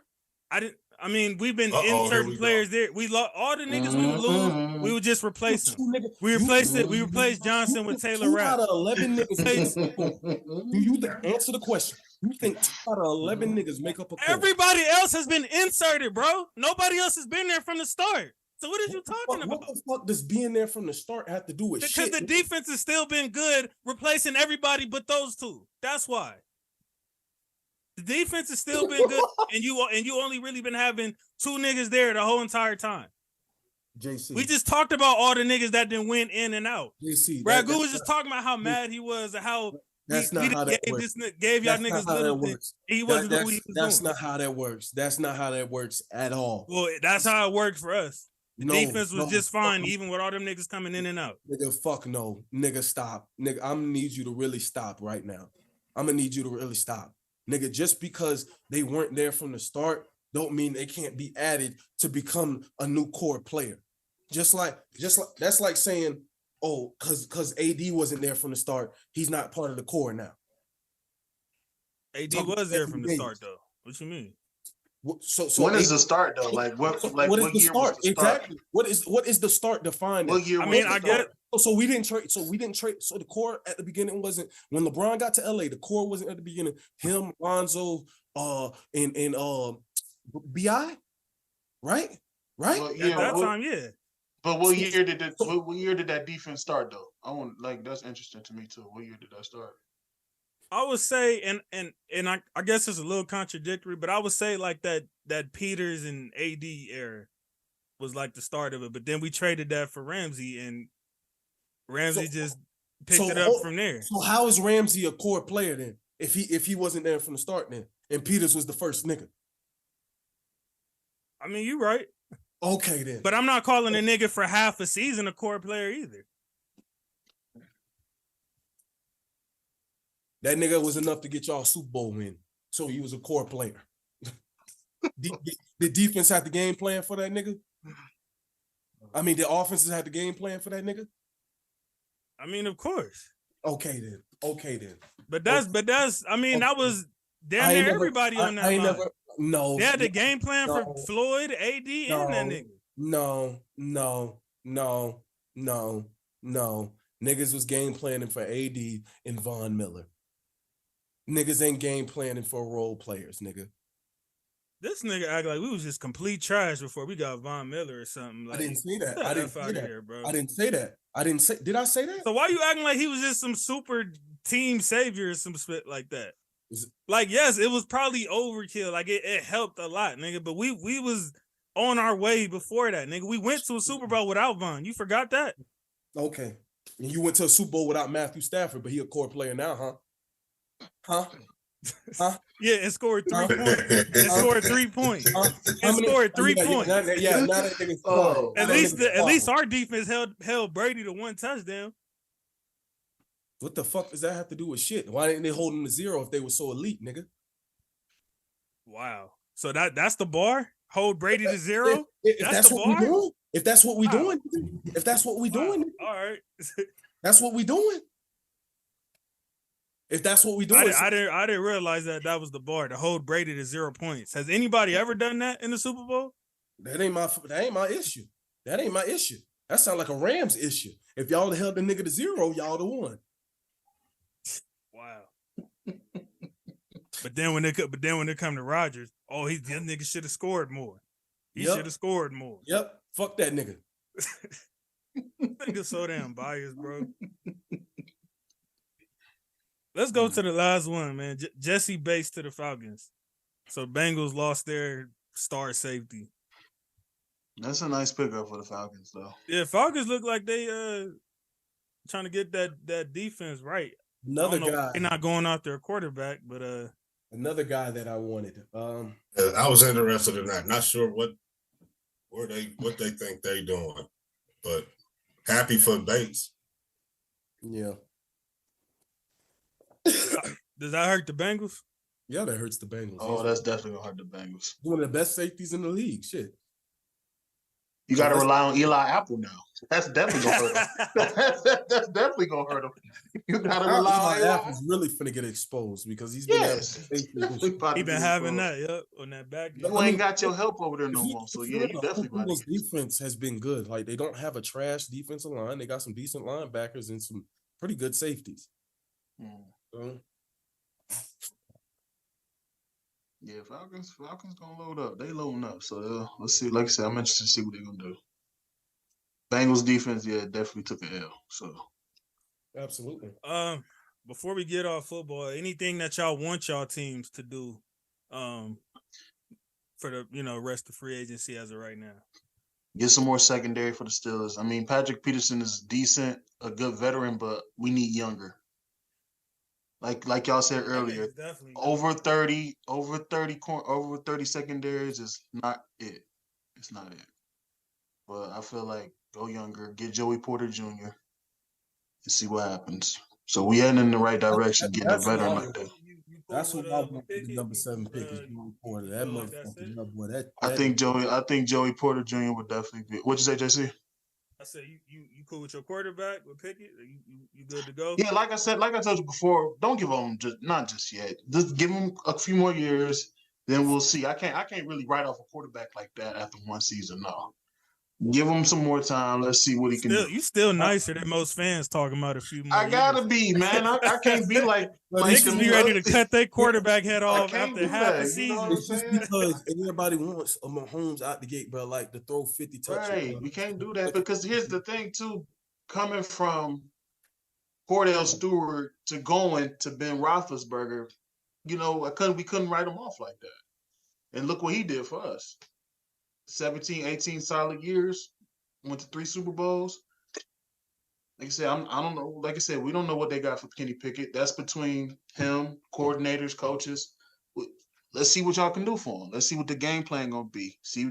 [SPEAKER 3] We've been inserting players there. We lost all the niggas we would lose. We would just replace them. We replaced Johnson with Taylor Rapp.
[SPEAKER 2] 2 out of 11 niggas. Do you answer the question? You think 2 out of 11 niggas make up a core?
[SPEAKER 3] Everybody else has been inserted, bro. Nobody else has been there from the start. So what are you talking about?
[SPEAKER 2] What the fuck does being there from the start have to do with shit?
[SPEAKER 3] Because the defense has still been good, replacing everybody but those two. That's why. The defense has still been good, and you only really been having 2 niggas there the whole entire time.
[SPEAKER 2] JC.
[SPEAKER 3] We just talked about all the niggas that didn't win in and out.
[SPEAKER 2] JC.
[SPEAKER 3] Ragu was just talking about how mad he was and how gave y'all niggas little things. He wasn't who he was.
[SPEAKER 2] That's not how that works. That's not how that works at all.
[SPEAKER 3] Well, that's how it worked for us. The defense was just fine, even with all them niggas coming in and out.
[SPEAKER 2] Nigga, fuck no. Nigga, stop. Nigga, I'm gonna need you to really stop right now. I'm gonna need you to really stop. Nigga, just because they weren't there from the start, don't mean they can't be added to become a new core player. Just like that's like saying, oh, because AD wasn't there from the start, he's not part of the core now.
[SPEAKER 3] AD was there from the start, though. What you mean?
[SPEAKER 2] So
[SPEAKER 1] when is the start though? What is the start?
[SPEAKER 2] Exactly. What is the start defined?
[SPEAKER 1] What year?
[SPEAKER 3] I get.
[SPEAKER 2] So we didn't trade. So the core at the beginning wasn't when LeBron got to LA. The core wasn't at the beginning. Him, Lonzo, and BI, right?
[SPEAKER 1] Well,
[SPEAKER 3] yeah, at that time, yeah.
[SPEAKER 1] But what year did that defense start though? That's interesting to me too. What year did that start?
[SPEAKER 3] I would say, and I guess it's a little contradictory, but I would say like that Peters and AD era was like the start of it. But then we traded that for Ramsey, and Ramsey just picked it up from there.
[SPEAKER 2] So how is Ramsey a core player then? If he wasn't there from the start then, and Peters was the first nigga.
[SPEAKER 3] I mean, you're right.
[SPEAKER 2] Okay then.
[SPEAKER 3] But I'm not calling a nigga for half a season a core player either.
[SPEAKER 2] That nigga was enough to get y'all a Super Bowl win. So he was a core player. The defense had the game plan for that nigga? I mean, the offenses had the game plan for that nigga?
[SPEAKER 3] I mean, of course.
[SPEAKER 2] Okay then.
[SPEAKER 3] But that's I mean, that was damn near everybody on that line.
[SPEAKER 2] No.
[SPEAKER 3] They had the game plan for Floyd, AD, and that nigga.
[SPEAKER 2] No. Niggas was game planning for AD and Von Miller. Niggas ain't game planning for role players, nigga.
[SPEAKER 3] This nigga act like we was just complete trash before we got Von Miller or something. Like,
[SPEAKER 2] I didn't say that.
[SPEAKER 3] I didn't say that. Here, bro.
[SPEAKER 2] I didn't say that. Did I say that?
[SPEAKER 3] So why you acting like he was just some super team savior or some shit like that? Like, yes, it was probably overkill. Like, it helped a lot, nigga. But we was on our way before that, nigga. We went to a Super Bowl without Von. You forgot that?
[SPEAKER 2] Okay. And you went to a Super Bowl without Matthew Stafford, but he a core player now, huh?
[SPEAKER 3] Yeah, and scored 3 points. And scored 3 points. And scored 3 points. Now that nigga scored. At least our defense held Brady to 1 touchdown.
[SPEAKER 2] What the fuck does that have to do with shit? Why didn't they hold him to 0 if they were so elite, nigga?
[SPEAKER 3] Wow. So that's the bar? Hold Brady to 0?
[SPEAKER 2] That's the bar? If that's what we doing, if that's what we doing,
[SPEAKER 3] all right.
[SPEAKER 2] That's what we doing. If that's what we doing,
[SPEAKER 3] I didn't realize that was the bar to hold Brady to 0 points. Has anybody ever done that in the Super Bowl?
[SPEAKER 2] That ain't my issue. That ain't my issue. That sounds like a Rams issue. If y'all held the nigga to 0, y'all the one.
[SPEAKER 3] Wow. But then when they come to Rodgers, that nigga should have scored more. He should have scored more.
[SPEAKER 2] Yep. Fuck that nigga.
[SPEAKER 3] Nigga so damn biased, bro. Let's go to the last one, man. Jesse Bates to the Falcons. So Bengals lost their star safety.
[SPEAKER 1] That's a nice pickup for the Falcons, though.
[SPEAKER 3] Yeah, Falcons look like they trying to get that defense right.
[SPEAKER 2] Another guy.
[SPEAKER 3] They're not going out their quarterback, but
[SPEAKER 2] another guy that I wanted.
[SPEAKER 4] I was interested in that. Not sure what they think they doing, but happy for Bates.
[SPEAKER 2] Yeah.
[SPEAKER 3] Does that hurt the Bengals?
[SPEAKER 2] Yeah, that hurts the Bengals.
[SPEAKER 1] Oh, that's definitely gonna hurt the Bengals.
[SPEAKER 2] One of the best safeties in the league. Shit.
[SPEAKER 1] You got to rely on Eli Apple now. That's definitely gonna hurt him. That's definitely gonna hurt him. You got to rely on Eli.
[SPEAKER 2] Apple's really finna get exposed because he's been
[SPEAKER 3] he been having that on that back.
[SPEAKER 1] You ain't got your help over there no more. So yeah, you definitely.
[SPEAKER 2] Eagles' defense has been good. Like they don't have a trash defensive line. They got some decent linebackers and some pretty good safeties. So,
[SPEAKER 1] yeah, Falcons gonna load up. They loading up. So let's see. Like I said, I'm interested to see what they're gonna do. Bengals defense, yeah, definitely took an L. So
[SPEAKER 2] absolutely.
[SPEAKER 3] Before we get off football, anything that y'all want y'all teams to do, for the rest of free agency as of right now?
[SPEAKER 1] Get some more secondary for the Steelers. I mean, Patrick Peterson is decent, a good veteran, but we need younger. Like y'all said earlier, over 30 secondaries is not it. It's not it. But I feel like go younger, get Joey Porter Jr. and see what happens. So we heading in the right direction, getting a veteran like that.
[SPEAKER 2] That's what I want the number 7 pick is Joey Porter. That motherfucker, boy.
[SPEAKER 1] I think Joey Porter Jr. would definitely be. What'd you say, JC?
[SPEAKER 3] I said you cool with your quarterback with Pickett? You good to go?
[SPEAKER 1] Yeah, like I told you before, don't give him not just yet. Just give him a few more years, then we'll see. I can't really write off a quarterback like that after one season. No. Give him some more time. Let's see what he can do.
[SPEAKER 3] You still nicer than most fans talking about a few more
[SPEAKER 1] I gotta be, man. I can't be like
[SPEAKER 3] niggas be ready to cut their quarterback head off after half a season.
[SPEAKER 2] It's just because everybody wants a Mahomes out the gate, bro, like to throw 50 touchdowns.
[SPEAKER 1] Right. We can't do that because here's the thing, too. Coming from Cordell Stewart to going to Ben Roethlisberger, we couldn't write him off like that. And look what he did for us. 17, 18 solid years, went to 3 Super Bowls. Like I said, I don't know. Like I said, we don't know what they got for Kenny Pickett. That's between him, coordinators, coaches. Let's see what y'all can do for him. Let's see what the game plan gonna be. See,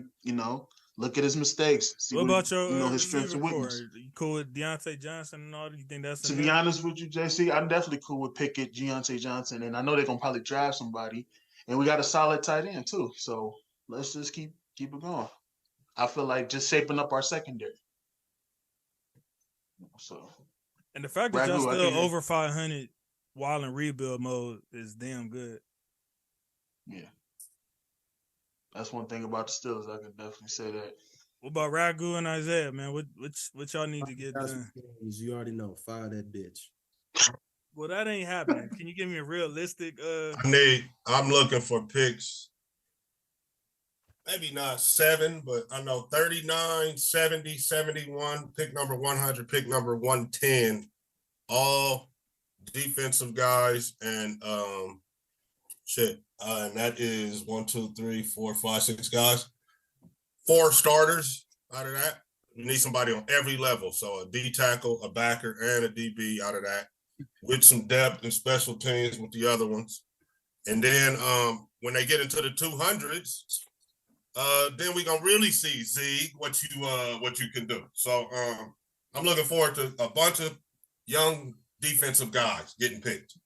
[SPEAKER 1] look at his mistakes. See
[SPEAKER 3] What about your
[SPEAKER 1] his strengths and
[SPEAKER 3] receiver
[SPEAKER 1] weaknesses.
[SPEAKER 3] core? You cool with Deontay Johnson and all? Do you think that's
[SPEAKER 1] To be honest with you, JC, I'm definitely cool with Pickett, Deontay Johnson, and I know they're gonna probably draft somebody. And we got a solid tight end too. So let's just keep it going. I feel like just shaping up our secondary. So,
[SPEAKER 3] and the fact that y'all still over 500 while in rebuild mode is damn good.
[SPEAKER 1] Yeah, that's one thing about the Steelers. I can definitely say that.
[SPEAKER 3] What about Ragu and Isaiah, man? What y'all need to get done?
[SPEAKER 2] You already know, fire that bitch.
[SPEAKER 3] Well, that ain't happening. Can you give me a realistic?
[SPEAKER 4] I'm looking for picks. Maybe not 7, but I know 39, 70, 71, pick number 100, pick number 110, all defensive guys, and and that is 1, 2, 3, 4, 5, 6 guys. 4 starters out of that. You need somebody on every level, so a D tackle, a backer, and a DB out of that, with some depth and special teams with the other ones. And then when they get into the 200s, then we're gonna really see Z what you can do. So I'm looking forward to a bunch of young defensive guys getting picked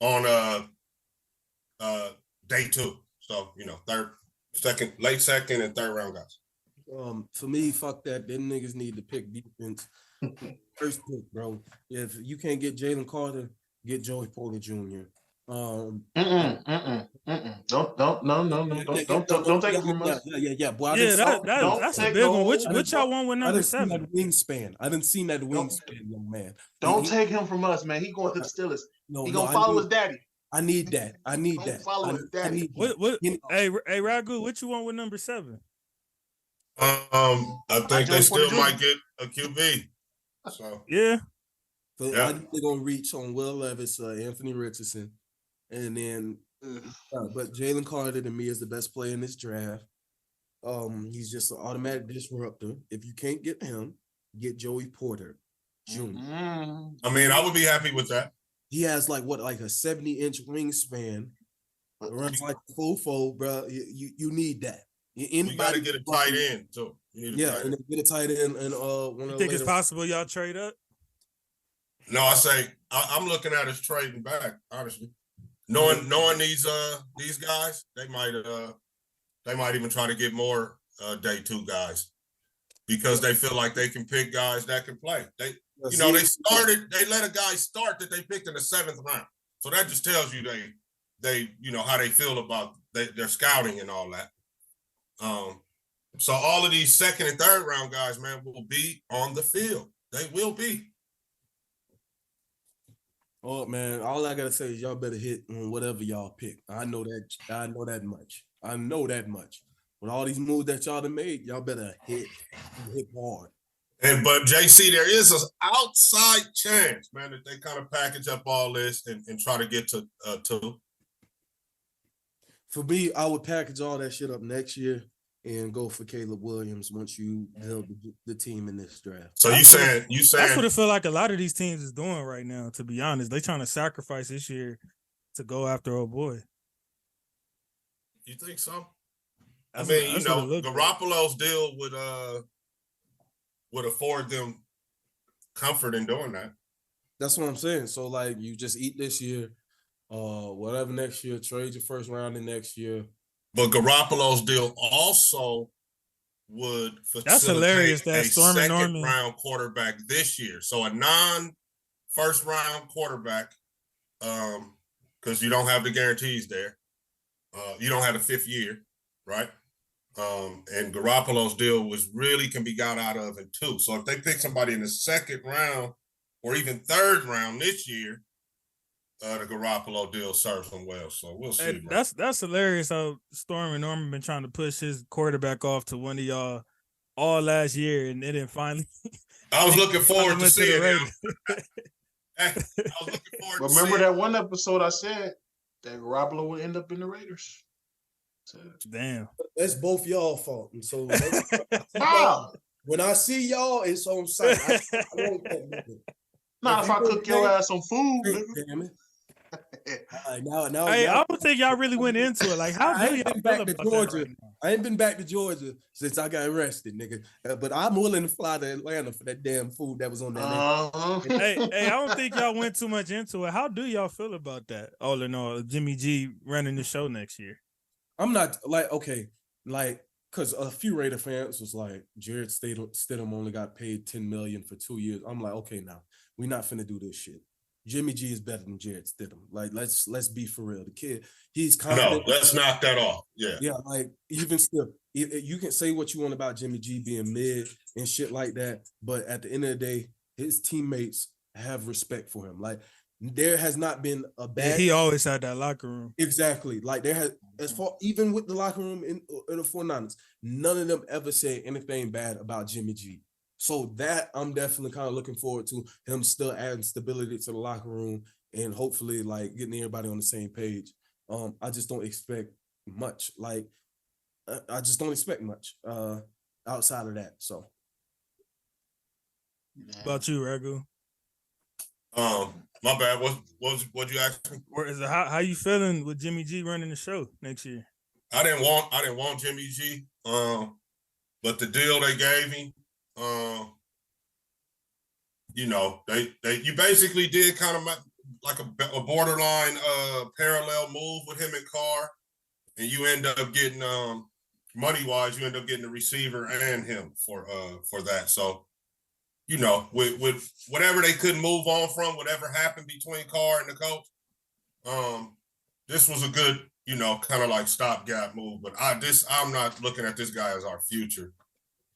[SPEAKER 4] on day 2. So late second and third round guys.
[SPEAKER 2] For me, fuck that. Them niggas need to pick defense. First pick, bro. If you can't get Jalen Carter, get Joey Porter Jr.
[SPEAKER 1] Don't take it from us.
[SPEAKER 2] Yeah. Boy,
[SPEAKER 3] that's a big one. Which y'all want with number 7?
[SPEAKER 2] I didn't see that wingspan, young man.
[SPEAKER 1] Don't take him from us, man. He going to the Steelers. He gonna follow his daddy.
[SPEAKER 2] I need that.
[SPEAKER 1] Follow his daddy.
[SPEAKER 3] Hey, Ragu, what you want with number 7?
[SPEAKER 4] I think they still might get a QB. So
[SPEAKER 3] yeah.
[SPEAKER 2] So I think they're gonna reach on Will Levis, Anthony Richardson, and then but Jalen Carter to me is the best player in this draft. He's just an automatic disruptor. If you can't get him, get Joey Porter Jr.
[SPEAKER 4] I mean, I would be happy with that.
[SPEAKER 2] He has like a 70-inch wingspan, runs like a fofo, bro. You need that.
[SPEAKER 4] You got to get a tight end too.
[SPEAKER 2] And get a tight end. And
[SPEAKER 3] you think it's possible y'all trade up?
[SPEAKER 4] No, I say I'm looking at us trading back. Honestly, knowing these guys, they might even try to get more day 2 guys because they feel like they can pick guys that can play. They let a guy start that they picked in the 7th round. So that just tells you they how they feel about their scouting and all that. So all of these 2nd and 3rd round guys, man, will be on the field. They will be.
[SPEAKER 2] Oh man, all I gotta say is y'all better hit on whatever y'all pick. I know that much. With all these moves that y'all done made, y'all better hit hard.
[SPEAKER 4] But JC, there is an outside chance, man, that they kind of package up all this and try to get to 2.
[SPEAKER 2] For me, I would package all that shit up next year and go for Caleb Williams once you build the team in this draft.
[SPEAKER 4] So you saying
[SPEAKER 3] that's what it feel like a lot of these teams is doing right now, to be honest. They trying to sacrifice this year to go after old boy.
[SPEAKER 4] You think so? Garoppolo's deal would afford them comfort in doing that.
[SPEAKER 2] That's what I'm saying. So like you just eat this year, whatever next year, trade your first round in next year.
[SPEAKER 4] But Garoppolo's deal also would facilitate
[SPEAKER 3] that's hilarious that
[SPEAKER 4] a second-round quarterback this year. So a non-first-round quarterback, because you don't have the guarantees there. You don't have the 5th year, right? And Garoppolo's deal can be got out of in 2. So if they pick somebody in the 2nd round or even 3rd round this year, the Garoppolo deal serves them well. So we'll see.
[SPEAKER 3] Hey, that's hilarious how Storm and Norman been trying to push his quarterback off to one of y'all all last year, and then finally.
[SPEAKER 4] I was looking forward to seeing him. I was looking forward to
[SPEAKER 1] remember that one episode I said that Garoppolo would end up in the Raiders. So,
[SPEAKER 3] damn.
[SPEAKER 2] That's both y'all fault. And so
[SPEAKER 1] wow.
[SPEAKER 2] When I see y'all, it's on site. I won't
[SPEAKER 1] if I cook your ass some food,
[SPEAKER 2] damn it. Now,
[SPEAKER 3] Hey, I don't think y'all really went into it. Like, how do y'all feel about that right now?
[SPEAKER 2] I ain't been back to Georgia since I got arrested, nigga. But I'm willing to fly to Atlanta for that damn food that was on that.
[SPEAKER 3] Hey, I don't think y'all went too much into it. How do y'all feel about that? All in all, Jimmy G running the show next year.
[SPEAKER 2] I'm not like, okay, like, because a few Raider fans was like, Jared Stidham only got paid $10 million for 2 years. I'm like, okay, now we're not finna do this shit. Jimmy G is better than Jared Stidham. Like, let's be for real. The kid, he's confident.
[SPEAKER 4] No, let's knock that off. Yeah,
[SPEAKER 2] like even still, you can say what you want about Jimmy G being mid and shit like that, but at the end of the day, his teammates have respect for him. Like, there has not been a bad.
[SPEAKER 3] Yeah, he always had that locker room.
[SPEAKER 2] Exactly. Like, there has, as far even with the locker room in the 49ers, none of them ever said anything bad about Jimmy G. So that I'm definitely kind of looking forward to him still adding stability to the locker room and hopefully like getting everybody on the same page. I just don't expect much. Like, I just don't expect much outside of that. So,
[SPEAKER 3] about you, Ragu?
[SPEAKER 4] My bad. What you asked me?
[SPEAKER 3] Where is it? How you feeling with Jimmy G running the show next year?
[SPEAKER 4] I didn't want Jimmy G. But the deal they gave him, you basically did kind of like a borderline parallel move with him and Carr, and you end up getting money wise, you end up getting the receiver and him for that. So, with whatever they couldn't move on from, whatever happened between Carr and the coach, this was a good, kind of like stopgap move. But I'm not looking at this guy as our future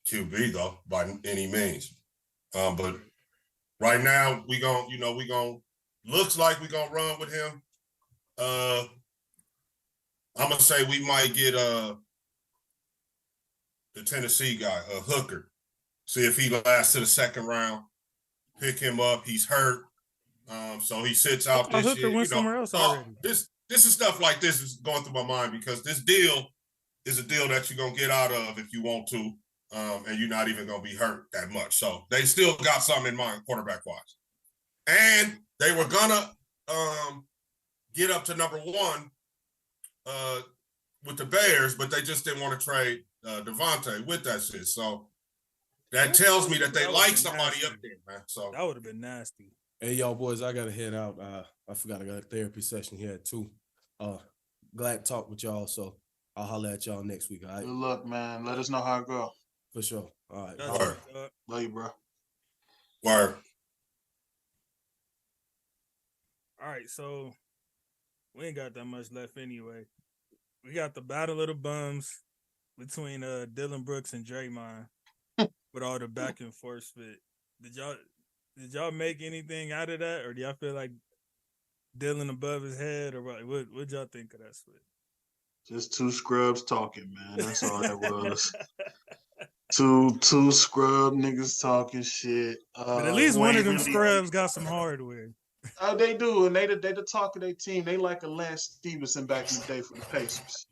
[SPEAKER 4] QB though, by any means. But right now looks like we gonna run with him. I'm gonna say we might get the Tennessee guy, Hooker. See if he lasts to the second round. Pick him up. He's hurt, so he sits out this
[SPEAKER 3] Hooker
[SPEAKER 4] year.
[SPEAKER 3] went somewhere else already.
[SPEAKER 4] This is stuff like this is going through my mind because this deal is a deal that you're gonna get out of if you want to. And you're not even going to be hurt that much. So they still got something in mind quarterback-wise. And they were going to get up to number one with the Bears, but they just didn't want to trade Devontae with that shit. So that tells me that they like somebody up there, man. So
[SPEAKER 3] that would have been nasty.
[SPEAKER 2] Hey, y'all boys, I got to head out. I forgot I got a therapy session here at 2. Glad to talk with y'all, so I'll holler at y'all next week, all right?
[SPEAKER 1] Good luck, man. Let us know how it goes.
[SPEAKER 2] For sure. All right.
[SPEAKER 1] Love you, bro.
[SPEAKER 4] Word.
[SPEAKER 3] All right, so we ain't got that much left anyway. We got the battle of the bums between Dillon Brooks and Draymond with all the back and forth fit. Did y'all make anything out of that, or do y'all feel like Dillon above his head, or what y'all think of that split?
[SPEAKER 1] Just two scrubs talking, man. That's all that was. Two scrub niggas talking shit.
[SPEAKER 3] But at least one of them scrubs got some hardware.
[SPEAKER 1] They do, and they the talk of their team. They like a Lance Stevenson back in the day for the Pacers.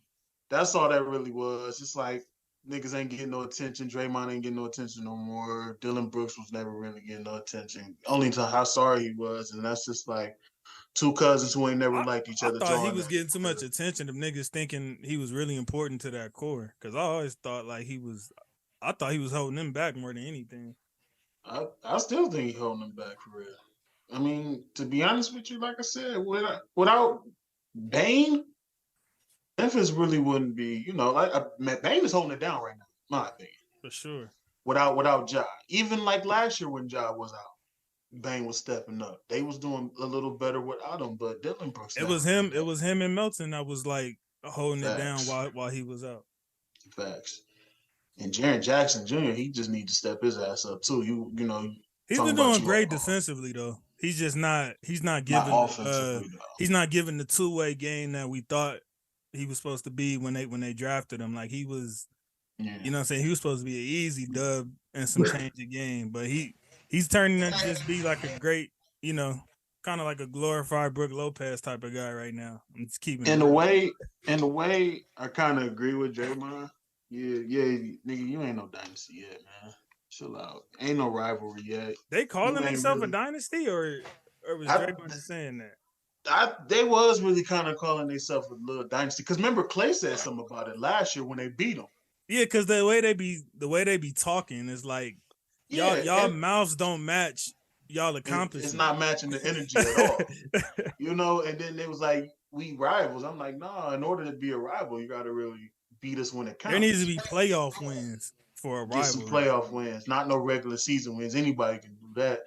[SPEAKER 1] That's all that really was. It's like niggas ain't getting no attention. Draymond ain't getting no attention no more. Dillon Brooks was never really getting no attention. Only to how sorry he was, and that's just like two cousins who ain't never liked each other.
[SPEAKER 3] I thought he was getting too much attention. The niggas thinking he was really important to that core, because I always thought like he was. I thought he was holding them back more than anything.
[SPEAKER 1] I still think he's holding them back for real. I mean, to be honest with you, like I said, without Bane, Memphis really wouldn't be, Bane is holding it down right now, in my opinion.
[SPEAKER 3] For sure.
[SPEAKER 1] Without Ja. Even like last year when Ja was out, Bane was stepping up. They was doing a little better without him, but Dillon Brooks.
[SPEAKER 3] It was him and Melton that was like holding it down while he was out.
[SPEAKER 1] Facts. And Jaren Jackson Jr., he just needs to step his ass up too.
[SPEAKER 3] He's been doing great defensively though. He's just not. He's not giving. He's not giving the two-way game that we thought he was supposed to be when they drafted him. Like he was, you know what I'm saying? He was supposed to be an easy dub and some change of game, but he's turning to just be like a great, kind of like a glorified Brook Lopez type of guy right now. I'm just keeping.
[SPEAKER 1] In the way, I kind of agree with Draymond. Yeah, nigga, you ain't no dynasty yet, man. Chill out. Ain't no rivalry yet.
[SPEAKER 3] They calling themselves a dynasty, or was Draymond just saying that?
[SPEAKER 1] They was really kind of calling themselves a little dynasty. Because remember, Clay said something about it last year when they beat them.
[SPEAKER 3] Yeah, because the way they be talking is like y'all mouths don't match y'all accomplishments.
[SPEAKER 1] It's not matching the energy at all. And then they was like, we rivals. I'm like, nah, in order to be a rival, you gotta really beat us when it counts.
[SPEAKER 3] There needs to be playoff wins for a rival.
[SPEAKER 1] Get some playoff wins, not no regular season wins. Anybody can do that.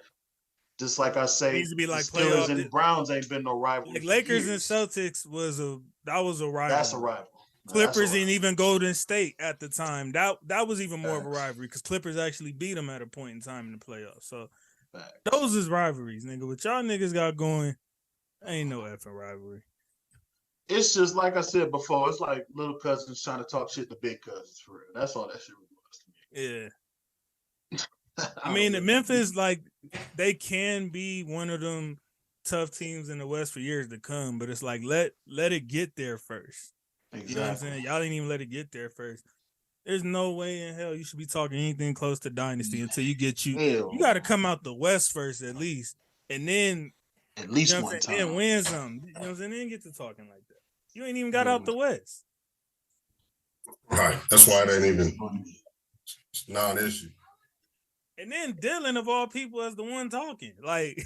[SPEAKER 1] Just like I say,
[SPEAKER 3] needs to be like
[SPEAKER 1] the Steelers and Browns ain't been no rival.
[SPEAKER 3] Like Lakers and Celtics was a rival.
[SPEAKER 1] That's a rival.
[SPEAKER 3] Clippers and even Golden State at the time. That was even more of a rivalry because Clippers actually beat them at a point in time in the playoffs. So those is rivalries, nigga. What y'all niggas got going, ain't no effing rivalry.
[SPEAKER 1] It's just like I said before. It's like little cousins trying to talk shit to big cousins for real. That's all that shit was to me.
[SPEAKER 3] Yeah. I mean, Memphis, like, they can be one of them tough teams in the West for years to come, but it's like let it get there first. Exactly. You know what I'm saying? Y'all didn't even let it get there first. There's no way in hell you should be talking anything close to dynasty until you get you got to come out the West first at least, and then
[SPEAKER 1] at least one time,
[SPEAKER 3] and win some. You know what I'm saying? Then get to talking like that. You ain't even got out the West.
[SPEAKER 4] Right. That's why it ain't even non-issue.
[SPEAKER 3] And then Dillon, of all people, is the one talking. Like,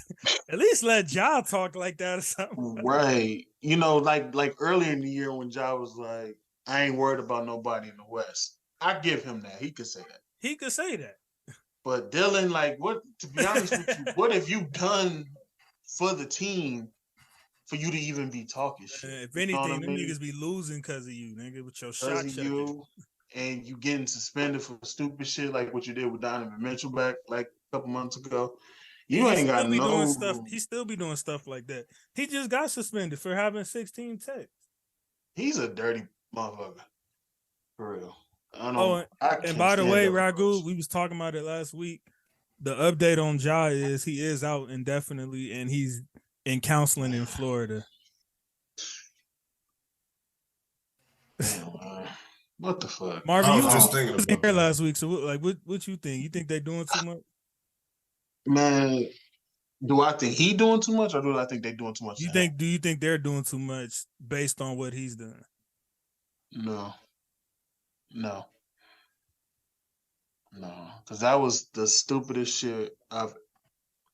[SPEAKER 3] at least let Ja talk like that or something.
[SPEAKER 1] Right. Like earlier in the year when Ja was like, I ain't worried about nobody in the West. I give him that. He could say that.
[SPEAKER 3] He could say that.
[SPEAKER 1] But Dillon, like, what? To be honest with you, what have you done for the team for you to even be talking shit?
[SPEAKER 3] If anything, them niggas be losing because of you, nigga, with your shot chucking.
[SPEAKER 1] And you getting suspended for stupid shit like what you did with Donovan Mitchell back like a couple months ago. You ain't got no
[SPEAKER 3] stuff. He still be doing stuff like that. He just got suspended for having 16 texts.
[SPEAKER 1] He's a dirty motherfucker. For real.
[SPEAKER 3] And by the way, Ragu, we was talking about it last week. The update on Ja is he is out indefinitely and he's in counseling in Florida.
[SPEAKER 1] Damn, man. What the fuck?
[SPEAKER 3] Marvin, you was just thinking about here last week. So, what you think? You think they doing too much?
[SPEAKER 1] Man, do I think he doing too much, or do I think they doing too much?
[SPEAKER 3] Do you think they're doing too much based on what he's done?
[SPEAKER 1] No, because that was the stupidest shit I've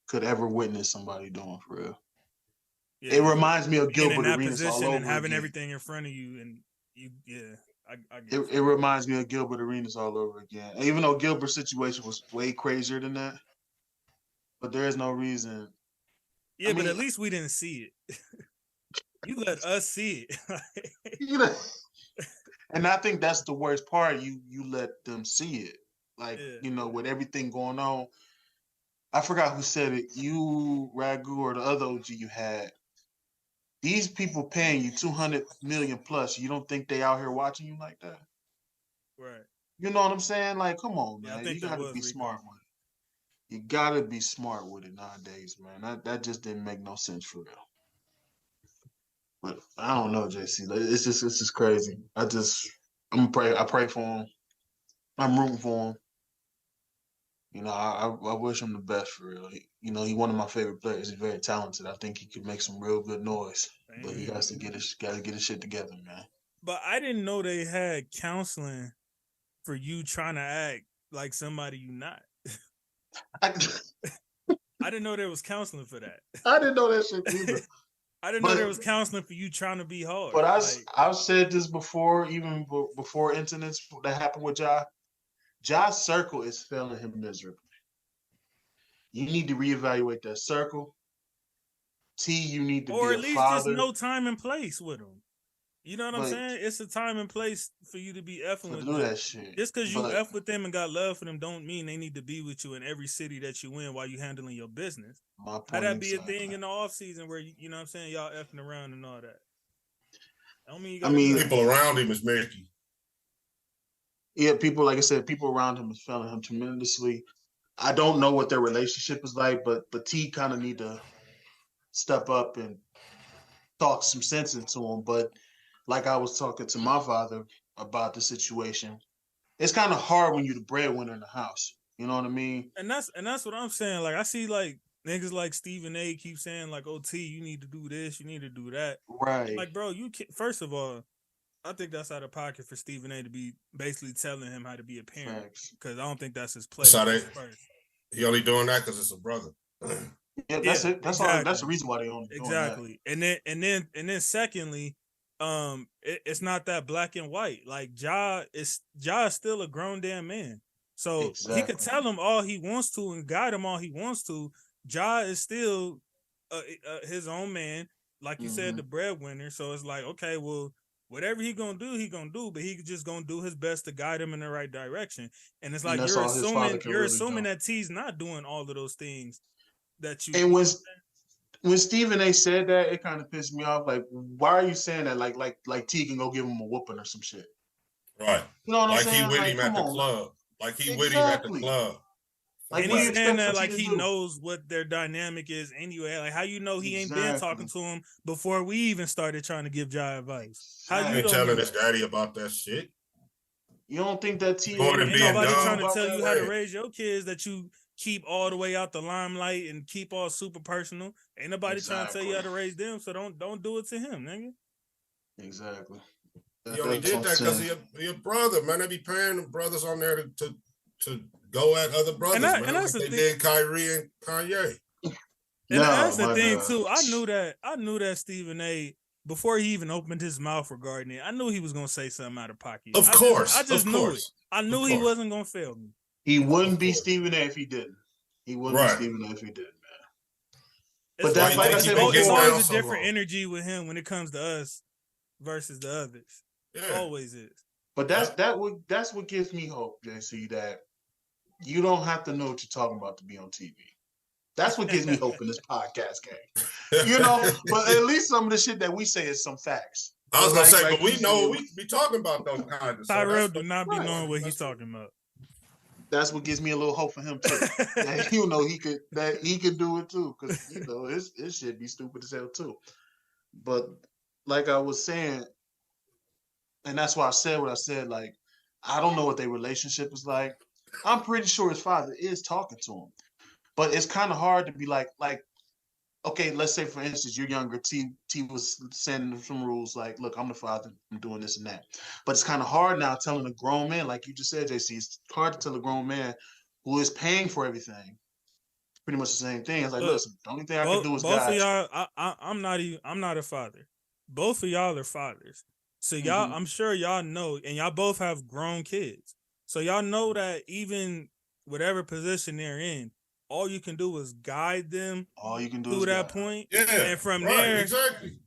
[SPEAKER 1] could ever witness somebody doing for real. Yeah, it reminds me of Gilbert Arenas all over
[SPEAKER 3] and having
[SPEAKER 1] again.
[SPEAKER 3] everything in front of you, and you,
[SPEAKER 1] It reminds me of Gilbert Arenas all over again. And even though Gilbert's situation was way crazier than that, but there is no reason.
[SPEAKER 3] Yeah, but at least we didn't see it. You let us see it.
[SPEAKER 1] And I think that's the worst part. You let them see it. Like, with everything going on. I forgot who said it. You, Ragu, or the other OG you had. These people paying you $200 million plus. You don't think they out here watching you like that?
[SPEAKER 3] Right.
[SPEAKER 1] You know what I'm saying? Like, come on, man. You gotta be smart with it. You gotta be smart with it nowadays, man. That just didn't make no sense for real. But I don't know, JC. It's just crazy. I pray for him. I'm rooting for him. I wish him the best for real. He's one of my favorite players. He's very talented. I think he could make some real good noise. But he has to get his shit together, man.
[SPEAKER 3] But I didn't know they had counseling for you trying to act like somebody you not. I didn't know there was counseling for that.
[SPEAKER 1] I didn't know that shit either.
[SPEAKER 3] I didn't know there was counseling for you trying to be hard.
[SPEAKER 1] But I've said this before, even before incidents that happened with Ja. Ja's circle is failing him miserably. You need to reevaluate that circle. You need to be a father.
[SPEAKER 3] Or at least just no time and place with him. You know what I'm saying? It's a time and place for you to be effing with them.
[SPEAKER 1] That shit.
[SPEAKER 3] Just because you F with them and got love for them don't mean they need to be with you in every city that you in while you handling your business. How that be a thing in the off season where you know what I'm saying, y'all effing around and all that. I mean
[SPEAKER 4] people around him is Mickey.
[SPEAKER 1] Yeah, people, like I said, people around him is failing him tremendously. I don't know what their relationship is like, but T kind of need to step up and talk some sense into him. But like I was talking to my father about the situation, it's kind of hard when you're the breadwinner in the house. You know what I mean?
[SPEAKER 3] And that's what I'm saying. Like I see like niggas like Stephen A keep saying like, "OT, you need to do this, you need to do that."
[SPEAKER 1] Right.
[SPEAKER 3] Like, bro, you can first of all, I think that's out of pocket for Stephen A to be basically telling him how to be a parent because I don't think that's his place.
[SPEAKER 4] He only doing that because it's a brother.
[SPEAKER 1] Yeah, that's it. That's
[SPEAKER 3] exactly.
[SPEAKER 1] all. That's the reason why they only doing that.
[SPEAKER 3] And then secondly, it's not that black and white. Like Ja is still a grown damn man, so he could tell him all he wants to and guide him all he wants to. Ja is still his own man, like you said, the breadwinner. So it's like, okay, well, whatever he gonna do, but he just gonna do his best to guide him in the right direction. And it's like you're assuming that T's not doing all of those things that you.
[SPEAKER 1] And when Stephen A said that, it kind of pissed me off. Like, why are you saying that? Like T can go give him a whooping or some shit.
[SPEAKER 4] Right.
[SPEAKER 1] You know what I'm saying?
[SPEAKER 4] He with him at the club. Like he with him at the club.
[SPEAKER 3] Like, and he's saying that like he knows what their dynamic is anyway. Like, how you know he ain't been talking to him before we even started trying to give Ja advice? How you
[SPEAKER 4] ain't telling his daddy about that shit?
[SPEAKER 1] You don't think that T
[SPEAKER 3] ain't nobody trying to tell you how to raise your kids that you keep all the way out the limelight and keep all super personal. Ain't nobody trying to tell you how to raise them, so don't do it to him, nigga.
[SPEAKER 1] Exactly.
[SPEAKER 4] He only did that because he a brother, man. They be paying the brothers on there to go at other brothers, man. And that's like they did Kyrie and Kanye.
[SPEAKER 3] And that's the thing too. I knew that Stephen A, before he even opened his mouth regarding it, I knew he was gonna say something out of pocket.
[SPEAKER 4] Of course.
[SPEAKER 3] I just knew it. I knew he wasn't gonna fail me.
[SPEAKER 1] He wouldn't be Stephen A if he didn't. He wouldn't be Stephen A if he didn't, man. But that's like I said,
[SPEAKER 3] it's always a different energy with him when it comes to us versus the others. Yeah. It always is.
[SPEAKER 1] But that's what gives me hope, JC, that you don't have to know what you're talking about to be on TV. That's what gives me hope in this podcast game. You know, but at least some of the shit that we say is some facts.
[SPEAKER 4] I was gonna say, but we know we be talking about those kinds of stuff.
[SPEAKER 3] Tyrell do not be knowing what he's talking about.
[SPEAKER 1] That's what gives me a little hope for him too. That, you know, he could do it too, because you know his shit be stupid as hell too. But like I was saying, and that's why I said what I said. Like, I don't know what their relationship is like. I'm pretty sure his father is talking to him, but it's kind of hard to be like, okay, let's say for instance you're younger. T was sending some rules like, look, I'm the father, I'm doing this and that. But it's kind of hard now telling a grown man, like you just said, JC. It's hard to tell a grown man who is paying for everything. Pretty much the same thing. It's like, look, listen, the only thing I can do is
[SPEAKER 3] both of y'all. I'm not a father. Both of y'all are fathers. So y'all, I'm sure y'all know, and y'all both have grown kids. So y'all know that even whatever position they're in, all you can do is guide them.
[SPEAKER 1] All you can do
[SPEAKER 3] through
[SPEAKER 1] is
[SPEAKER 3] that
[SPEAKER 1] guide.
[SPEAKER 3] point.
[SPEAKER 4] Yeah,
[SPEAKER 3] and from there,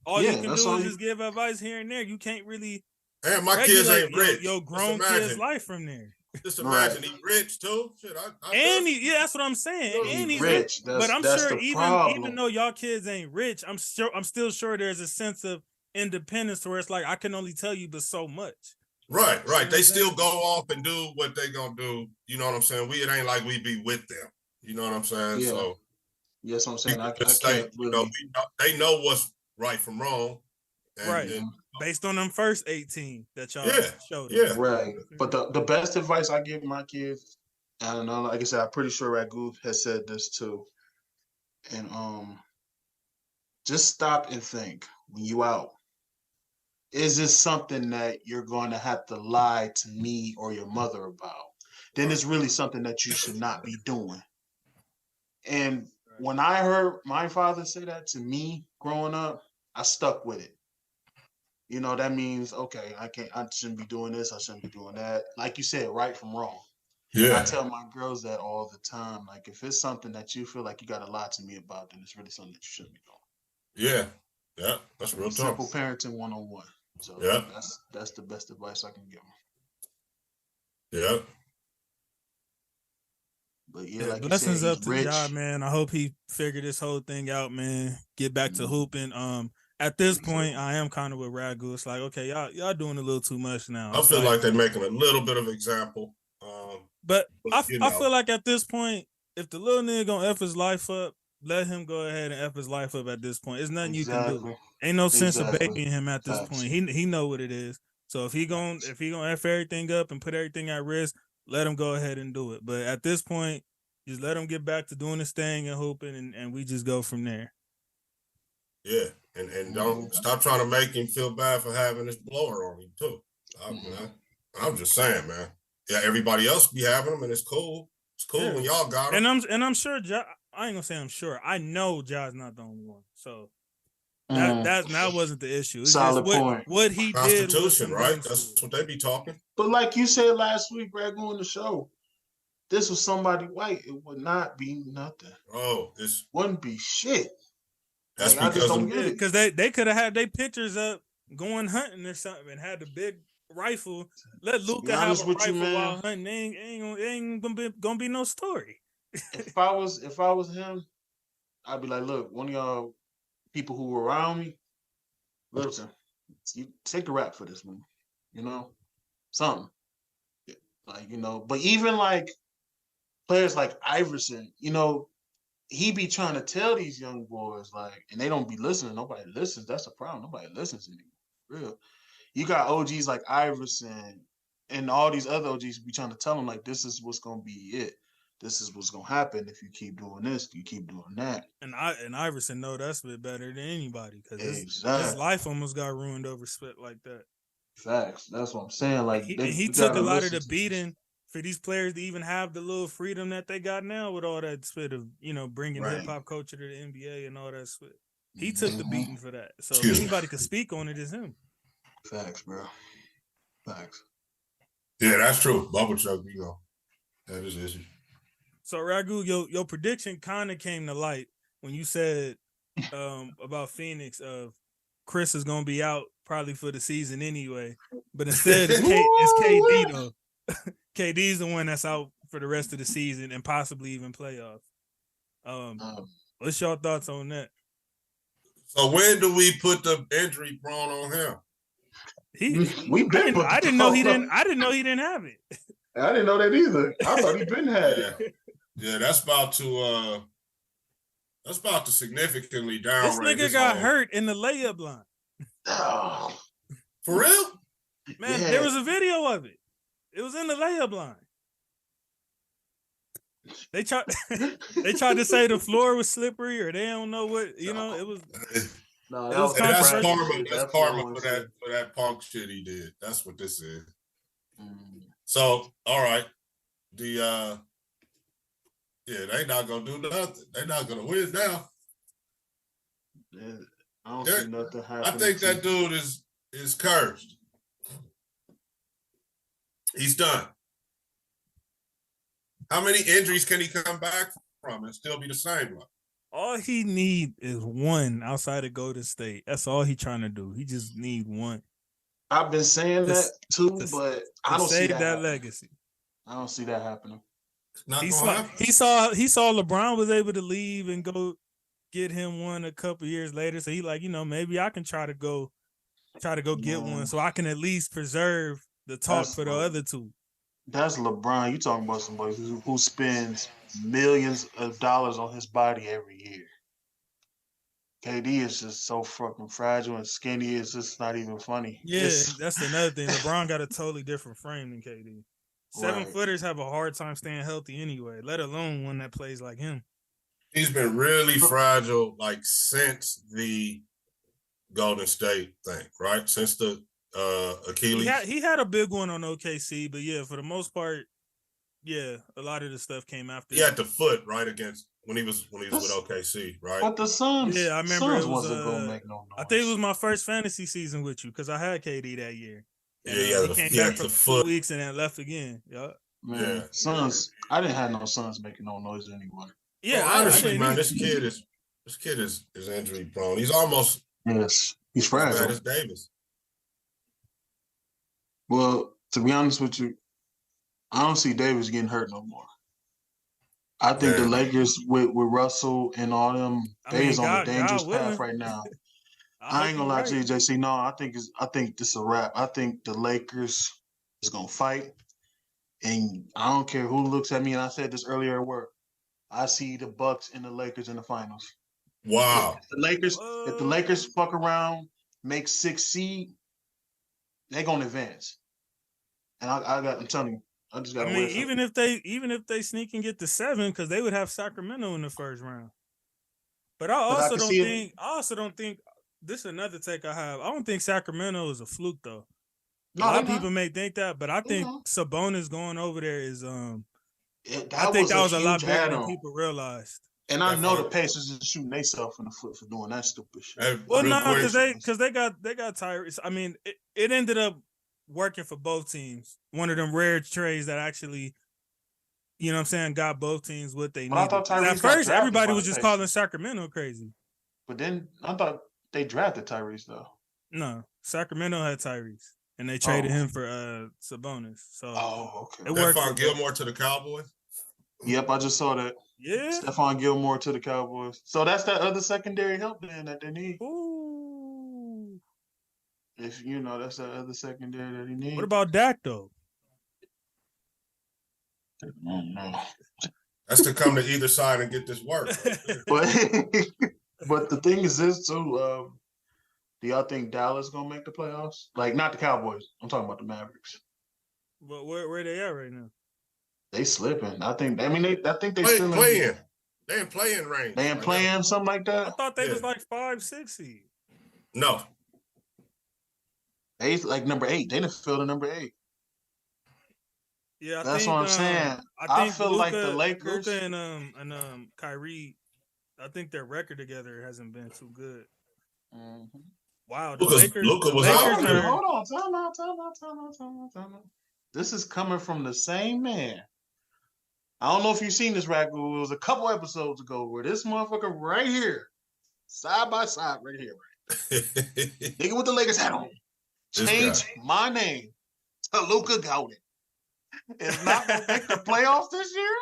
[SPEAKER 3] all you can do is
[SPEAKER 1] just
[SPEAKER 3] give advice here and there. You can't really.
[SPEAKER 4] And my kids ain't rich.
[SPEAKER 3] Your grown kids' life from there.
[SPEAKER 4] Just imagine he's rich too. Shit,
[SPEAKER 3] that's what I'm saying. And he's
[SPEAKER 1] rich.
[SPEAKER 3] But I'm sure even though y'all kids ain't rich, I'm still sure there's a sense of independence where it's like I can only tell you but so much.
[SPEAKER 4] Right. They still go off and do what they gonna do. You know what I'm saying? It ain't like we be with them. You know what I'm saying?
[SPEAKER 1] Yeah.
[SPEAKER 4] So
[SPEAKER 1] yes, I'm saying I can't
[SPEAKER 4] really... you know, they know what's right from wrong.
[SPEAKER 3] And based on them first 18 that y'all showed.
[SPEAKER 1] Yeah. Right. But the best advice I give my kids, I don't know, like I said, I'm pretty sure Ragu has said this too. And just stop and think when you out. Is this something that you're going to have to lie to me or your mother about? Then it's really something that you should not be doing. And when I heard my father say that to me growing up, I stuck with it. You know, that means, okay, I shouldn't be doing this, I shouldn't be doing that. Like you said, right from wrong. Yeah. And I tell my girls that all the time. Like, if it's something that you feel like you got to lie to me about, then it's really something that you shouldn't be doing.
[SPEAKER 4] Yeah, that's real talk.
[SPEAKER 1] Simple parenting 101. So that's the best advice I can give them.
[SPEAKER 4] Yeah.
[SPEAKER 1] But like
[SPEAKER 3] blessings
[SPEAKER 1] said,
[SPEAKER 3] up to Ja, man. I hope he figured this whole thing out, man. Get back to hooping. At this point, I am kind of with Ragu. It's like, okay, y'all doing a little too much now.
[SPEAKER 4] I feel like they're making a little bit of example.
[SPEAKER 3] But I feel like at this point, if the little nigga gonna F his life up, let him go ahead and F his life up at this point. There's nothing you can do. Ain't no sense of begging him at this point. He know what it is. So if he gonna F everything up and put everything at risk, let him go ahead and do it. But at this point, Just let him get back to doing his thing and hooping, and we just go from there.
[SPEAKER 4] Yeah, and don't stop trying to make him feel bad for having this blower on him too. I'm just saying, man. Yeah, everybody else be having them, and it's cool. It's cool when y'all got them.
[SPEAKER 3] And I'm sure. I ain't gonna say I'm sure. I know Ja's not the only one. So that wasn't the issue. It's
[SPEAKER 1] solid
[SPEAKER 3] just
[SPEAKER 1] point.
[SPEAKER 3] What he did.
[SPEAKER 4] Constitution, right? That's what they be talking.
[SPEAKER 1] But like you said last week, Greg, on the show, this was somebody white. It would not be nothing.
[SPEAKER 4] Oh,
[SPEAKER 1] wouldn't be shit.
[SPEAKER 4] That's
[SPEAKER 1] like,
[SPEAKER 3] because they could have had their pictures up going hunting or something and had the big rifle. Let Luka have a rifle while hunting. Ain't gonna be no story.
[SPEAKER 1] If I was him, I'd be like, look, one of y'all people who were around me, listen, you take the rap for this, man. You know, something. Like, you know, but even like players like Iverson, you know, he be trying to tell these young boys, like, and they don't be listening. Nobody listens. That's the problem. Nobody listens anymore. Real. You got OGs like Iverson and all these other OGs be trying to tell them, like, this is what's going to be it. This is what's going to happen if you keep doing this, you keep doing that.
[SPEAKER 3] And Iverson know that's a bit better than anybody because his life almost got ruined over spit like that.
[SPEAKER 1] Facts. That's what I'm saying. Like
[SPEAKER 3] he took a lot of the beating for these players to even have the little freedom that they got now with all that spit of, you know, bringing hip hop culture to the NBA and all that spit. He took the beating for that. So if anybody could speak on it, is him.
[SPEAKER 1] Facts, bro. Facts.
[SPEAKER 4] Yeah, that's true. Bubble Chuck, you know, that is issue.
[SPEAKER 3] So Ragu, your prediction kind of came to light when you said about Phoenix Chris is gonna be out probably for the season anyway, but instead it's KD though. KD's the one that's out for the rest of the season and possibly even playoffs. What's your thoughts on that?
[SPEAKER 4] So when do we put the injury prone on him?
[SPEAKER 3] I didn't know he didn't have it.
[SPEAKER 1] I didn't know that either. I thought he been had it.
[SPEAKER 4] Yeah, that's about to significantly downgrade.
[SPEAKER 3] This nigga got hurt in the layup line.
[SPEAKER 1] Oh.
[SPEAKER 4] For real?
[SPEAKER 3] Man, there was a video of it. It was in the layup line. They tried to say the floor was slippery or they don't know what, you know, it was.
[SPEAKER 1] No,
[SPEAKER 4] that's karma. That's karma for that punk shit he did. That's what this is. So, all right. They not gonna do nothing. They not gonna win now.
[SPEAKER 1] Yeah, I don't see nothing happening.
[SPEAKER 4] I think that dude is cursed. He's done. How many injuries can he come back from and still be the same?
[SPEAKER 3] All he need is one outside of Golden State. That's all he trying to do. He just need one.
[SPEAKER 1] I've been saying that too, but I don't see
[SPEAKER 3] that legacy.
[SPEAKER 1] I don't see that happening.
[SPEAKER 3] He saw LeBron was able to leave and go get him one a couple years later. So he like, you know, maybe I can try to go get one so I can at least preserve the talk for the other two.
[SPEAKER 1] That's LeBron. You talking about somebody who spends millions of dollars on his body every year. KD is just so fucking fragile and skinny. It's just not even funny.
[SPEAKER 3] Yeah, that's another thing. LeBron got a totally different frame than KD. 7-footers have a hard time staying healthy anyway, let alone one that plays like him.
[SPEAKER 4] He's been really fragile, like since the Golden State thing, right? Since the Achilles.
[SPEAKER 3] He had a big one on OKC, but yeah, for the most part, yeah, a lot of the stuff came after.
[SPEAKER 4] He had the foot right against when he was with OKC, right?
[SPEAKER 1] But the Suns,
[SPEAKER 3] I remember it
[SPEAKER 1] wasn't gonna make no noise.
[SPEAKER 3] I think it was my first fantasy season with you because I had KD that year. And,
[SPEAKER 4] he
[SPEAKER 3] came back for 2 weeks and then left again.
[SPEAKER 1] Man, Suns. I didn't have no Suns making no noise anyway.
[SPEAKER 3] Yeah,
[SPEAKER 4] honestly, man, this kid is injury prone. He's almost
[SPEAKER 1] he's fragile.
[SPEAKER 4] As bad as Davis.
[SPEAKER 1] Well, to be honest with you, I don't see Davis getting hurt no more. I think the Lakers with Russell and all them, they is on a dangerous path right now. I ain't gonna lie to you, JC. No, I think this is a wrap. I think the Lakers is gonna fight, and I don't care who looks at me. And I said this earlier at work. I see the Bucks and the Lakers in the finals.
[SPEAKER 4] Wow.
[SPEAKER 1] If the Lakers fuck around, make 6 seed, they gonna advance. And I'm telling you, I just got.
[SPEAKER 3] I mean, even if they sneak and get to 7, because they would have Sacramento in the first round. But I also don't think this is another take I have. I don't think Sacramento is a fluke though.
[SPEAKER 1] No,
[SPEAKER 3] a lot of people may think that, but I think Sabonis going over there is I think that was a lot bigger than people realized.
[SPEAKER 1] And I know the Pacers is shooting themselves in the foot for doing that stupid shit.
[SPEAKER 3] Well, no, because they got Tyrese. I mean, it ended up working for both teams. One of them rare trades that actually, you know what I'm saying, got both teams what they needed.
[SPEAKER 1] I thought Tyrese
[SPEAKER 3] at first, everybody was just calling Sacramento crazy.
[SPEAKER 1] But then I thought they drafted Tyrese though.
[SPEAKER 3] No, Sacramento had Tyrese, and they traded him for Sabonis. So
[SPEAKER 1] okay.
[SPEAKER 4] It worked. Stephon Gilmore to the Cowboys.
[SPEAKER 1] Yep, I just saw that.
[SPEAKER 3] Yeah,
[SPEAKER 1] Stephon Gilmore to the Cowboys. So that's that other secondary help then that they need.
[SPEAKER 3] Ooh.
[SPEAKER 1] If you know, that's that other secondary that he needs.
[SPEAKER 3] What about Dak though?
[SPEAKER 1] I don't know.
[SPEAKER 4] That's to come to either side and get this work.
[SPEAKER 1] But the thing is this too. Do y'all think Dallas gonna make the playoffs? Like not the Cowboys. I'm talking about the Mavericks.
[SPEAKER 3] But where they at right now?
[SPEAKER 1] They slipping. I think they
[SPEAKER 4] still playing. They in playing range.
[SPEAKER 1] They in playing something like that.
[SPEAKER 3] I thought they was like 5-6 seed.
[SPEAKER 4] No.
[SPEAKER 1] They like number 8. They didn't fill the number 8.
[SPEAKER 3] Yeah,
[SPEAKER 1] that's what I'm saying. I feel Luka, like the Lakers
[SPEAKER 3] Luka and Kyrie. I think their record together hasn't been too good.
[SPEAKER 1] Mm-hmm.
[SPEAKER 3] Wow,
[SPEAKER 4] Luka was out.
[SPEAKER 1] Hold on, time out. This is coming from the same man. I don't know if you've seen this, Ragu. It was a couple episodes ago where this motherfucker right here, side by side, right here, nigga with the Lakers hat on, changed my name to Luka Golden. Is not gonna make the playoffs this year.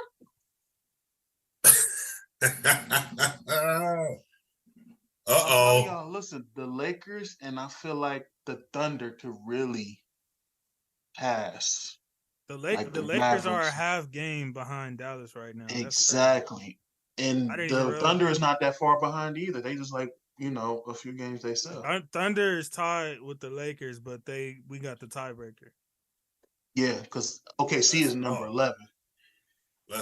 [SPEAKER 1] Y'all, listen, the Lakers and I feel like the Thunder to really pass.
[SPEAKER 3] The Lakers are a half game behind Dallas right now.
[SPEAKER 1] Exactly. And the Thunder is not that far behind either. They just a few games they sell.
[SPEAKER 3] Thunder is tied with the Lakers, but we got the tiebreaker. Yeah,
[SPEAKER 1] because OKC is number 11.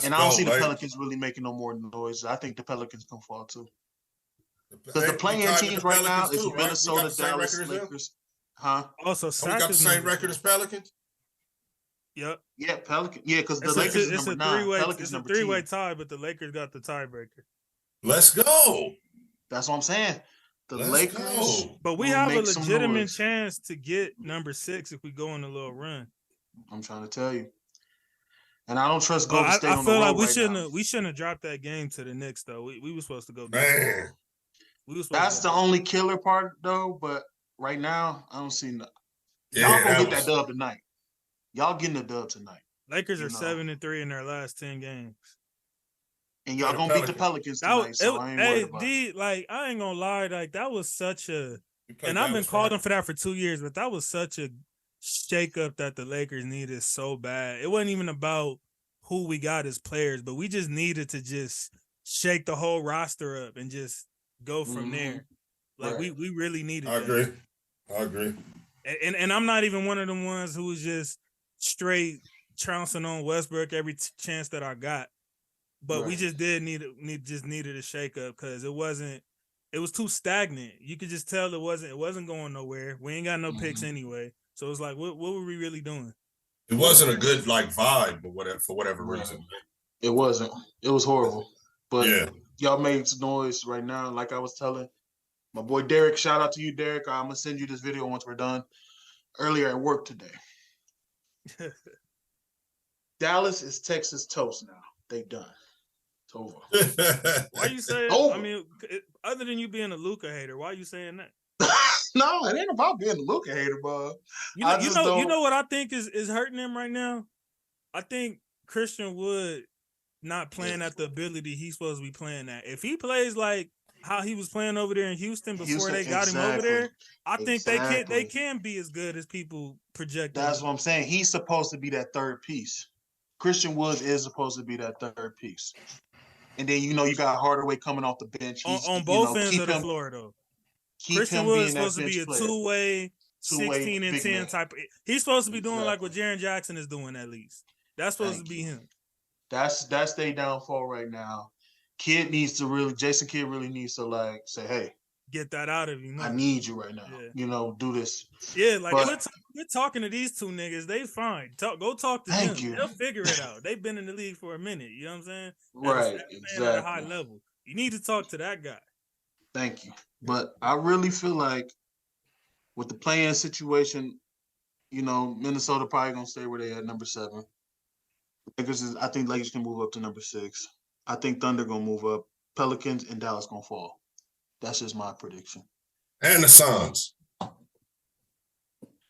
[SPEAKER 1] And I don't see the Pelicans really making no more noise. I think the Pelicans can fall too. Because the playing teams right now is Minnesota, Dallas, Lakers. Huh?
[SPEAKER 3] Also,
[SPEAKER 4] we got the same record as Pelicans?
[SPEAKER 3] Yep.
[SPEAKER 1] Yeah, Pelican. Yeah, because the Lakers is number 9. Pelicans
[SPEAKER 3] it's a three-way tie, but the Lakers got the tiebreaker.
[SPEAKER 4] Let's go.
[SPEAKER 1] That's what I'm saying. Lakers. Go.
[SPEAKER 3] But we have a legitimate chance to get number 6 if we go on a little run.
[SPEAKER 1] I'm trying to tell you. And I don't trust Golden State on the road. I feel like
[SPEAKER 3] we shouldn't have dropped that game to the Knicks though. We were supposed to go.
[SPEAKER 4] Man.
[SPEAKER 1] That's the only killer part though. But right now, I don't see nothing. Y'all gonna get that dub tonight. Y'all getting the dub tonight.
[SPEAKER 3] Lakers are 7-3 in their last 10 games.
[SPEAKER 1] And y'all gonna beat the Pelicans tonight.
[SPEAKER 3] I ain't gonna lie, like that was such a and I've been calling for that for 2 years, but that was such a shake up that the Lakers needed so bad. It wasn't even about who we got as players, but we just needed to just shake the whole roster up and just go from there. Like we really needed that.
[SPEAKER 4] I agree.
[SPEAKER 3] And I'm not even one of them ones who was just straight trouncing on Westbrook every chance that I got. But we just needed a shake up because it was too stagnant. You could just tell it wasn't going nowhere. We ain't got no picks anyway. So it was like, what were we really doing?
[SPEAKER 4] It wasn't a good vibe, but for whatever reason.
[SPEAKER 1] It wasn't. It was horrible. But y'all made some noise right now. Like I was telling my boy Derek, shout out to you, Derek. I'm gonna send you this video once we're done. Earlier at work today. Dallas is Texas toast now. They done. It's over.
[SPEAKER 3] Why you saying? I mean, other than you being a Luka hater, why are you saying that?
[SPEAKER 1] No, it ain't about being a Luka hater, bro.
[SPEAKER 3] You know what I think is hurting him right now? I think Christian Wood not playing at the ability he's supposed to be playing at. If he plays like how he was playing over there in Houston before they got him over there, I think they can be as good as people project.
[SPEAKER 1] That's what I'm saying. He's supposed to be that third piece. Christian Woods is supposed to be that third piece. And then you got Hardaway coming off the bench.
[SPEAKER 3] On both ends of the floor, though. Christian Wood is supposed to be a two-way 16 and 10 type. He's supposed to be doing like what Jaren Jackson is doing at least. That's supposed to be him.
[SPEAKER 1] That's their downfall right now. Jason Kidd really needs to like say, hey,
[SPEAKER 3] get that out of you.
[SPEAKER 1] I need you right now. Yeah. Do this.
[SPEAKER 3] Yeah, like we're talking to these two niggas. They fine. Go talk to them. They'll figure it out. They've been in the league for a minute. You know what I'm saying?
[SPEAKER 1] Right. Exactly.
[SPEAKER 3] At a high level. You need to talk to that guy.
[SPEAKER 1] Thank you. But I really feel like with the play-in situation, Minnesota probably gonna stay where they at, number 7. I think Lakers can move up to number 6. I think Thunder gonna move up. Pelicans and Dallas gonna fall. That's just my prediction.
[SPEAKER 4] And the Suns.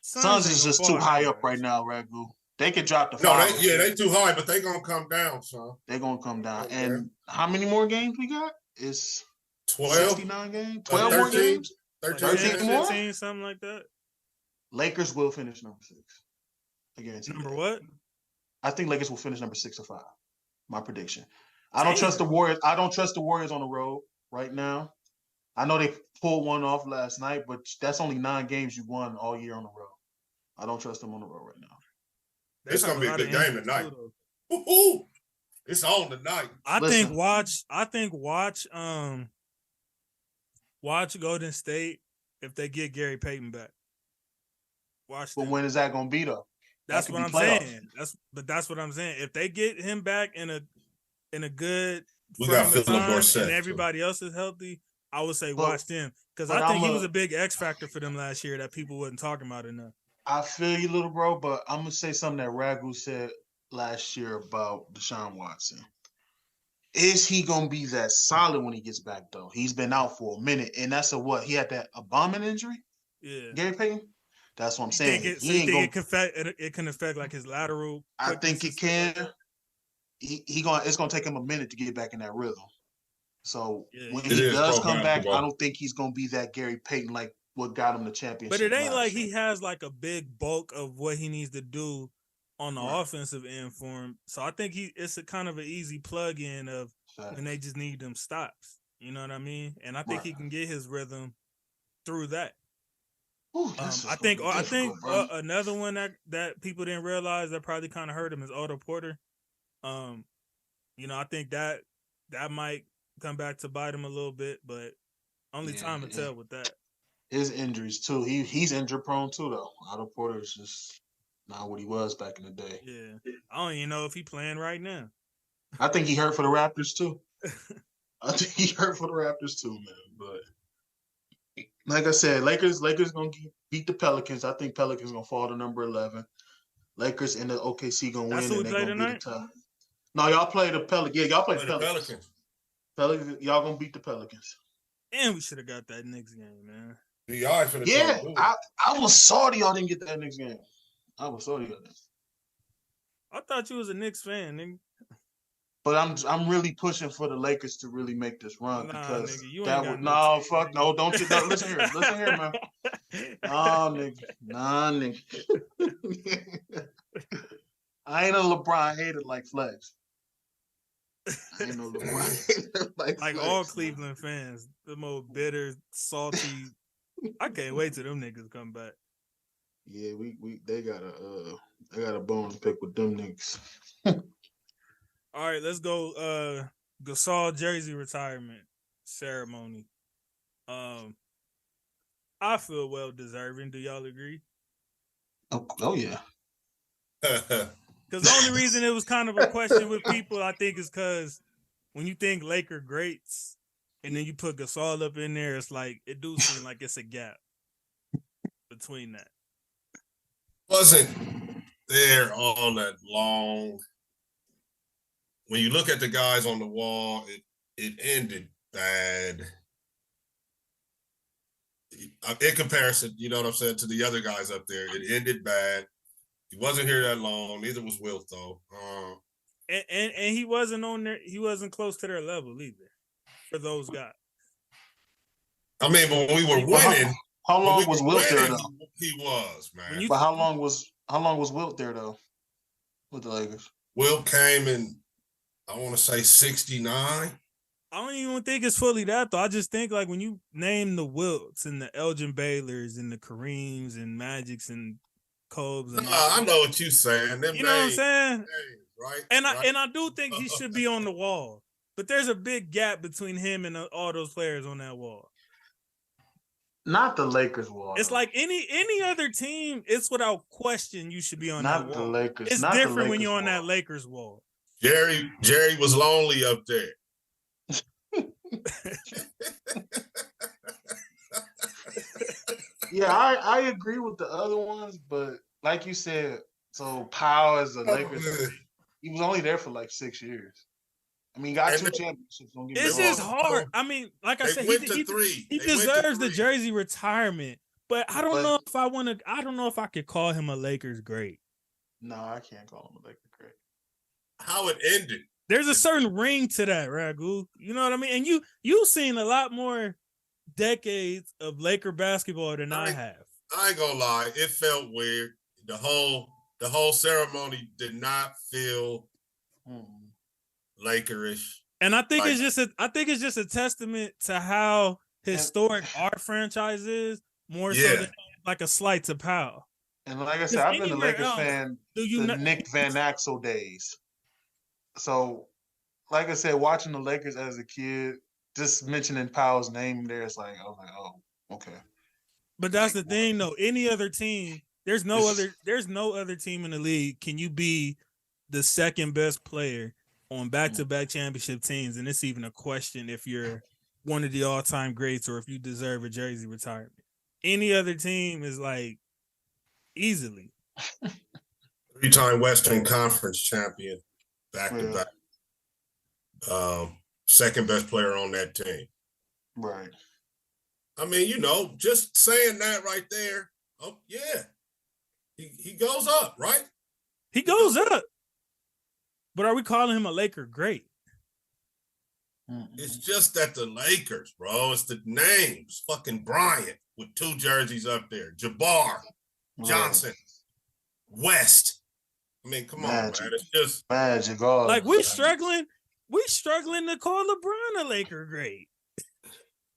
[SPEAKER 1] Suns is just too high up right now, Ragu. They could drop the 5.
[SPEAKER 4] No, they too high, but they gonna come down, son.
[SPEAKER 1] They gonna come down. Okay. And how many more games we got? It's
[SPEAKER 4] 12,
[SPEAKER 1] 69 games. 12 more games.
[SPEAKER 3] 13 more, 15, something like that.
[SPEAKER 1] Lakers will finish number 6. I guarantee.
[SPEAKER 3] Number what?
[SPEAKER 1] I think Lakers will finish number 6 or 5. My prediction. I don't trust the Warriors. I don't trust the Warriors on the road right now. I know they pulled one off last night, but that's only 9 games you won all year on the road. I don't trust them on the road right now.
[SPEAKER 4] It's gonna be a good game tonight. Woo-hoo! It's on tonight.
[SPEAKER 3] I think watch Golden State if they get Gary Payton back. Watch.
[SPEAKER 1] But when is that gonna be though?
[SPEAKER 3] That's what I'm saying. That's what I'm saying. If they get him back in a good and everybody else is healthy, I would say watch them because I think he was a big X factor for them last year that people wasn't talking about enough.
[SPEAKER 1] I feel you, little bro, but I'm gonna say something that Ragu said last year about Deshaun Watson. Is he gonna be that solid when he gets back though? He's been out for a minute, and that's he had that Obama injury.
[SPEAKER 3] Yeah,
[SPEAKER 1] Gary Payton. That's what I'm saying.
[SPEAKER 3] It can affect like his lateral.
[SPEAKER 1] I think it can. It's gonna take him a minute to get back in that rhythm. So when he does come back, I don't think he's gonna be that Gary Payton like what got him the championship.
[SPEAKER 3] But it ain't like he has like a big bulk of what he needs to do on the offensive end for him. So I think it's a kind of an easy plug in of when they just need them stops. You know what I mean? And I think he can get his rhythm through that.
[SPEAKER 1] Ooh,
[SPEAKER 3] I think another one that people didn't realize that probably kind of hurt him is Otto Porter. I think that might come back to bite him a little bit, but only time to tell with that.
[SPEAKER 1] His injuries too. He's injury prone too though. Otto Porter is just not what he was back in the day.
[SPEAKER 3] Yeah, I don't even know if he's playing right now.
[SPEAKER 1] I think he hurt for the Raptors too. Man. But like I said, Lakers gonna beat the Pelicans. I think Pelicans gonna fall to number 11. Lakers and the OKC gonna win, and they gonna beat the top. No, y'all play the Pelicans. Yeah, y'all play the Pelicans. Pelicans, y'all gonna beat the Pelicans.
[SPEAKER 3] And we should have got that Knicks game, man.
[SPEAKER 1] I was sorry y'all didn't get that Knicks game. I was sorry y'all didn't.
[SPEAKER 3] I thought you was a Knicks fan, nigga.
[SPEAKER 1] But I'm really pushing for the Lakers to really make this run because
[SPEAKER 3] nigga,
[SPEAKER 1] that would don't you listen here, man. Nah, nigga. I ain't a LeBron hater like Flex. I ain't no LeBron hater like Flex,
[SPEAKER 3] all Cleveland fans, the most bitter, salty. I can't wait till them niggas come back.
[SPEAKER 1] Yeah, they got a bone to pick with them niggas.
[SPEAKER 3] All right, let's go. Gasol jersey retirement ceremony. I feel well deserving. Do y'all agree?
[SPEAKER 1] Oh yeah.
[SPEAKER 3] Because the only reason it was kind of a question with people, I think, is because when you think Laker greats and then you put Gasol up in there, it's like it do seem like it's a gap between that.
[SPEAKER 4] Wasn't there all that long. When you look at the guys on the wall, it ended bad. In comparison, you know what I'm saying, to the other guys up there, it ended bad. He wasn't here that long. Neither was Wilt, though.
[SPEAKER 3] And he wasn't on there. He wasn't close to their level either for those guys.
[SPEAKER 4] I mean, but when we were winning,
[SPEAKER 1] how long was Wilt there though?
[SPEAKER 4] He was, man.
[SPEAKER 1] But how long was Wilt there though with the Lakers?
[SPEAKER 4] Wilt came in, I want to say 69.
[SPEAKER 3] I don't even think it's fully that though. I just think like when you name the Wilts and the Elgin Baylors and the Kareems and Magics and Kobe's.
[SPEAKER 4] I know what you're saying. Them
[SPEAKER 3] you know what I'm saying?
[SPEAKER 4] Names, right?
[SPEAKER 3] And
[SPEAKER 4] right.
[SPEAKER 3] I do think he should be on the wall. But there's a big gap between him and all those players on that wall.
[SPEAKER 1] Not the Lakers wall.
[SPEAKER 3] It's like any other team, it's without question you should be on that wall.
[SPEAKER 1] Not the Lakers.
[SPEAKER 3] It's
[SPEAKER 1] not
[SPEAKER 3] different
[SPEAKER 1] the Lakers
[SPEAKER 3] when you're on
[SPEAKER 1] wall.
[SPEAKER 3] that Lakers wall.
[SPEAKER 4] Jerry was lonely up there.
[SPEAKER 1] Yeah, I agree with the other ones, but like you said, so Pau as a Lakers, he was only there for like 6 years. I mean, he got 2 championships. Don't get me
[SPEAKER 3] It's
[SPEAKER 1] wrong.
[SPEAKER 3] just hard. I mean, like I said, he deserves the jersey retirement. But I don't know if I want to. I don't know if I could call him a Lakers great.
[SPEAKER 1] No, I can't call him a Lakers great.
[SPEAKER 4] How it ended.
[SPEAKER 3] There's a certain ring to that, Ragu. You know what I mean? And you've seen a lot more decades of Laker basketball than I have.
[SPEAKER 4] I ain't gonna lie, it felt weird. The whole ceremony did not feel Lakerish. And
[SPEAKER 3] I think it's just a testament to how historic our franchise is, more so than like a slight to Pau.
[SPEAKER 1] And like I said, I've been a Lakers fan the Nick Van Axel days. So, like I said, watching the Lakers as a kid, just mentioning Pau's name there, it's like, I was like, oh, okay.
[SPEAKER 3] But that's the thing, though. Any other team, there's no other team in the league. Can you be the second best player on back-to-back championship teams? And it's even a question if you're one of the all-time greats or if you deserve a jersey retirement. Any other team is like easily
[SPEAKER 4] 3-time Western Conference champion, back-to-back. Second best player on that team.
[SPEAKER 1] Right.
[SPEAKER 4] I mean, just saying that right there. Oh, yeah. He goes up, right?
[SPEAKER 3] He goes up. But are we calling him a Laker great?
[SPEAKER 4] It's just that the Lakers, bro. It's the names. Fucking Bryant with 2 jerseys up there. Jabbar, Johnson, West. I mean, come on, man. It's just
[SPEAKER 1] magic.
[SPEAKER 3] Like we're struggling to call LeBron a Laker great.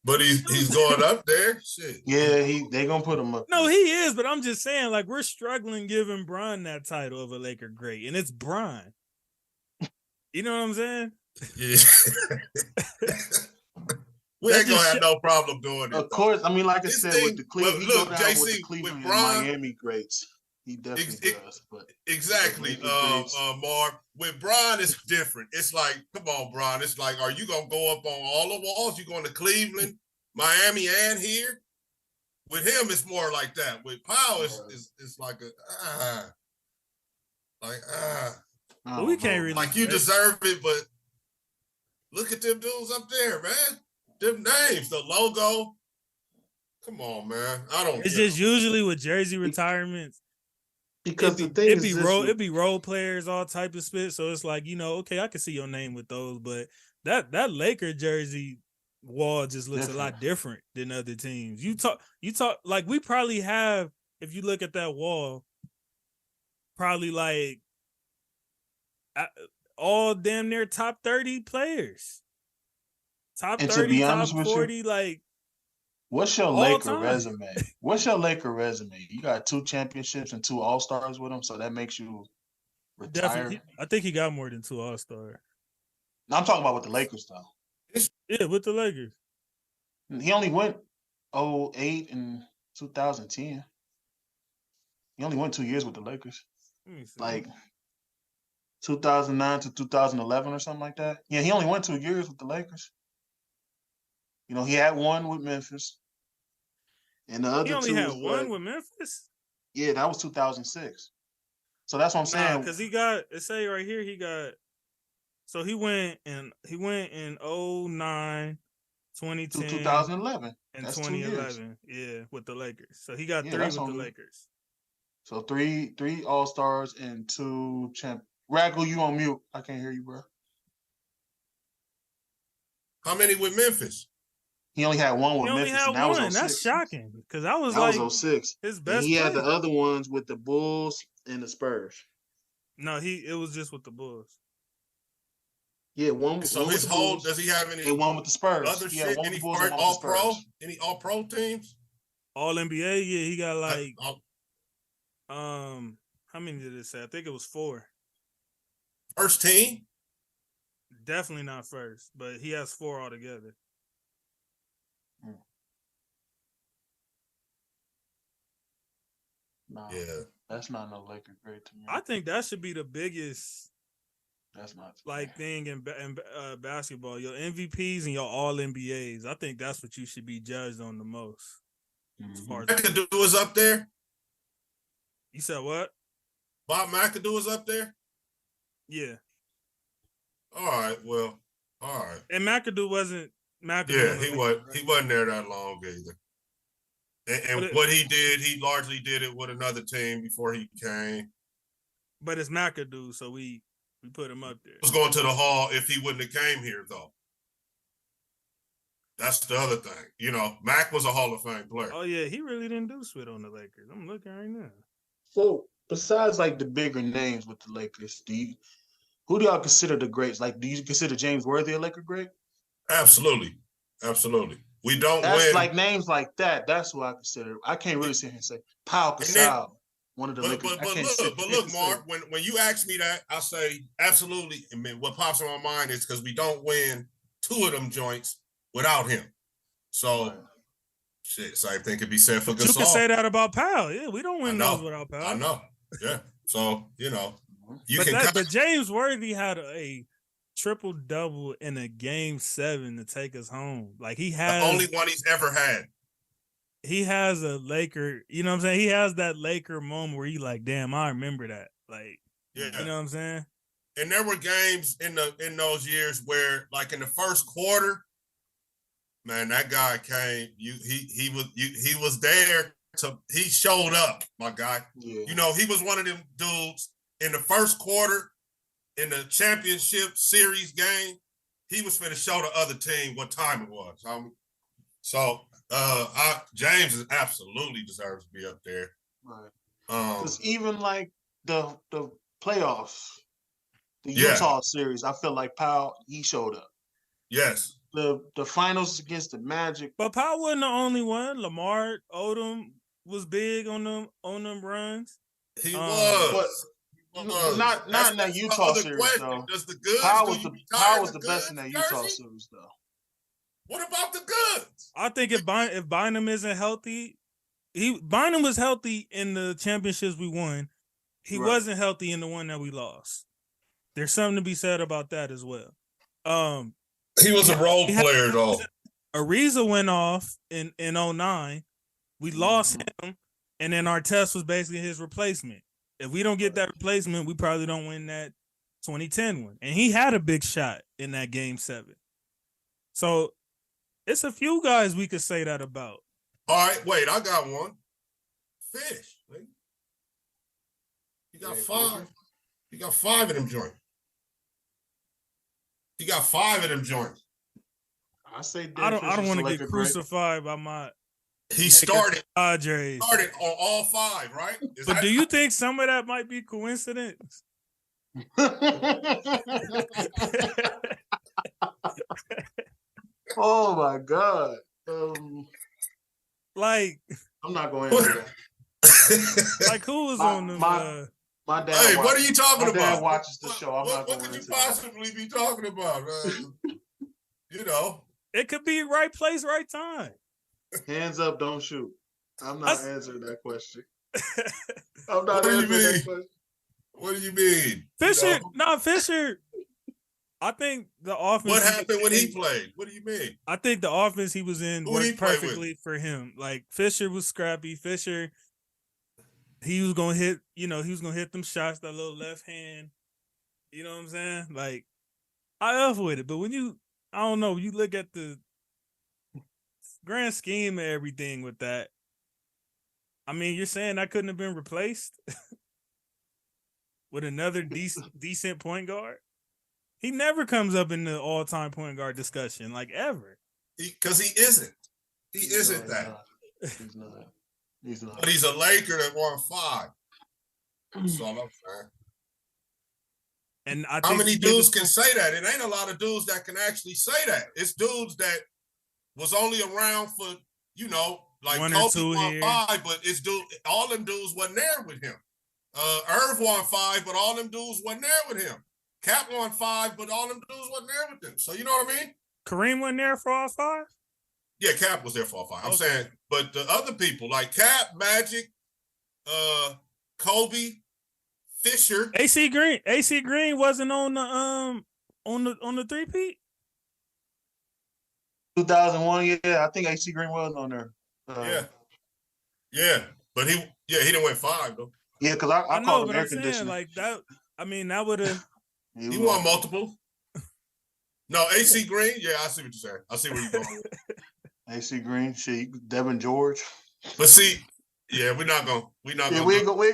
[SPEAKER 4] But he's going up there. Shit.
[SPEAKER 1] Yeah, they gonna put him up.
[SPEAKER 3] No, he is, but I'm just saying, like, we're struggling giving Bron that title of a Laker great, and it's Bron. You know what I'm saying?
[SPEAKER 4] Yeah. We ain't gonna have no problem doing it.
[SPEAKER 1] Of course, I mean, like I said, with the Cleveland, with the Cleveland and Miami greats, he definitely does. But
[SPEAKER 4] exactly, Marv. With Bron, it's different. It's like, come on, Bron. It's like, are you gonna go up on all the walls? You going to Cleveland, Miami, and here? With him, it's more like that. With Pau, it's like
[SPEAKER 3] But we can't really
[SPEAKER 4] like you deserve it, but look at them dudes up there, man. Them names, the logo. Come on, man.
[SPEAKER 3] It's just usually with jersey retirements.
[SPEAKER 1] Because it'd
[SPEAKER 3] be role players, all type of spit. So it's like, okay, I can see your name with those, but that Laker jersey wall just looks a lot different than other teams. You talk like we probably have, if you look at that wall, probably like all damn near top 30 players. Top 30, top 40, like.
[SPEAKER 1] What's your Laker resume? What's your Laker resume? You got 2 championships and 2 All-Stars with him, so that makes you retire.
[SPEAKER 3] Definitely, I think he got more than 2 All-Stars.
[SPEAKER 1] No, I'm talking about with the Lakers, though.
[SPEAKER 3] Yeah, with the Lakers.
[SPEAKER 1] He only went 08 and 2010. He only went 2 years with the Lakers. Like 2009 to 2011 or something like that. Yeah, he only went 2 years with the Lakers. He had 1 with Memphis. And the other 2
[SPEAKER 3] he only had 1 with Memphis?
[SPEAKER 1] Yeah, that was 2006. So that's what I'm saying.
[SPEAKER 3] Because he got, it say right here, so he went in 09, 2010.
[SPEAKER 1] To 2011.
[SPEAKER 3] And
[SPEAKER 1] that's
[SPEAKER 3] 2011. Yeah, with the Lakers. So he got 3 with the Lakers.
[SPEAKER 1] So 3 All-Stars and 2 champ. Raggle, you on mute. I can't hear you, bro.
[SPEAKER 4] How many with Memphis?
[SPEAKER 1] He only had 1 with Memphis.
[SPEAKER 3] He only had 1. That's shocking. Because that was
[SPEAKER 1] 06.
[SPEAKER 3] His best.
[SPEAKER 1] He had the other ones with the Bulls and the Spurs.
[SPEAKER 3] No, it was just with the Bulls.
[SPEAKER 1] Yeah, one.
[SPEAKER 4] So his whole, does he have any?
[SPEAKER 1] And 1 with the Spurs.
[SPEAKER 4] Other shit? Any All-Pro? Any All-Pro teams?
[SPEAKER 3] All NBA? Yeah, he got like. How many did it say? I think it was 4.
[SPEAKER 4] First team?
[SPEAKER 3] Definitely not first, but he has 4 altogether.
[SPEAKER 1] No,
[SPEAKER 4] Yeah,
[SPEAKER 1] that's not no Laker great to me.
[SPEAKER 3] I think that should be the biggest.
[SPEAKER 1] That's not
[SPEAKER 3] like thing in basketball. Your MVPs and your All NBAs. I think that's what you should be judged on the most. As far as
[SPEAKER 4] McAdoo is up there.
[SPEAKER 3] You said what?
[SPEAKER 4] Bob McAdoo is up there.
[SPEAKER 3] Yeah.
[SPEAKER 4] All right. Well. All right.
[SPEAKER 3] And McAdoo wasn't McAdoo.
[SPEAKER 4] Yeah, he wasn't there that long either. And what he did, he largely did it with another team before he came.
[SPEAKER 3] But it's McAdoo, so we put him up there.
[SPEAKER 4] He was going to the Hall if he wouldn't have came here, though. That's the other thing. You know, Mac was a Hall of Fame player.
[SPEAKER 3] Oh, yeah, he really didn't do shit on the Lakers. I'm looking right now.
[SPEAKER 1] So, besides, like, the bigger names with the Lakers, who do y'all consider the greats? Like, do you consider James Worthy a Laker great?
[SPEAKER 4] Absolutely. Absolutely. We don't
[SPEAKER 1] That's
[SPEAKER 4] win.
[SPEAKER 1] like names like that. That's who I consider. I can't really sit here and say Pau Gasol, one of the Lakers.
[SPEAKER 4] But look, Mark, when you ask me that, I say absolutely. I mean, what pops in my mind is because we don't win 2 of them joints without him. So, right. Shit, same thing could be said for Gasol.
[SPEAKER 3] You can say that about Pau. Yeah, we don't win those without Pau.
[SPEAKER 4] I know. Yeah. So, you know,
[SPEAKER 3] but James Worthy had a triple-double in a game 7 to take us home. Like, he has
[SPEAKER 4] the only one he's ever had.
[SPEAKER 3] He has a Laker, you know what I'm saying? He has that Laker moment where he like, damn, I remember that. Like, yeah. You know what I'm saying?
[SPEAKER 4] And there were games in those years where, like in the first quarter, man, that guy came. He was there he showed up, my guy. Yeah. You know, he was one of them dudes in the first quarter in the championship series game. He was finna show the other team what time it was. So James is absolutely deserves to be up there.
[SPEAKER 1] Right. Because even like the playoffs, the Utah series, I feel like Pau, he showed up.
[SPEAKER 4] Yes.
[SPEAKER 1] The finals against the Magic.
[SPEAKER 3] But Pau wasn't the only one. Lamar Odom was big on them runs.
[SPEAKER 4] He was.
[SPEAKER 1] Not in that Utah series though. Pau was the best in that Utah series though.
[SPEAKER 4] What about the goods?
[SPEAKER 3] I think if Bynum isn't healthy, Bynum was healthy in the championships we won. He wasn't healthy in the one that we lost. There's something to be said about that as well.
[SPEAKER 4] He was a role player though.
[SPEAKER 3] Ariza went off in 2009. We lost him, and then Artest was basically his replacement. If we don't get that replacement, we probably don't win that 2010 one. And he had a big shot in that game 7. So it's a few guys we could say that about.
[SPEAKER 4] All right, wait, I got one. Fish. You got 5. You got 5 of them joints. You got 5 of them joints.
[SPEAKER 1] I say
[SPEAKER 3] I don't want to get crucified by my.
[SPEAKER 4] He started on all 5, right?
[SPEAKER 3] But do you think some of that might be coincidence?
[SPEAKER 1] Oh my God!
[SPEAKER 3] Like
[SPEAKER 1] I'm not going to answer that.
[SPEAKER 3] Like who was on them?
[SPEAKER 1] My dad.
[SPEAKER 4] Hey, what are you talking about?
[SPEAKER 1] My dad watches the show.
[SPEAKER 4] What could you possibly be talking about? You know,
[SPEAKER 3] it could be right place, right time.
[SPEAKER 1] Hands up, don't shoot. I'm not answering that question. I'm not answering that question.
[SPEAKER 4] What do you mean?
[SPEAKER 3] Fisher, Fisher. I think the offense.
[SPEAKER 4] What happened when he played? What do you mean?
[SPEAKER 3] I think the offense he was in worked perfectly for him. Like Fisher was scrappy. Fisher, he was gonna hit. He was gonna hit them shots. That little left hand. You know what I'm saying? Like I up with it, but when I don't know. You look at the grand scheme of everything with that. I mean, you're saying that couldn't have been replaced with another decent point guard? He never comes up in the all-time point guard discussion, like ever.
[SPEAKER 4] Because he isn't. He isn't that.
[SPEAKER 1] He's not. He's not.
[SPEAKER 4] But he's a Laker that won 5. That's all I'm saying.
[SPEAKER 3] And I think
[SPEAKER 4] how many dudes can say that? It ain't a lot of dudes that can actually say that. It's dudes that was only around for, Like
[SPEAKER 3] one
[SPEAKER 4] Kobe
[SPEAKER 3] or two
[SPEAKER 4] won
[SPEAKER 3] here.
[SPEAKER 4] 5, but all them dudes wasn't there with him. Irv won 5, but all them dudes wasn't there with him. Cap won 5, but all them dudes wasn't there with him. So you know what I mean?
[SPEAKER 3] Kareem wasn't there for all 5?
[SPEAKER 4] Yeah, Cap was there for all 5. I'm
[SPEAKER 3] Okay.
[SPEAKER 4] saying, but the other people like Cap, Magic, Kobe, Fisher.
[SPEAKER 3] AC Green wasn't on the three-peat?
[SPEAKER 1] 2001, yeah, I think AC Green was on there.
[SPEAKER 4] Yeah, but he didn't win 5 though.
[SPEAKER 1] Yeah, because I
[SPEAKER 3] know,
[SPEAKER 1] called him
[SPEAKER 3] but
[SPEAKER 1] air
[SPEAKER 3] I'm saying
[SPEAKER 1] conditioning.
[SPEAKER 3] like that. I mean, that would have.
[SPEAKER 4] He won multiple. No, AC Green. Yeah, I see what you're saying. I see where you're going.
[SPEAKER 1] AC Green, shit, Devin George.
[SPEAKER 4] But see, yeah, we're not gonna
[SPEAKER 1] we ain't gonna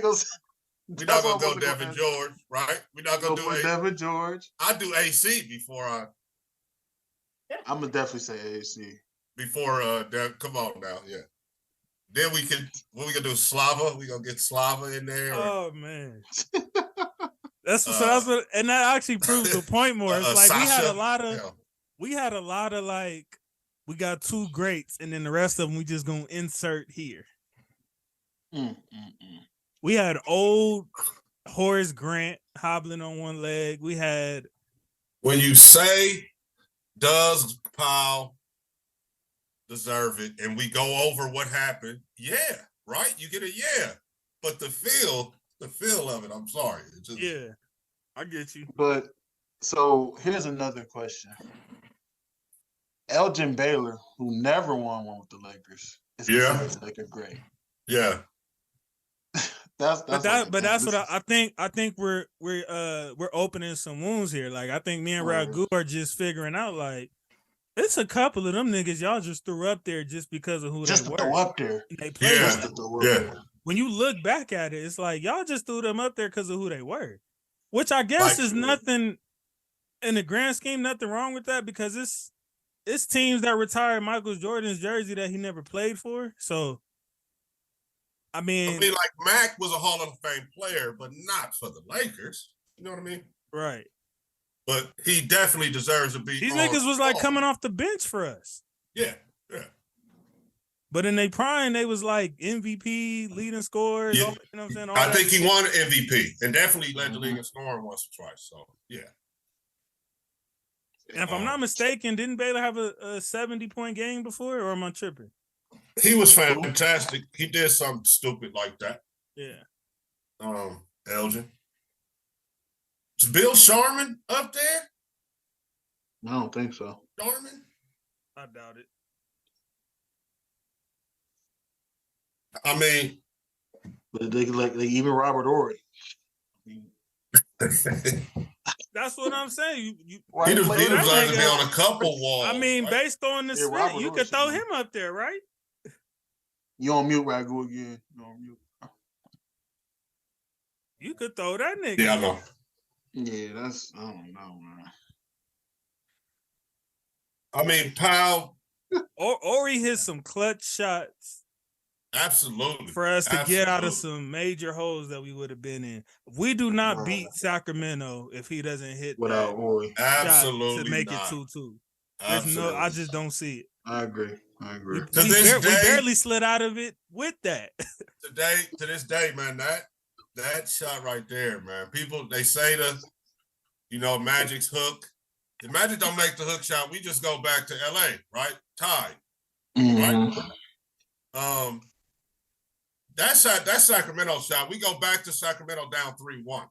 [SPEAKER 4] go Devin George, right? We're not gonna do
[SPEAKER 1] Devin George.
[SPEAKER 4] I do AC before
[SPEAKER 1] I'm gonna definitely say AC.
[SPEAKER 4] Before come on now, yeah. Then we gonna do Slava. We gonna get Slava in there.
[SPEAKER 3] Oh man. That's what, and that actually proves the point more. It's like Sasha, we had a lot of like, we got 2 greats, and then the rest of them we just gonna insert here. We had old Horace Grant hobbling on one leg. We had.
[SPEAKER 4] When you say, does Pau deserve it, and we go over what happened, yeah, right? You get a yeah, but the feel of it, I'm sorry.
[SPEAKER 3] Yeah, I get you.
[SPEAKER 1] But so here's another question. Elgin Baylor, who never won one with the Lakers, is considered like a great.
[SPEAKER 4] Yeah.
[SPEAKER 1] That's
[SPEAKER 3] what I think. I think we're opening some wounds here. Like I think me and Ragu are just figuring out like it's a couple of them niggas y'all just threw up there just because of who
[SPEAKER 1] just
[SPEAKER 3] they were.
[SPEAKER 1] Throw up there.
[SPEAKER 3] They played.
[SPEAKER 4] Yeah.
[SPEAKER 3] When you look back at it, it's like y'all just threw them up there because of who they were, which I guess is nothing in the grand scheme. Nothing wrong with that because it's teams that retired Michael Jordan's jersey that he never played for. So. I mean,
[SPEAKER 4] like Mac was a Hall of Fame player, but not for the Lakers. You know what I mean?
[SPEAKER 3] Right.
[SPEAKER 4] But he definitely deserves to be.
[SPEAKER 3] These niggas was like coming off the bench for us.
[SPEAKER 4] Yeah.
[SPEAKER 3] But in their prime, they was like MVP, leading scorers.
[SPEAKER 4] Yeah.
[SPEAKER 3] You know what I'm saying?
[SPEAKER 4] I think he won an MVP and definitely led the league in scoring once or twice. So yeah.
[SPEAKER 3] And if I'm not mistaken, didn't Baylor have a 70-point game before, or am I tripping?
[SPEAKER 4] He was fantastic. He did something stupid like that.
[SPEAKER 3] Yeah.
[SPEAKER 4] Elgin. Is Bill Sharman up there?
[SPEAKER 1] I don't think so.
[SPEAKER 4] Sharman?
[SPEAKER 3] I doubt it.
[SPEAKER 4] I mean,
[SPEAKER 1] but they even Robert Horry.
[SPEAKER 3] That's what I'm saying.
[SPEAKER 4] He deserves to be on a couple walls.
[SPEAKER 3] I mean, right? Based on the split, you could throw him up there, right?
[SPEAKER 1] You on mute, Ragu again. You on mute.
[SPEAKER 3] You could throw that nigga.
[SPEAKER 4] Yeah, I know.
[SPEAKER 1] Yeah, I don't know, man.
[SPEAKER 4] I mean, Pau.
[SPEAKER 3] Or he hit some clutch shots.
[SPEAKER 4] Absolutely.
[SPEAKER 3] For us to get out of some major holes that we would have been in. We do not beat Sacramento if he doesn't hit
[SPEAKER 1] without Horry.
[SPEAKER 4] Absolutely
[SPEAKER 3] to make it 2-2. I just don't see it.
[SPEAKER 1] I agree.
[SPEAKER 3] We barely slid out of it with that.
[SPEAKER 4] To this day, man, that shot right there, man. People, they say Magic's hook. If Magic don't make the hook shot, we just go back to LA, right? Tied. Right? That Sacramento shot, we go back to Sacramento down 3-1.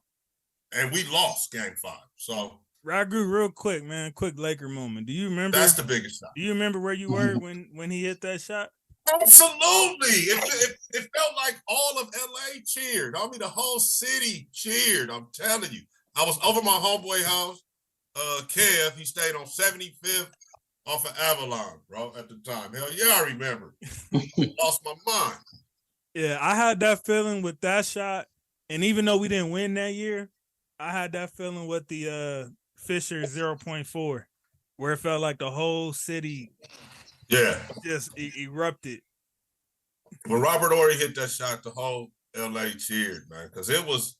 [SPEAKER 4] And we lost game 5. So
[SPEAKER 3] Ragu, real quick, man. Quick Laker moment. Do you remember?
[SPEAKER 4] That's the biggest shot.
[SPEAKER 3] Do you remember where you were when he hit that shot?
[SPEAKER 4] Absolutely. It felt like all of LA cheered. I mean, the whole city cheered. I'm telling you. I was over my homeboy house, Kev. He stayed on 75th off of Avalon, bro, at the time. Hell yeah, I remember. Lost my mind.
[SPEAKER 3] Yeah, I had that feeling with that shot. And even though we didn't win that year, I had that feeling with the Fisher 0.4, where it felt like the whole city just erupted.
[SPEAKER 4] When Robert Horry hit that shot, the whole LA cheered, man, because it was,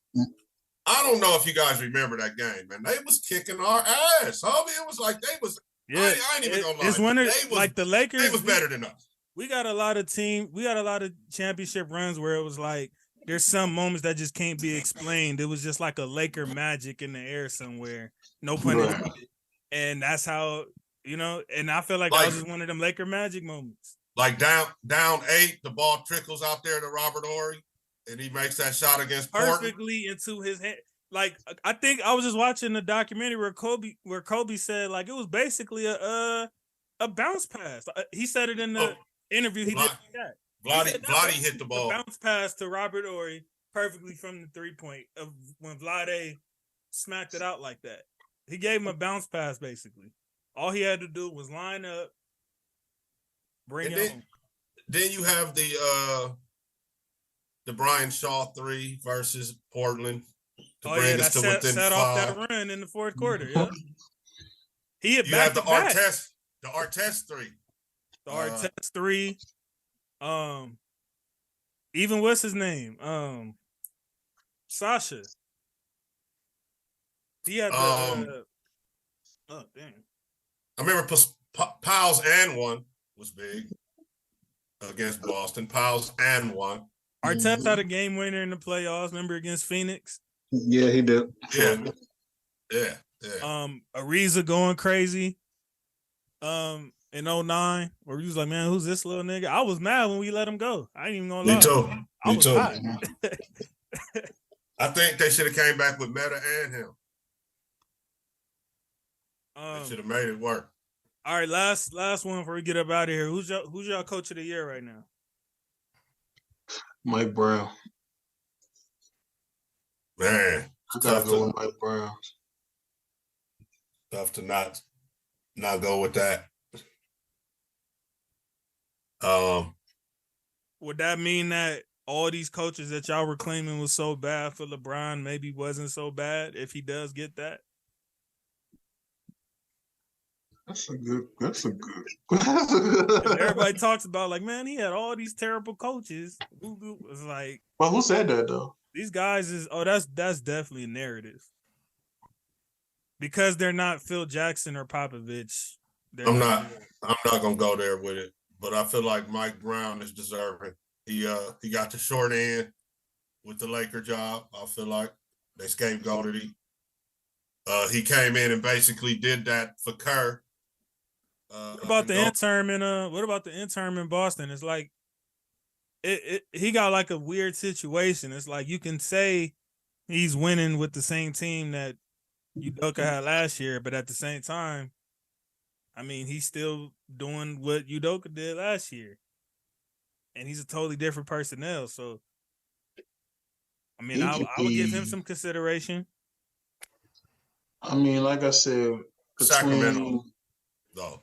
[SPEAKER 4] I don't know if you guys remember that game, man. They was kicking our ass, homie. It was like they was, I ain't even gonna lie.
[SPEAKER 3] It's like the Lakers.
[SPEAKER 4] They was better than us.
[SPEAKER 3] we got a lot of championship runs where it was like there's some moments that just can't be explained. It was just like a Laker magic in the air somewhere. No pun intended. And that's how, and I feel like that was just one of them Laker magic moments.
[SPEAKER 4] Like down 8, the ball trickles out there to Robert Horry, and he makes that shot against
[SPEAKER 3] perfectly Portland. Into his hand. Like, I think I was just watching the documentary where Kobe said like it was basically a bounce pass. He said it in the interview. He did that.
[SPEAKER 4] Vladdy hit the ball.
[SPEAKER 3] Bounce pass to Robert Horry perfectly from the 3-point of when Vlade smacked it out like that. He gave him a bounce pass basically. All he had to do was line up, bring it home.
[SPEAKER 4] Then you have the Brian Shaw 3 versus Portland to bring us to within 5.
[SPEAKER 3] Off that run in the fourth quarter. Yeah. He hit
[SPEAKER 4] you
[SPEAKER 3] back
[SPEAKER 4] have the
[SPEAKER 3] to back.
[SPEAKER 4] The Artest 3.
[SPEAKER 3] The Artest 3. Even what's his name? Sasha. He had the oh damn.
[SPEAKER 4] I remember Pau's and one was big against Boston. Pau's and one.
[SPEAKER 3] Artest had a game winner in the playoffs. Remember against Phoenix?
[SPEAKER 1] Yeah, he did.
[SPEAKER 4] Yeah.
[SPEAKER 3] Ariza going crazy. In 2009, where he was like, man, who's this little nigga? I was mad when we let him go. I ain't even gonna lie.
[SPEAKER 4] Me too.
[SPEAKER 3] I was hot.
[SPEAKER 4] I think they should have came back with Meta and him. They should have made it work.
[SPEAKER 3] All right, last one before we get up out of here. Who's y'all coach of the year right now?
[SPEAKER 1] Mike Brown.
[SPEAKER 4] Man,
[SPEAKER 1] I gotta go with Mike Brown.
[SPEAKER 4] Tough to not go with that.
[SPEAKER 3] Would that mean that all these coaches that y'all were claiming was so bad for LeBron maybe wasn't so bad if he does get that?
[SPEAKER 1] That's a good.
[SPEAKER 3] Everybody talks about like, man, he had all these terrible coaches. It's like,
[SPEAKER 1] well, who said that though?
[SPEAKER 3] These guys that's definitely a narrative because they're not Phil Jackson or Popovich.
[SPEAKER 4] I'm not gonna go there with it, but I feel like Mike Brown is deserving. He got the short end with the Laker job. I feel like they scapegoated him. He came in and basically did that for Kerr.
[SPEAKER 3] What about the interim in Boston? It's like he got like a weird situation. It's like you can say he's winning with the same team that Udoka had last year, but at the same time, I mean, he's still doing what Udoka did last year. And he's a totally different personnel. So I mean, I would give him some consideration.
[SPEAKER 1] I mean, like I said,
[SPEAKER 4] Sacramento.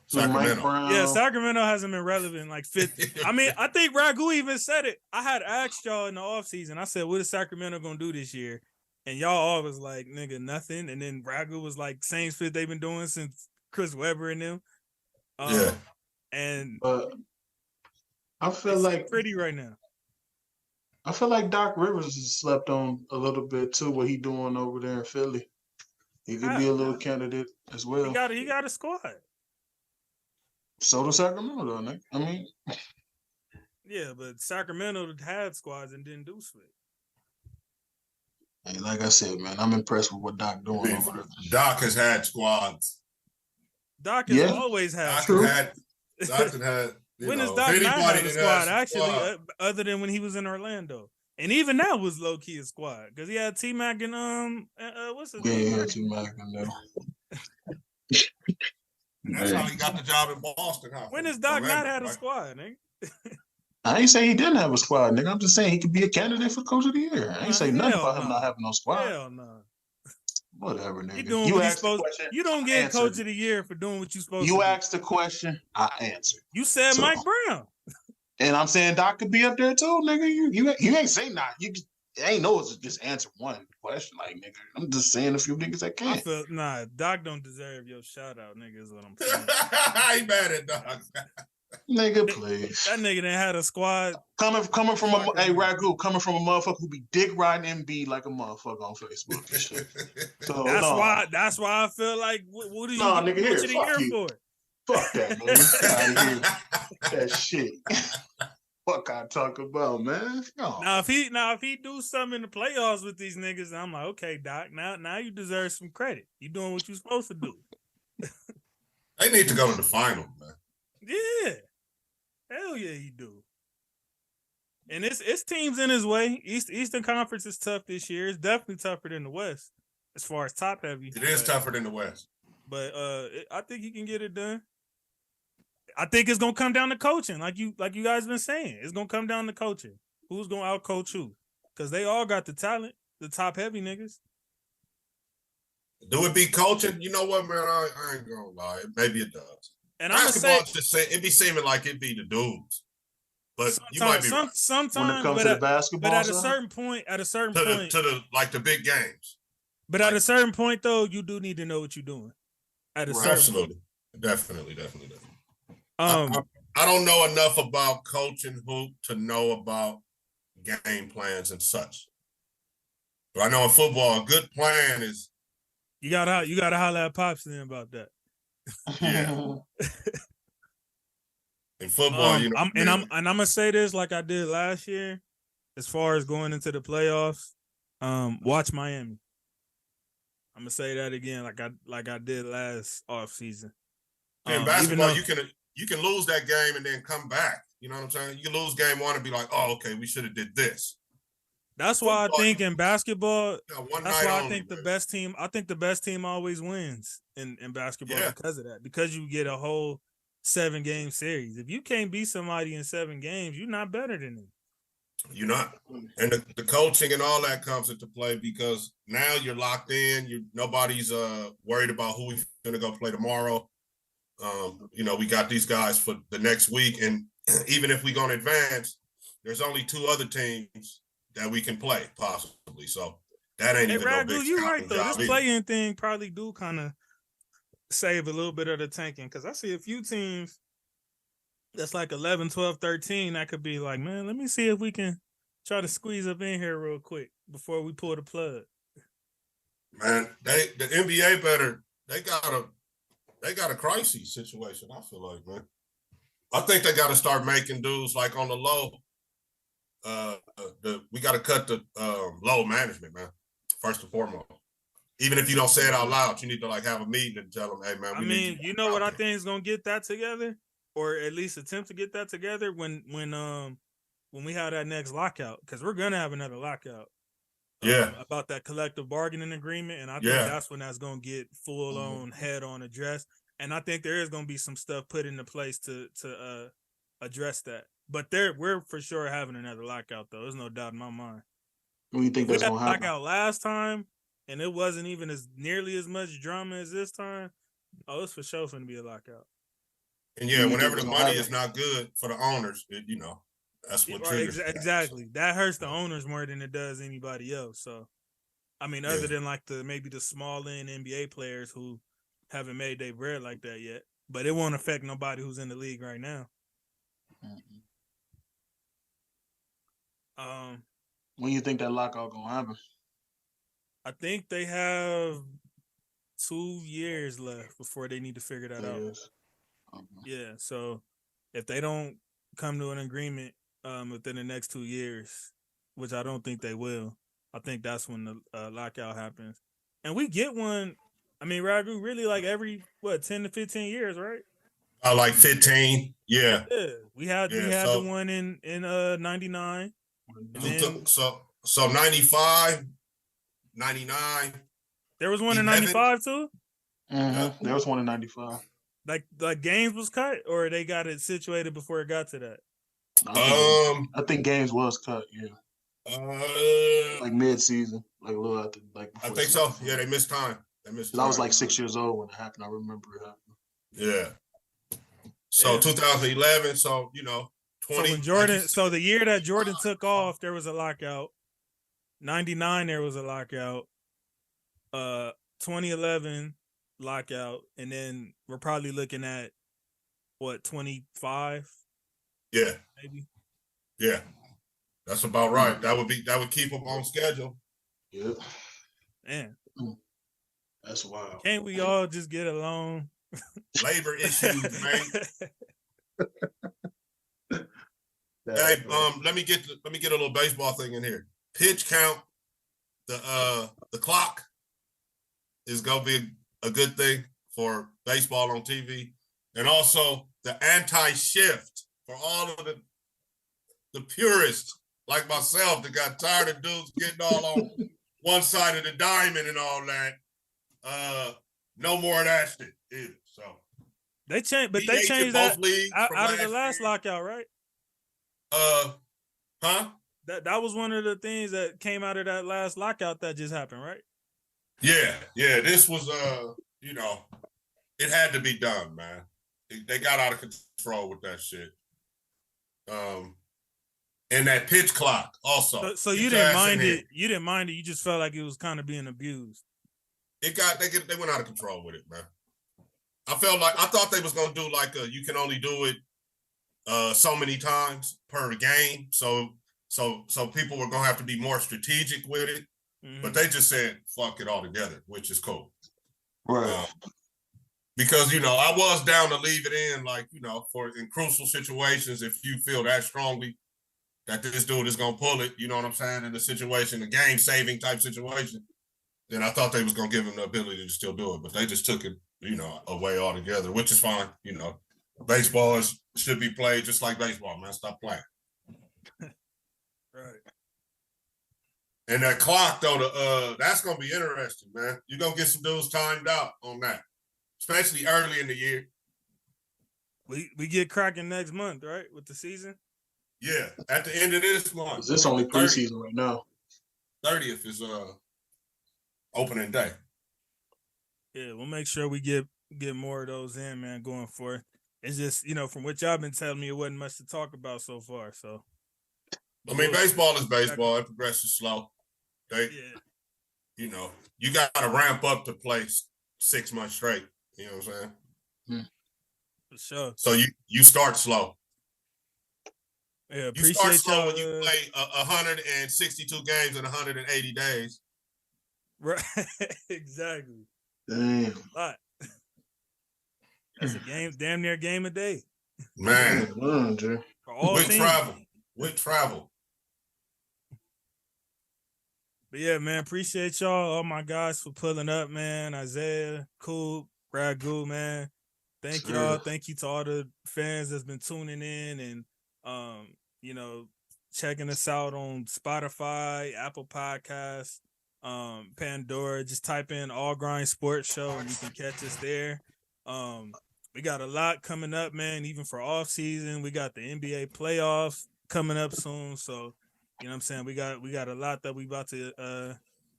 [SPEAKER 3] Yeah, Sacramento hasn't been relevant like 50. I mean, I think Ragu even said it. I had asked y'all in the offseason. I said, what is Sacramento gonna do this year? And y'all all was like, nigga, nothing. And then Ragu was like, same shit they've been doing since Chris Webber and them. And
[SPEAKER 1] I feel like
[SPEAKER 3] pretty right now.
[SPEAKER 1] I feel like Doc Rivers has slept on a little bit too. What he doing over there in Philly? He could be a little candidate as well.
[SPEAKER 3] He got a squad.
[SPEAKER 1] So does Sacramento, though, Nick. I mean,
[SPEAKER 3] yeah, but Sacramento had squads and didn't do shit.
[SPEAKER 1] Hey, like I said, man, I'm impressed with what Doc doing over there.
[SPEAKER 4] Doc has had squads.
[SPEAKER 3] Doc has always had.
[SPEAKER 4] Doc had.
[SPEAKER 3] When has Doc not had a squad? Actually, other than when he was in Orlando, and even that was low key a squad because he had T-Mac and what's his name?
[SPEAKER 1] Yeah, he had T-Mac in there.
[SPEAKER 4] That's how he got the job in Boston. Huh?
[SPEAKER 3] When has Doc not had a squad, nigga?
[SPEAKER 1] I ain't say he didn't have a squad, nigga. I'm just saying he could be a candidate for coach of the year. I ain't say nothing about him not having no squad.
[SPEAKER 3] Hell no.
[SPEAKER 1] Whatever, nigga.
[SPEAKER 3] You asked the question. You don't get coach of the year for doing what you supposed to.
[SPEAKER 1] You asked the question, I answered.
[SPEAKER 3] You said Mike Brown.
[SPEAKER 1] And I'm saying Doc could be up there too, nigga. You ain't saying not. You ain't know it's just answer one question, like nigga. I'm just saying a few niggas that can.
[SPEAKER 3] Doc don't deserve your shout out, nigga. Is what I'm saying.
[SPEAKER 4] I ain't mad at Doc.
[SPEAKER 1] Nigga, please.
[SPEAKER 3] That nigga done had a squad.
[SPEAKER 1] Coming from Ragu, coming from a motherfucker who be dick riding MB like a motherfucker on Facebook and shit. So
[SPEAKER 3] that's why I feel like what are you
[SPEAKER 1] nigga, here,
[SPEAKER 3] for?
[SPEAKER 1] Fuck that, man. That shit. Fuck I talk about, man. No.
[SPEAKER 3] Now if he do something in the playoffs with these niggas, I'm like, okay, Doc. Now you deserve some credit. You doing what you're supposed to do.
[SPEAKER 4] They need to go to the final, man.
[SPEAKER 3] Yeah. Hell yeah, he do. And it's teams in his way. Eastern Conference is tough this year. It's definitely tougher than the West as far as top heavy.
[SPEAKER 4] It is tougher than the West.
[SPEAKER 3] But I think he can get it done. I think it's gonna come down to coaching, like you guys been saying. It's gonna come down to coaching. Who's gonna out coach who? Because they all got the talent, the top heavy niggas.
[SPEAKER 4] Do it be coaching? You know what, man? I ain't gonna lie. Maybe it does.
[SPEAKER 3] And I'm gonna say
[SPEAKER 4] it be seeming like it be the dudes. But you might be right.
[SPEAKER 3] Sometimes
[SPEAKER 1] when it comes to the basketball,
[SPEAKER 3] but at a certain point,
[SPEAKER 4] to the big games.
[SPEAKER 3] But at a certain point, though, you do need to know what you're doing.
[SPEAKER 4] Absolutely, definitely. I don't know enough about coaching hoop to know about game plans and such. But I know in football, a good plan is
[SPEAKER 3] you gotta holler at Pops then about that.
[SPEAKER 4] Yeah. In football,
[SPEAKER 3] I'm gonna say this like I did last year, as far as going into the playoffs. Watch Miami. I'm gonna say that again, like I did last offseason.
[SPEAKER 4] In basketball, you can lose that game and then come back. You know what I'm saying? You can lose game one and be like, oh, okay, we should have did this.
[SPEAKER 3] That's why I think in basketball,
[SPEAKER 4] that's why
[SPEAKER 3] I think the best team always wins in basketball because of that. Because you get a whole 7-game series. If you can't beat somebody in 7 games, you're not better than them.
[SPEAKER 4] You're not. And the coaching and all that comes into play because now you're locked in. Nobody's worried about who we're gonna go play tomorrow. We got these guys for the next week, and even if we're gonna advance, there's only 2 other teams that we can play possibly. So that ain't even no big
[SPEAKER 3] you're right though. This
[SPEAKER 4] either.
[SPEAKER 3] playing thing probably do kind of save a little bit of the tanking because I see a few teams that's like 11, 12, 13 that could be like, man, let me see if we can try to squeeze up in here real quick before we pull the plug.
[SPEAKER 4] Man, the NBA they got a crisis situation, I feel like, man. I think they got to start making dudes like on the low. We got to cut the low management, man, first and foremost. Even if you don't say it out loud, you need to like have a meeting and tell them, hey, man,
[SPEAKER 3] you know what I think is going to get that together, or at least attempt to get that together when we have that next lockout, because we're going to have another lockout. About that collective bargaining agreement, and I think that's when that's going to get full on head on addressed. And I think there is going to be some stuff put into place to address that. But we're for sure having another lockout, though. There's no doubt in my mind.
[SPEAKER 1] When you think that's going to happen?
[SPEAKER 3] Lockout last time, and it wasn't even as nearly as much drama as this time. Oh, it's for sure going to be a lockout.
[SPEAKER 4] And whenever the money is not good for the owners, that's what triggers.
[SPEAKER 3] Exactly. That hurts the owners more than it does anybody else. So, other than like maybe the small end NBA players who haven't made their bread like that yet, but it won't affect nobody who's in the league right now.
[SPEAKER 1] When you think that lockout gonna happen?
[SPEAKER 3] I think they have 2 years left before they need to figure that out. Yeah, so if they don't come to an agreement within the next 2 years, which I don't think they will, I think that's when the lockout happens. And we get one. Ragu, really like every 10 to 15 years, right?
[SPEAKER 4] Like 15, yeah.
[SPEAKER 3] We had the one in 99.
[SPEAKER 4] So 95, 99.
[SPEAKER 3] There was one in 95 too?
[SPEAKER 1] Mm-hmm. There was one in 95.
[SPEAKER 3] Like games was cut, or they got it situated before it got to that?
[SPEAKER 1] I think games was cut, yeah. Like mid-season, like a little after, like.
[SPEAKER 4] I think so. Yeah, they missed time.
[SPEAKER 1] I was like 6 years old when it happened. I remember it happened.
[SPEAKER 4] Yeah. So 2011. So 20.
[SPEAKER 3] So when Jordan, so the year that Jordan took off, there was a lockout. 99, there was a lockout. 2011 lockout, and then we're probably looking at 25.
[SPEAKER 4] Yeah.
[SPEAKER 3] Maybe.
[SPEAKER 4] Yeah. That's about right. That would keep them on schedule.
[SPEAKER 1] Yeah.
[SPEAKER 3] Man.
[SPEAKER 1] That's wild.
[SPEAKER 3] Can't we all just get along?
[SPEAKER 4] Labor issues, man.
[SPEAKER 1] bad.
[SPEAKER 4] Hey, let me get a little baseball thing in here. Pitch count, the clock is gonna be a good thing for baseball on TV, and also the anti-shift for all of the purists like myself that got tired of dudes getting all on one side of the diamond and all that. No more of that shit either. So
[SPEAKER 3] they changed, but they changed that out of the last
[SPEAKER 4] year.
[SPEAKER 3] lockout, right?
[SPEAKER 4] Huh?
[SPEAKER 3] That was one of the things that came out of that last lockout that just happened, right?
[SPEAKER 4] Yeah. This was it had to be done, man. They got out of control with that shit. And that pitch clock also.
[SPEAKER 3] So you didn't mind it. You didn't mind it. You just felt like it was kind of being abused.
[SPEAKER 4] They went out of control with it, man. I thought they was gonna do like you can only do it so many times per game. So people were gonna have to be more strategic with it. Mm-hmm. But they just said fuck it all together, which is cool.
[SPEAKER 1] Right.
[SPEAKER 4] Because I was down to leave it in, like, for in crucial situations, if you feel that strongly that this dude is gonna pull it, you know what I'm saying, in a situation, a game-saving type situation, then I thought they was gonna give him the ability to still do it, but they just took it, away altogether, which is fine. Baseball should be played just like baseball, man. Stop playing.
[SPEAKER 3] Right.
[SPEAKER 4] And that clock, though, that's gonna be interesting, man. You're gonna get some dudes timed out on that, especially early in the year.
[SPEAKER 3] We get cracking next month, right, with the season?
[SPEAKER 4] Yeah, at the end of this month.
[SPEAKER 1] Is this only preseason right now?
[SPEAKER 4] 30th is opening day.
[SPEAKER 3] Yeah, we'll make sure we get more of those in, man, going forth. It's just, from what y'all been telling me, it wasn't much to talk about so far. So,
[SPEAKER 4] I mean, baseball is baseball. It progresses slow. You got to ramp up to play 6 months straight. You know what I'm saying?
[SPEAKER 3] For sure.
[SPEAKER 4] So you start slow.
[SPEAKER 3] Yeah,
[SPEAKER 4] you start slow when you play 162 games in 180 days.
[SPEAKER 3] Right, exactly.
[SPEAKER 1] Damn.
[SPEAKER 3] That's a game, damn near game a day.
[SPEAKER 4] Man, with travel.
[SPEAKER 3] But yeah, man, appreciate y'all, all my guys, for pulling up, man. Isaiah, Cool, Ragu, man. Thank y'all. Thank you to all the fans that's been tuning in and checking us out on Spotify, Apple Podcasts, Pandora. Just type in All Grind Sports Show and you can catch us there. We got a lot coming up, man, even for off season. We got the NBA playoffs coming up soon. So, you know what I'm saying? We got a lot that we about to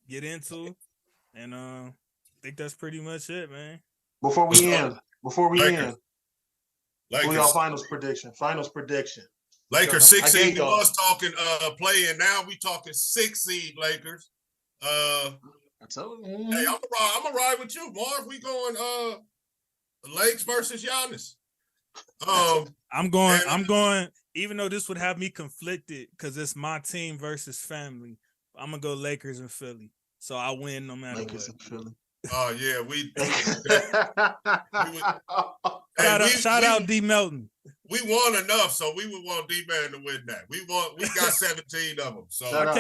[SPEAKER 3] get into. And I think that's pretty much it, man.
[SPEAKER 1] Before we end,
[SPEAKER 4] Lakers.
[SPEAKER 1] who y'all finals prediction?
[SPEAKER 4] Lakers 6 seed. We was talking playing. Now we talking 6 seed Lakers.
[SPEAKER 1] I told you.
[SPEAKER 4] Hey, I'm gonna ride with you, Marv. We going Lakes versus Giannis.
[SPEAKER 3] I'm going. Even though this would have me conflicted because it's my team versus family, I'm gonna go Lakers and Philly. So I win no matter
[SPEAKER 1] Lakers
[SPEAKER 3] what.
[SPEAKER 1] and Philly.
[SPEAKER 4] Oh yeah, we
[SPEAKER 3] shout out D Melton.
[SPEAKER 4] We won enough, so we would want D-Man to win that. We got 17 of them. So
[SPEAKER 1] shout out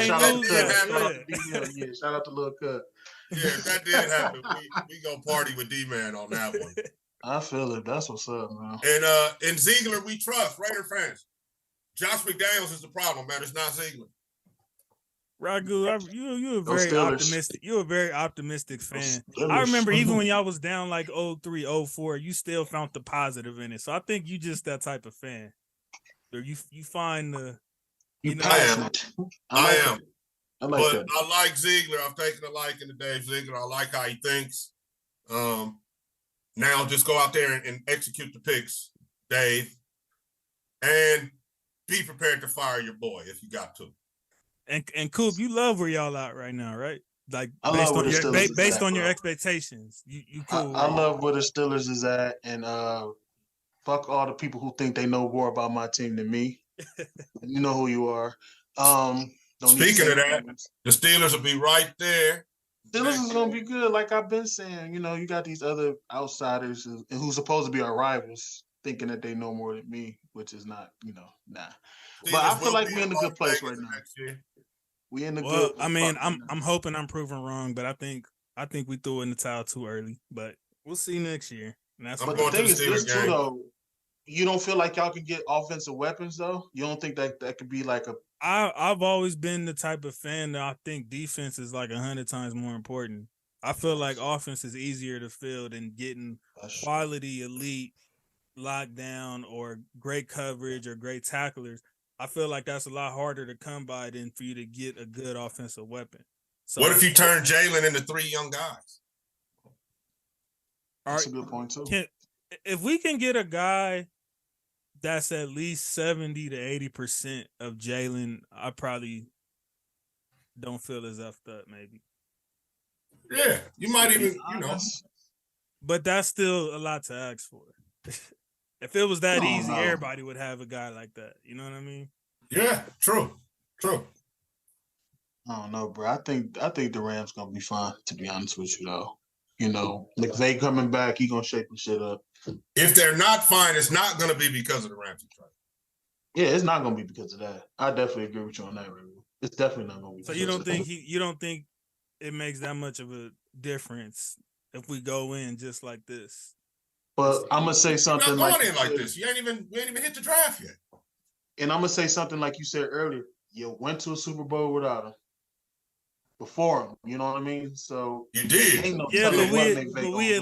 [SPEAKER 1] to Lil Cut.
[SPEAKER 4] Yeah, if that did happen, we gonna party with D-Man on that one.
[SPEAKER 1] I feel it. That's what's up, man.
[SPEAKER 4] And in Ziegler, we trust Raider fans. Josh McDaniels is the problem, man. It's not Ziegler.
[SPEAKER 3] Ragu, you're very optimistic. You're a very optimistic fan. I remember even when y'all was down like 0-3, 0-4, you still found the positive in it. So I think you just that type of fan. Or you find the
[SPEAKER 4] I am.
[SPEAKER 1] I like
[SPEAKER 4] but
[SPEAKER 1] that.
[SPEAKER 4] I like Ziegler. I've taken a liking to Dave Ziegler. I like how he thinks. Now just go out there and execute the picks, Dave. And be prepared to fire your boy if you got to.
[SPEAKER 3] And Coop, you love where y'all at right now, right? Like based on your expectations, you cool.
[SPEAKER 1] I love where the Steelers is at, and fuck all the people who think they know more about my team than me. You know who you are. Speaking
[SPEAKER 4] of that, the Steelers will be right there.
[SPEAKER 1] Steelers is gonna be good, like I've been saying. You got these other outsiders who's supposed to be our rivals, thinking that they know more than me. which is not, nah.
[SPEAKER 4] Steelers
[SPEAKER 1] But I feel
[SPEAKER 4] will
[SPEAKER 1] like
[SPEAKER 4] be
[SPEAKER 1] we're in a
[SPEAKER 4] Las
[SPEAKER 1] good place
[SPEAKER 4] Vegas
[SPEAKER 1] right now.
[SPEAKER 4] next year.
[SPEAKER 1] We in a
[SPEAKER 3] Well,
[SPEAKER 1] good.
[SPEAKER 3] I mean,
[SPEAKER 1] spot right
[SPEAKER 3] I'm hoping I'm proven wrong, but I think we threw in the towel too early. But we'll see next year. And that's
[SPEAKER 4] I'm
[SPEAKER 1] But
[SPEAKER 4] going
[SPEAKER 1] the
[SPEAKER 4] to
[SPEAKER 1] thing
[SPEAKER 4] the
[SPEAKER 1] is this
[SPEAKER 4] Steelers
[SPEAKER 1] too,
[SPEAKER 4] game.
[SPEAKER 1] though. You don't feel like y'all can get offensive weapons, though? You don't think that could be like a?
[SPEAKER 3] I've always been the type of fan that I think defense is like 100 times more important. I feel like offense is easier to fill than getting quality elite lockdown or great coverage or great tacklers. I feel like that's a lot harder to come by than for you to get a good offensive weapon. So
[SPEAKER 4] What if you turn Jalen into 3 young guys?
[SPEAKER 1] That's a good point too.
[SPEAKER 3] If we can get a guy that's at least 70 to 80% of Jalen, I probably don't feel as effed up, maybe.
[SPEAKER 4] Yeah, you might even,
[SPEAKER 3] But that's still a lot to ask for. If it was that easy, everybody would have a guy like that. You know what I mean?
[SPEAKER 4] Yeah, true.
[SPEAKER 1] I don't know, bro. I think the Rams gonna be fine, to be honest with you, though. McVay coming back, he gonna shake the shit up.
[SPEAKER 4] If they're not fine, it's not gonna be because of the Ramsey trade.
[SPEAKER 1] Yeah, it's not gonna be because of that. I definitely agree with you on that, Remy. It's definitely not gonna be.
[SPEAKER 3] So you don't think it makes that much of a difference if we go in just like this?
[SPEAKER 1] But I'm gonna say something
[SPEAKER 4] You're not
[SPEAKER 1] like
[SPEAKER 4] going in like this. We ain't even hit the draft yet.
[SPEAKER 1] And I'm gonna say something like you said earlier. You went to a Super Bowl without him. Before him, you know what I mean? So
[SPEAKER 4] you did.
[SPEAKER 1] Ain't no
[SPEAKER 3] Yeah,
[SPEAKER 1] but
[SPEAKER 3] we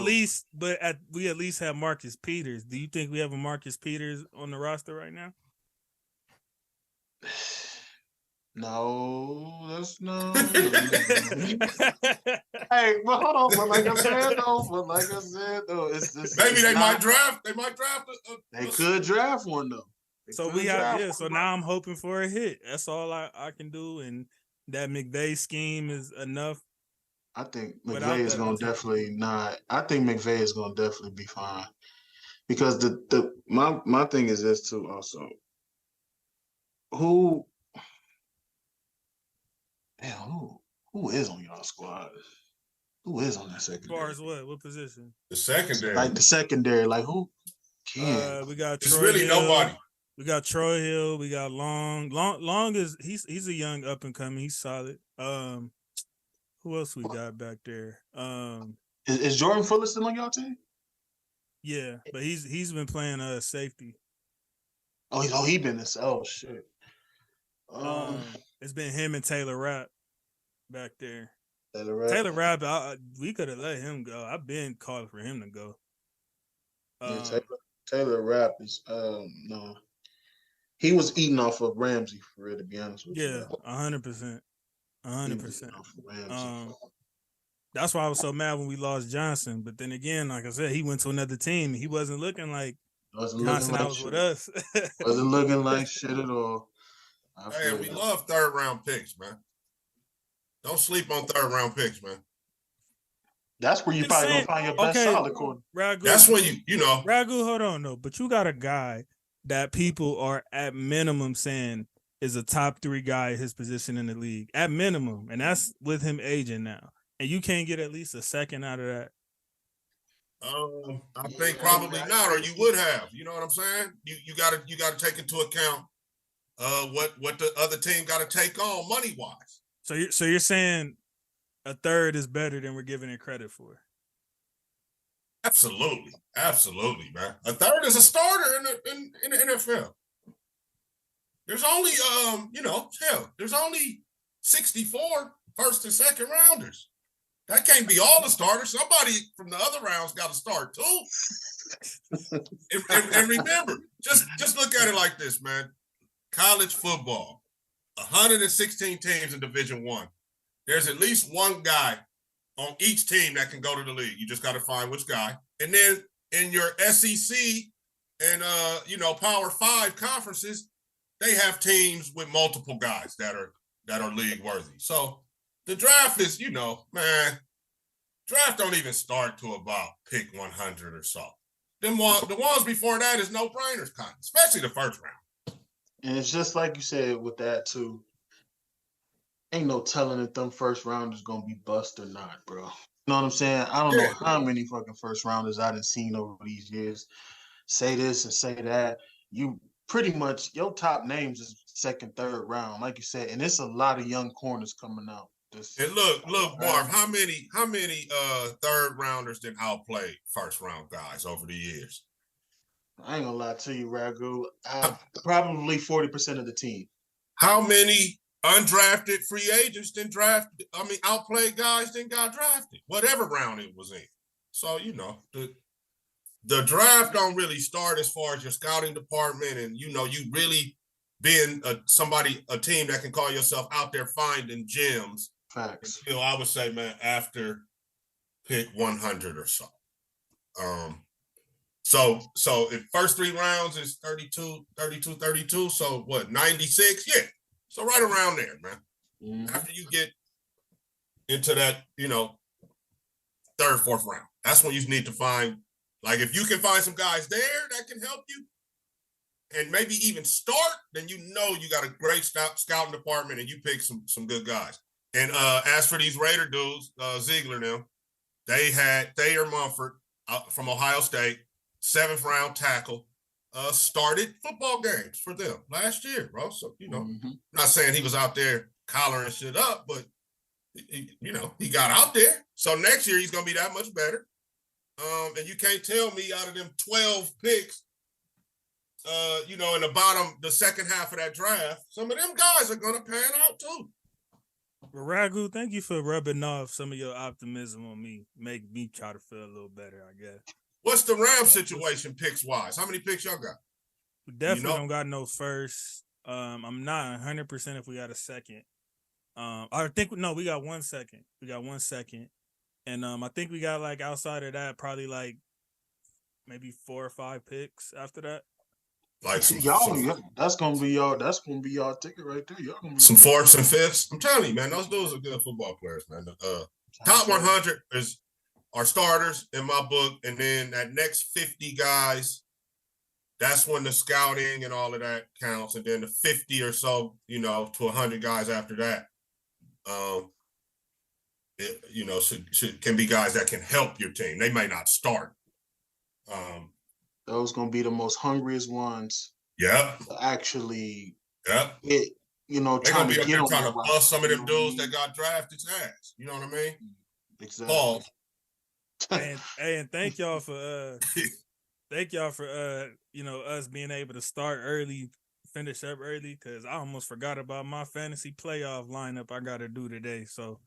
[SPEAKER 3] at least have Marcus Peters. Do you think we have a Marcus Peters on the roster right now?
[SPEAKER 1] No, that's no. Hey, but hold on. But like I said though, it's
[SPEAKER 4] maybe they
[SPEAKER 1] might
[SPEAKER 4] draft. They might draft.
[SPEAKER 1] They could draft one though.
[SPEAKER 3] So now I'm hoping for a hit. That's all I can do, and that McVay scheme is enough.
[SPEAKER 1] I think McVay is gonna definitely not. I think McVay is gonna definitely be fine because my thing is this too. Also, who is on y'all squad? Who is on that secondary?
[SPEAKER 3] As far as what position?
[SPEAKER 4] The secondary,
[SPEAKER 1] like the secondary, like who?
[SPEAKER 3] We got.
[SPEAKER 4] It's really
[SPEAKER 3] Hill.
[SPEAKER 4] nobody.
[SPEAKER 3] We got Troy Hill. We got Long. Long is he's a young up and coming. He's solid. Who else we got back there?
[SPEAKER 1] Is Jordan Fuller still on y'all team?
[SPEAKER 3] Yeah, but he's been playing safety.
[SPEAKER 1] He been this. Oh shit.
[SPEAKER 3] It's been him and Taylor Rapp back there.
[SPEAKER 1] Taylor
[SPEAKER 3] Rapp, we could have let him go. I've been calling for him to go.
[SPEAKER 1] Taylor Rapp is no. He was eating off of Ramsey, for real, to be honest with you.
[SPEAKER 3] Yeah, 100%. 100%. That's why I was so mad when we lost Johnson. But then again, like I said, he went to another team. He wasn't looking like Johnson was with us.
[SPEAKER 1] Wasn't looking like shit at all.
[SPEAKER 4] Hey, we love 3rd round picks, man. Don't sleep on 3rd round picks, man.
[SPEAKER 1] That's where you probably gonna find your best solid corner.
[SPEAKER 3] Ragu,
[SPEAKER 4] that's when you know.
[SPEAKER 3] Ragu, hold on, no. But you got a guy that people are at minimum saying is a top 3 guy at his position in the league. At minimum. And that's with him aging now. And you can't get at least a second out of that.
[SPEAKER 4] I think probably not, or you would have. You know what I'm saying? You gotta take into account what the other team gotta take on money wise.
[SPEAKER 3] So you're saying a 3rd is better than we're giving it credit for?
[SPEAKER 4] Absolutely, man. A 3rd is a starter in the NFL. There's only there's only 64 first and second rounders. That can't be all the starters. Somebody from the other rounds got to start too. and remember, just look at it like this, man. College football, 116 teams in Division I. There's at least one guy on each team that can go to the league. You just got to find which guy. And then in your SEC and Power 5 conferences, they have teams with multiple guys that are league worthy. So the draft is, man, draft don't even start to about pick 100 or so. The ones before that is no-brainers, especially the 1st round.
[SPEAKER 1] And it's just like you said with that too. Ain't no telling if them 1st rounders gonna be bust or not, bro. You know what I'm saying? I don't know how many fucking 1st rounders I done seen over these years say this and say that. You pretty much your top names is second, third round, like you said, and it's a lot of young corners coming out.
[SPEAKER 4] And look, Marv, how many third rounders did outplay first round guys over the years?
[SPEAKER 1] I ain't gonna lie to you, Ragu. Probably 40% of the team.
[SPEAKER 4] How many undrafted free agents outplayed guys then got drafted, whatever round it was in. So, the draft don't really start as far as your scouting department and, you really being a team that can call yourself out there finding gems.
[SPEAKER 1] Facts.
[SPEAKER 4] Until I would say, man, after pick 100 or so. So if first 3 rounds is 32. So what, 96? Yeah. So right around there, man. Mm-hmm. After you get into that, third, fourth round, that's when you need to find, like, if you can find some guys there that can help you and maybe even start, then you got a great scouting department and you pick some good guys. And as for these Raider dudes, Ziegler and them, they had Thayer Mumford from Ohio State, 7th round tackle, started football games for them last year, bro. So, mm-hmm. I'm not saying he was out there collaring shit up, but, he got out there. So next year he's going to be that much better. And you can't tell me out of them 12 picks, in the second half of that draft, some of them guys are going to pan out too.
[SPEAKER 3] Well, Ragu, thank you for rubbing off some of your optimism on me. Make me try to feel a little better, I guess.
[SPEAKER 4] What's the Rams situation picks-wise? How many picks y'all got?
[SPEAKER 3] We definitely don't got no first. I'm not 100% if we got a second. We got 1 second. We got 1 second. And I think we got, like, outside of that, probably, like, maybe 4 or 5 picks after that.
[SPEAKER 4] Like
[SPEAKER 1] that's gonna be y'all ticket right there. Y'all gonna be
[SPEAKER 4] some fourths and fifths. I'm telling you, man, those dudes are good football players, man. Top 100 are starters in my book, and then that next 50 guys, that's when the scouting and all of that counts, and then the 50 or so, to 100 guys after that, can be guys that can help your team. They may not start.
[SPEAKER 1] Those gonna be the most hungriest ones.
[SPEAKER 4] Yeah.
[SPEAKER 1] Actually.
[SPEAKER 4] Yeah.
[SPEAKER 1] They're
[SPEAKER 4] trying to bust some of them dudes that got drafted ass. You know what I mean?
[SPEAKER 1] Exactly.
[SPEAKER 3] And thank y'all for us being able to start early, finish up early, because I almost forgot about my fantasy playoff lineup I got to do today. So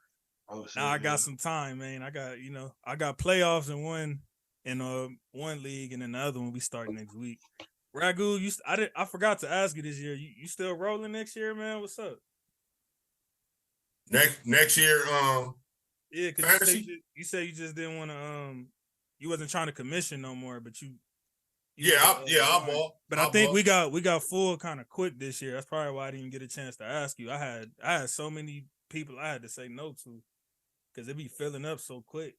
[SPEAKER 3] now I got some time, man. I got playoffs in one league, and then the other one we start next week. Ragu, I forgot to ask you this year. You still rolling next year, man? What's up?
[SPEAKER 4] Next year,
[SPEAKER 3] yeah, because you said you just didn't want to you wasn't trying to commission no more, but I bought. But I think we got full kind of quick this year. That's probably why I didn't get a chance to ask you. I had so many people I had to say no to because it be filling up so quick.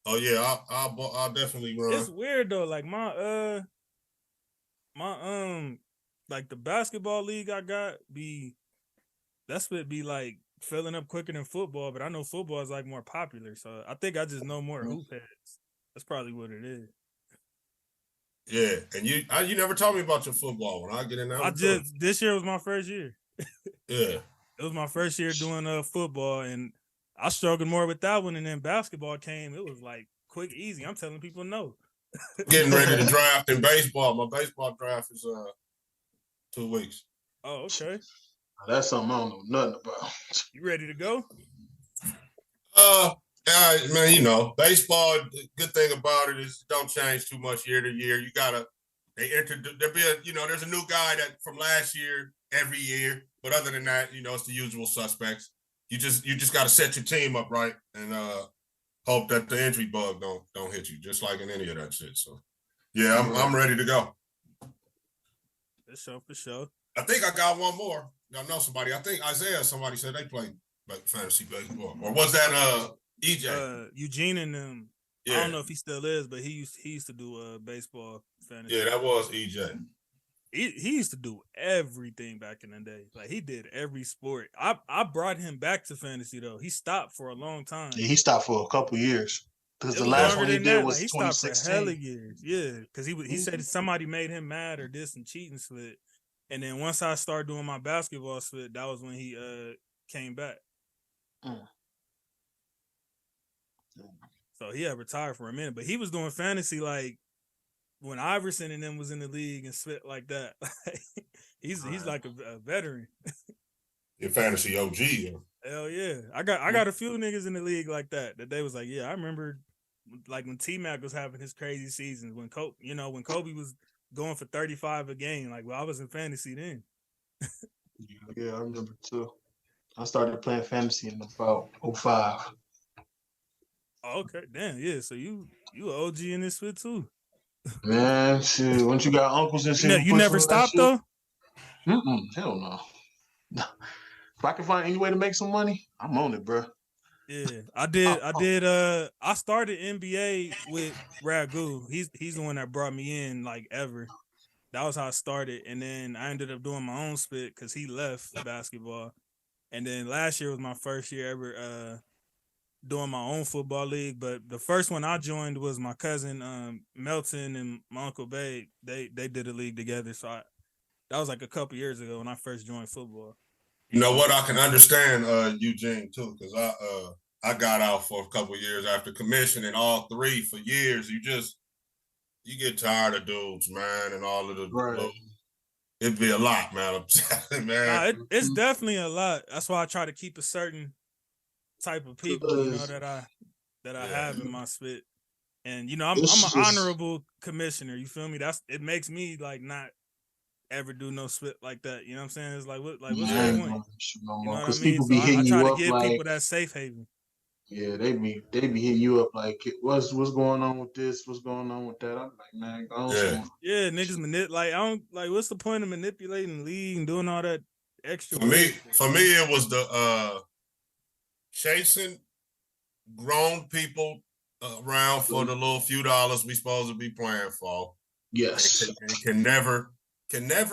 [SPEAKER 4] Oh yeah, I'll definitely run.
[SPEAKER 3] It's weird though, like my like the basketball league I got that's what be like filling up quicker than football, but I know football is like more popular, so I think I just know more hoop heads. That's probably what it is.
[SPEAKER 4] Yeah, and you never told me about your football when I get in there.
[SPEAKER 3] This year was my first year.
[SPEAKER 4] Yeah,
[SPEAKER 3] it was my first year doing football, and I struggled more with that one, and then basketball came. It was like quick, easy. I'm telling people no.
[SPEAKER 4] Getting ready to draft in baseball. My baseball draft is 2 weeks.
[SPEAKER 3] Oh, okay.
[SPEAKER 1] That's something I don't know nothing about.
[SPEAKER 3] You ready to go?
[SPEAKER 4] Man, baseball, the good thing about it is it don't change too much year to year. There's a new guy that from last year every year, but other than that, it's the usual suspects. You just got to set your team up right and hope that the injury bug don't hit you, just like in any of that shit. So, yeah, I'm ready to go.
[SPEAKER 3] For sure.
[SPEAKER 4] I think I got one more. Y'all know somebody. I think Isaiah. Somebody said they played like fantasy baseball, or was that EJ?
[SPEAKER 3] Eugene and them. Yeah. I don't know if he still is, but he used to do baseball fantasy.
[SPEAKER 4] Yeah, that was EJ.
[SPEAKER 3] He used to do everything back in the day. Like he did every sport. I brought him back to fantasy though. He stopped for a long time.
[SPEAKER 1] Yeah, he stopped for a couple years because the last one he did was 2016.
[SPEAKER 3] He stopped for hella years. Yeah, because he said somebody made him mad or did some cheating slip, And then once I started doing my basketball split, that was when he came back. So he had retired for a minute, but he was doing fantasy like when Iverson and them was in the league and split like that. he's like a veteran.
[SPEAKER 4] Your fantasy OG.
[SPEAKER 3] Hell yeah. I got a few niggas in the league like that they was like, yeah, I remember like when T-Mac was having his crazy seasons, when Kobe was going for 35 a game. Like, well, I was in fantasy then.
[SPEAKER 1] Yeah, I remember too. I started playing fantasy in about 05.
[SPEAKER 3] Oh, okay, damn, yeah. So you an OG in this shit too.
[SPEAKER 1] Man, shit. Once you got uncles and shit,
[SPEAKER 3] You never stopped though.
[SPEAKER 1] Hell no. If I can find any way to make some money, I'm on it, bro.
[SPEAKER 3] Yeah, I did. I started NBA with Ragu. He's the one that brought me in like ever. That was how I started, and then I ended up doing my own split because he left basketball. And then last year was my first year ever doing my own football league. But the first one I joined was my cousin Melton and my uncle Babe. They did a league together. So that was like a couple years ago when I first joined football.
[SPEAKER 4] You know what? I can understand Eugene too, because I got out for a couple of years after commissioning all three for years. You get tired of dudes, man, and all of the
[SPEAKER 1] right.
[SPEAKER 4] It'd be a lot, man. I'm telling you, man.
[SPEAKER 3] It's definitely a lot. That's why I try to keep a certain type of people, you know, that I have in my spit. And you know, I'm an honorable commissioner. You feel me? It makes me like not ever do no split like that. You know what I'm saying? It's like what's the point? You know what I mean?
[SPEAKER 1] People be hitting
[SPEAKER 3] I try
[SPEAKER 1] you
[SPEAKER 3] to
[SPEAKER 1] up
[SPEAKER 3] give
[SPEAKER 1] like,
[SPEAKER 3] people that safe haven.
[SPEAKER 1] Yeah, they be hitting you up like, what's going on with this? What's going on with that? I'm like, man,
[SPEAKER 3] yeah, niggas like I don't like. What's the point of manipulating the league and doing all that extra?
[SPEAKER 4] For me, it was the chasing grown people around for the little few dollars we supposed to be playing for.
[SPEAKER 1] Yes,
[SPEAKER 4] and can never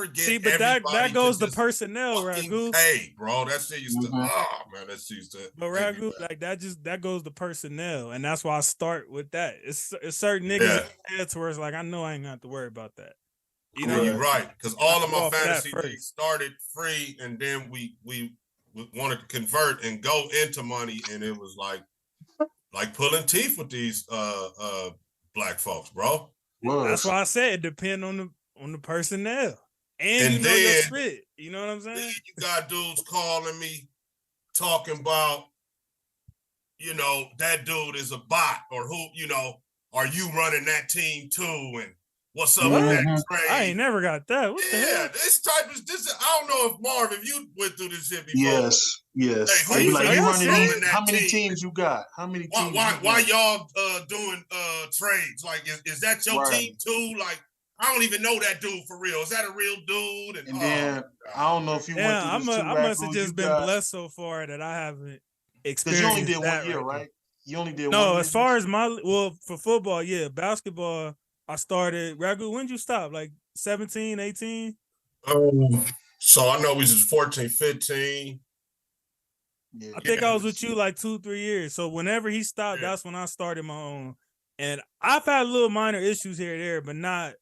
[SPEAKER 4] get.
[SPEAKER 3] See, but that goes to personnel, Ragu.
[SPEAKER 4] Hey, bro, that shit used to. Oh man, that shit used to.
[SPEAKER 3] But Ragu, like that goes to personnel, and that's why I start with that. It's certain niggas heads where it's like I know I ain't got to worry about that.
[SPEAKER 4] You know, you're right, because all of my fantasy leagues started free, and then we wanted to convert and go into money, and it was like pulling teeth with these black folks, bro.
[SPEAKER 3] That's why I said it depends on the personnel. And you know your spit. You know what I'm saying?
[SPEAKER 4] Then you got dudes calling me talking about, you know, that dude is a bot, or who, you know, are you running that team too? And what's up with that trade?
[SPEAKER 3] I ain't never got that. What the hell?
[SPEAKER 4] This I don't know if Marv, if you went through this shit before.
[SPEAKER 1] Yes.
[SPEAKER 4] Hey,
[SPEAKER 1] you running
[SPEAKER 4] how
[SPEAKER 1] many teams you got? How many teams?
[SPEAKER 4] Why y'all doing trades? Like, is that your team too? Like, I don't even know that dude for real. Is that a real dude? And then
[SPEAKER 1] I don't know if you went through this too.
[SPEAKER 3] I must have just been blessed so far that I haven't experienced.
[SPEAKER 1] Because you only did 1 year, right? You only did 1 year.
[SPEAKER 3] No, as far as for football, yeah. Basketball, I started. Ragu, when did you stop? Like 17, 18?
[SPEAKER 4] So I know we was 14, 15.
[SPEAKER 3] Yeah, I think I was with you like 2-3 years. So whenever he stopped, that's when I started my own. And I've had little minor issues here and there, but not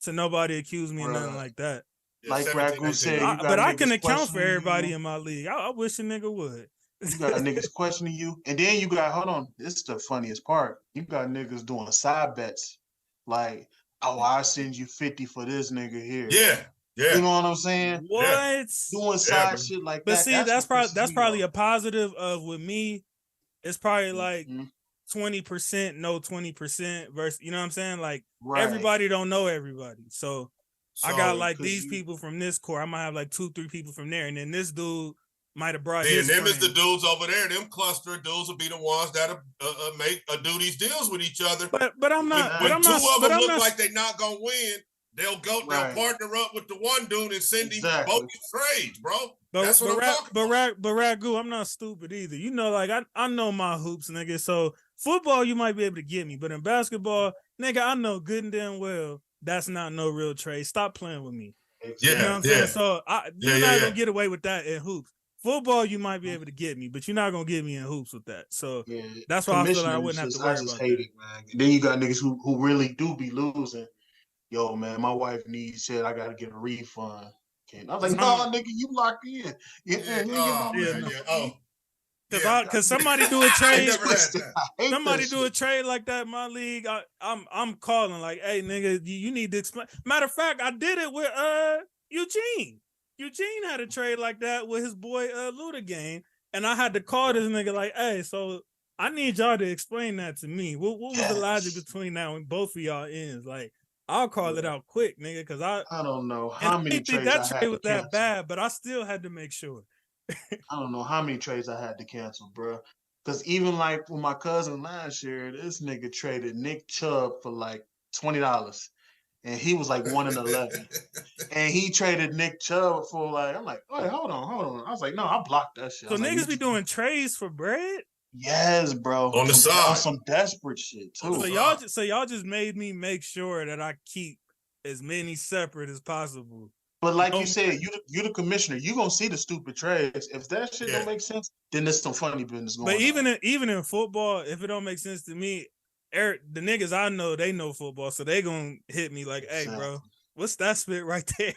[SPEAKER 3] to nobody accuse me of nothing like that.
[SPEAKER 1] Like Ragu said,
[SPEAKER 3] but I can account for everybody in my league. I wish a nigga would.
[SPEAKER 1] You got niggas questioning you. And then you got, hold on, this is the funniest part. You got niggas doing side bets. Like, oh, I'll send you 50 for this nigga here.
[SPEAKER 4] Yeah.
[SPEAKER 1] You know what I'm saying?
[SPEAKER 3] What?
[SPEAKER 1] Yeah. Doing side shit like that.
[SPEAKER 3] But see, that's probably a positive of with me. It's probably like 20%, no 20% versus, you know what I'm saying? Like everybody don't know everybody. So I got like these people from this core. I might have like 2-3 people from there. And then this dude might have brought his
[SPEAKER 4] them is the dudes over there. Them cluster of dudes will be the ones that do these deals with each other.
[SPEAKER 3] But I'm not.
[SPEAKER 4] When two of them look like they're not gonna win, they'll partner up with the one dude and send him bogus trades, bro. That's what I'm talking about.
[SPEAKER 3] But Ragu, I'm not stupid either. You know, like I know my hoops, nigga. So football, you might be able to get me, but in basketball, nigga, I know good and damn well that's not no real trade. Stop playing with me.
[SPEAKER 4] Yeah,
[SPEAKER 3] you know what I'm saying? So you're not gonna get away with that in hoops. Football, you might be able to get me, but you're not gonna get me in hoops with that. So that's why I feel like I wouldn't have to worry about
[SPEAKER 1] it, man. Then you got niggas who really do be losing. Yo, man, my wife needs shit. I gotta get a refund. I was like, no, nigga, you locked in.
[SPEAKER 3] Cause somebody do a trade. Somebody do a
[SPEAKER 1] shit.
[SPEAKER 3] trade like that in my league. I'm calling like, hey, nigga, you need to explain. Matter of fact, I did it with Eugene. Eugene had a trade like that with his boy Luda Game, and I had to call this nigga like, hey, so I need y'all to explain that to me. What was the logic between that and both of y'all ends? Like, I'll call it out quick, nigga, because I
[SPEAKER 1] don't know how many trades
[SPEAKER 3] that
[SPEAKER 1] I had
[SPEAKER 3] trade was
[SPEAKER 1] to
[SPEAKER 3] that
[SPEAKER 1] cancel.
[SPEAKER 3] bad, but I still had to make sure.
[SPEAKER 1] I don't know how many trades I had to cancel, bro. Because even like with my cousin last year, this nigga traded Nick Chubb for like $20, and he was like 1-11. And he traded Nick Chubb for like, I'm like, wait, hold on. I was like, no, I blocked that shit.
[SPEAKER 3] So
[SPEAKER 1] niggas
[SPEAKER 3] like, be doing trades for bread?
[SPEAKER 1] Yes, bro.
[SPEAKER 4] On the side.
[SPEAKER 1] Some desperate shit too.
[SPEAKER 3] So y'all just made me make sure that I keep as many separate as possible.
[SPEAKER 1] But like you said, you the commissioner. You gonna see the stupid trades. If that shit don't make sense, then there's some funny business going on.
[SPEAKER 3] But even in football, if it don't make sense to me, Eric, the niggas I know, they know football, so they gonna hit me like, hey, bro, what's that spit right there?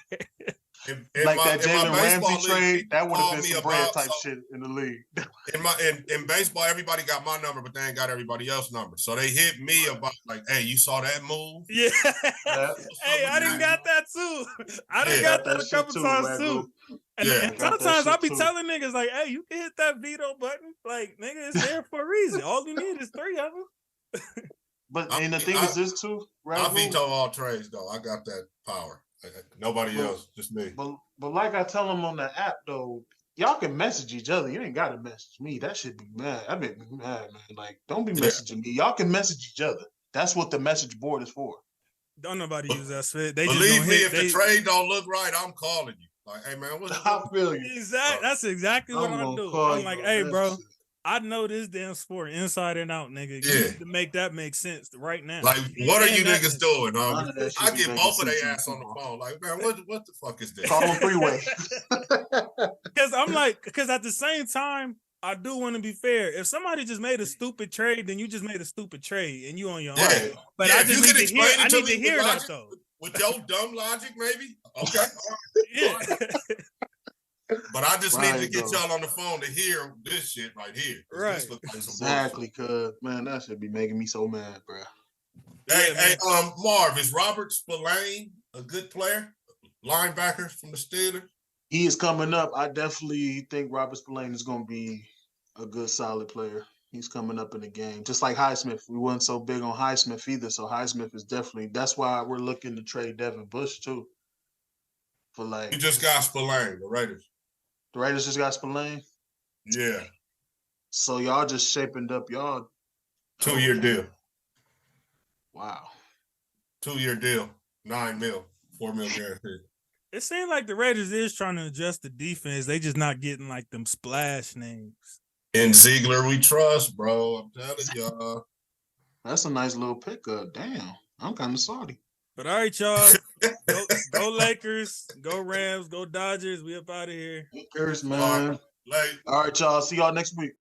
[SPEAKER 1] Like that Jalen Ramsey trade, that would have been some bread type shit in the league.
[SPEAKER 4] In baseball, everybody got my number, but they ain't got everybody else's number. So they hit me about like, hey, you saw that move?
[SPEAKER 3] Yeah. Hey, I didn't got that too. I done got that a couple times too. And sometimes I'll be telling niggas like, hey, you can hit that veto button. Like, nigga, it's there for a reason. All you need is 3 of them.
[SPEAKER 1] But and the thing is this too, right?
[SPEAKER 4] I veto all trades though. I got that power. Nobody else, just me.
[SPEAKER 1] But like I tell them on the app though, y'all can message each other. You ain't gotta message me. That should be mad. I be mad, man. Like, don't be messaging me. Y'all can message each other. That's what the message board is for.
[SPEAKER 3] Don't nobody use that shit. They
[SPEAKER 4] Believe
[SPEAKER 3] just
[SPEAKER 4] me, if the trade don't look right, I'm calling you. Like, hey man, what's
[SPEAKER 1] I feel you.
[SPEAKER 3] Exactly. That's exactly what I do. I'm like, hey, bro. I know this damn sport inside and out, nigga. You need to make that make sense right now.
[SPEAKER 4] Like, what are you niggas doing? I get both of their ass on the phone. Like, man, what the fuck is this?
[SPEAKER 1] Call them three-way.
[SPEAKER 3] Because at the same time, I do want to be fair. If somebody just made a stupid trade, then you just made a stupid trade and you on your own. But I just need to hear that though.
[SPEAKER 4] With your dumb logic, maybe? Okay.
[SPEAKER 3] Yeah.
[SPEAKER 4] But I just need to get y'all on the phone to hear this shit right here.
[SPEAKER 3] Right.
[SPEAKER 1] Exactly, cuz, man, that should be making me so mad, bro.
[SPEAKER 4] Hey, Marv, is Robert Spillane a good player? Linebacker from the Steelers?
[SPEAKER 1] He is coming up. I definitely think Robert Spillane is going to be a good, solid player. He's coming up in the game. Just like Highsmith. We weren't so big on Highsmith either, so Highsmith is definitely – that's why we're looking to trade Devin Bush, too. For like –
[SPEAKER 4] You just got Spillane, the Raiders.
[SPEAKER 1] The Raiders just got Spillane?
[SPEAKER 4] Yeah.
[SPEAKER 1] So y'all just shaping up y'all
[SPEAKER 4] 2-year deal.
[SPEAKER 1] Wow.
[SPEAKER 4] 2-year deal. $9 million. $4 million guaranteed.
[SPEAKER 3] It seems like the Raiders is trying to adjust the defense. They just not getting like them splash names.
[SPEAKER 4] In Ziegler, we trust, bro. I'm telling y'all.
[SPEAKER 1] That's a nice little pickup. Damn. I'm kind of salty.
[SPEAKER 3] But all right, y'all. Go Lakers, go Rams, go Dodgers. We up out of here.
[SPEAKER 1] Lakers, man.
[SPEAKER 4] All right,
[SPEAKER 1] all right, y'all. See y'all next week.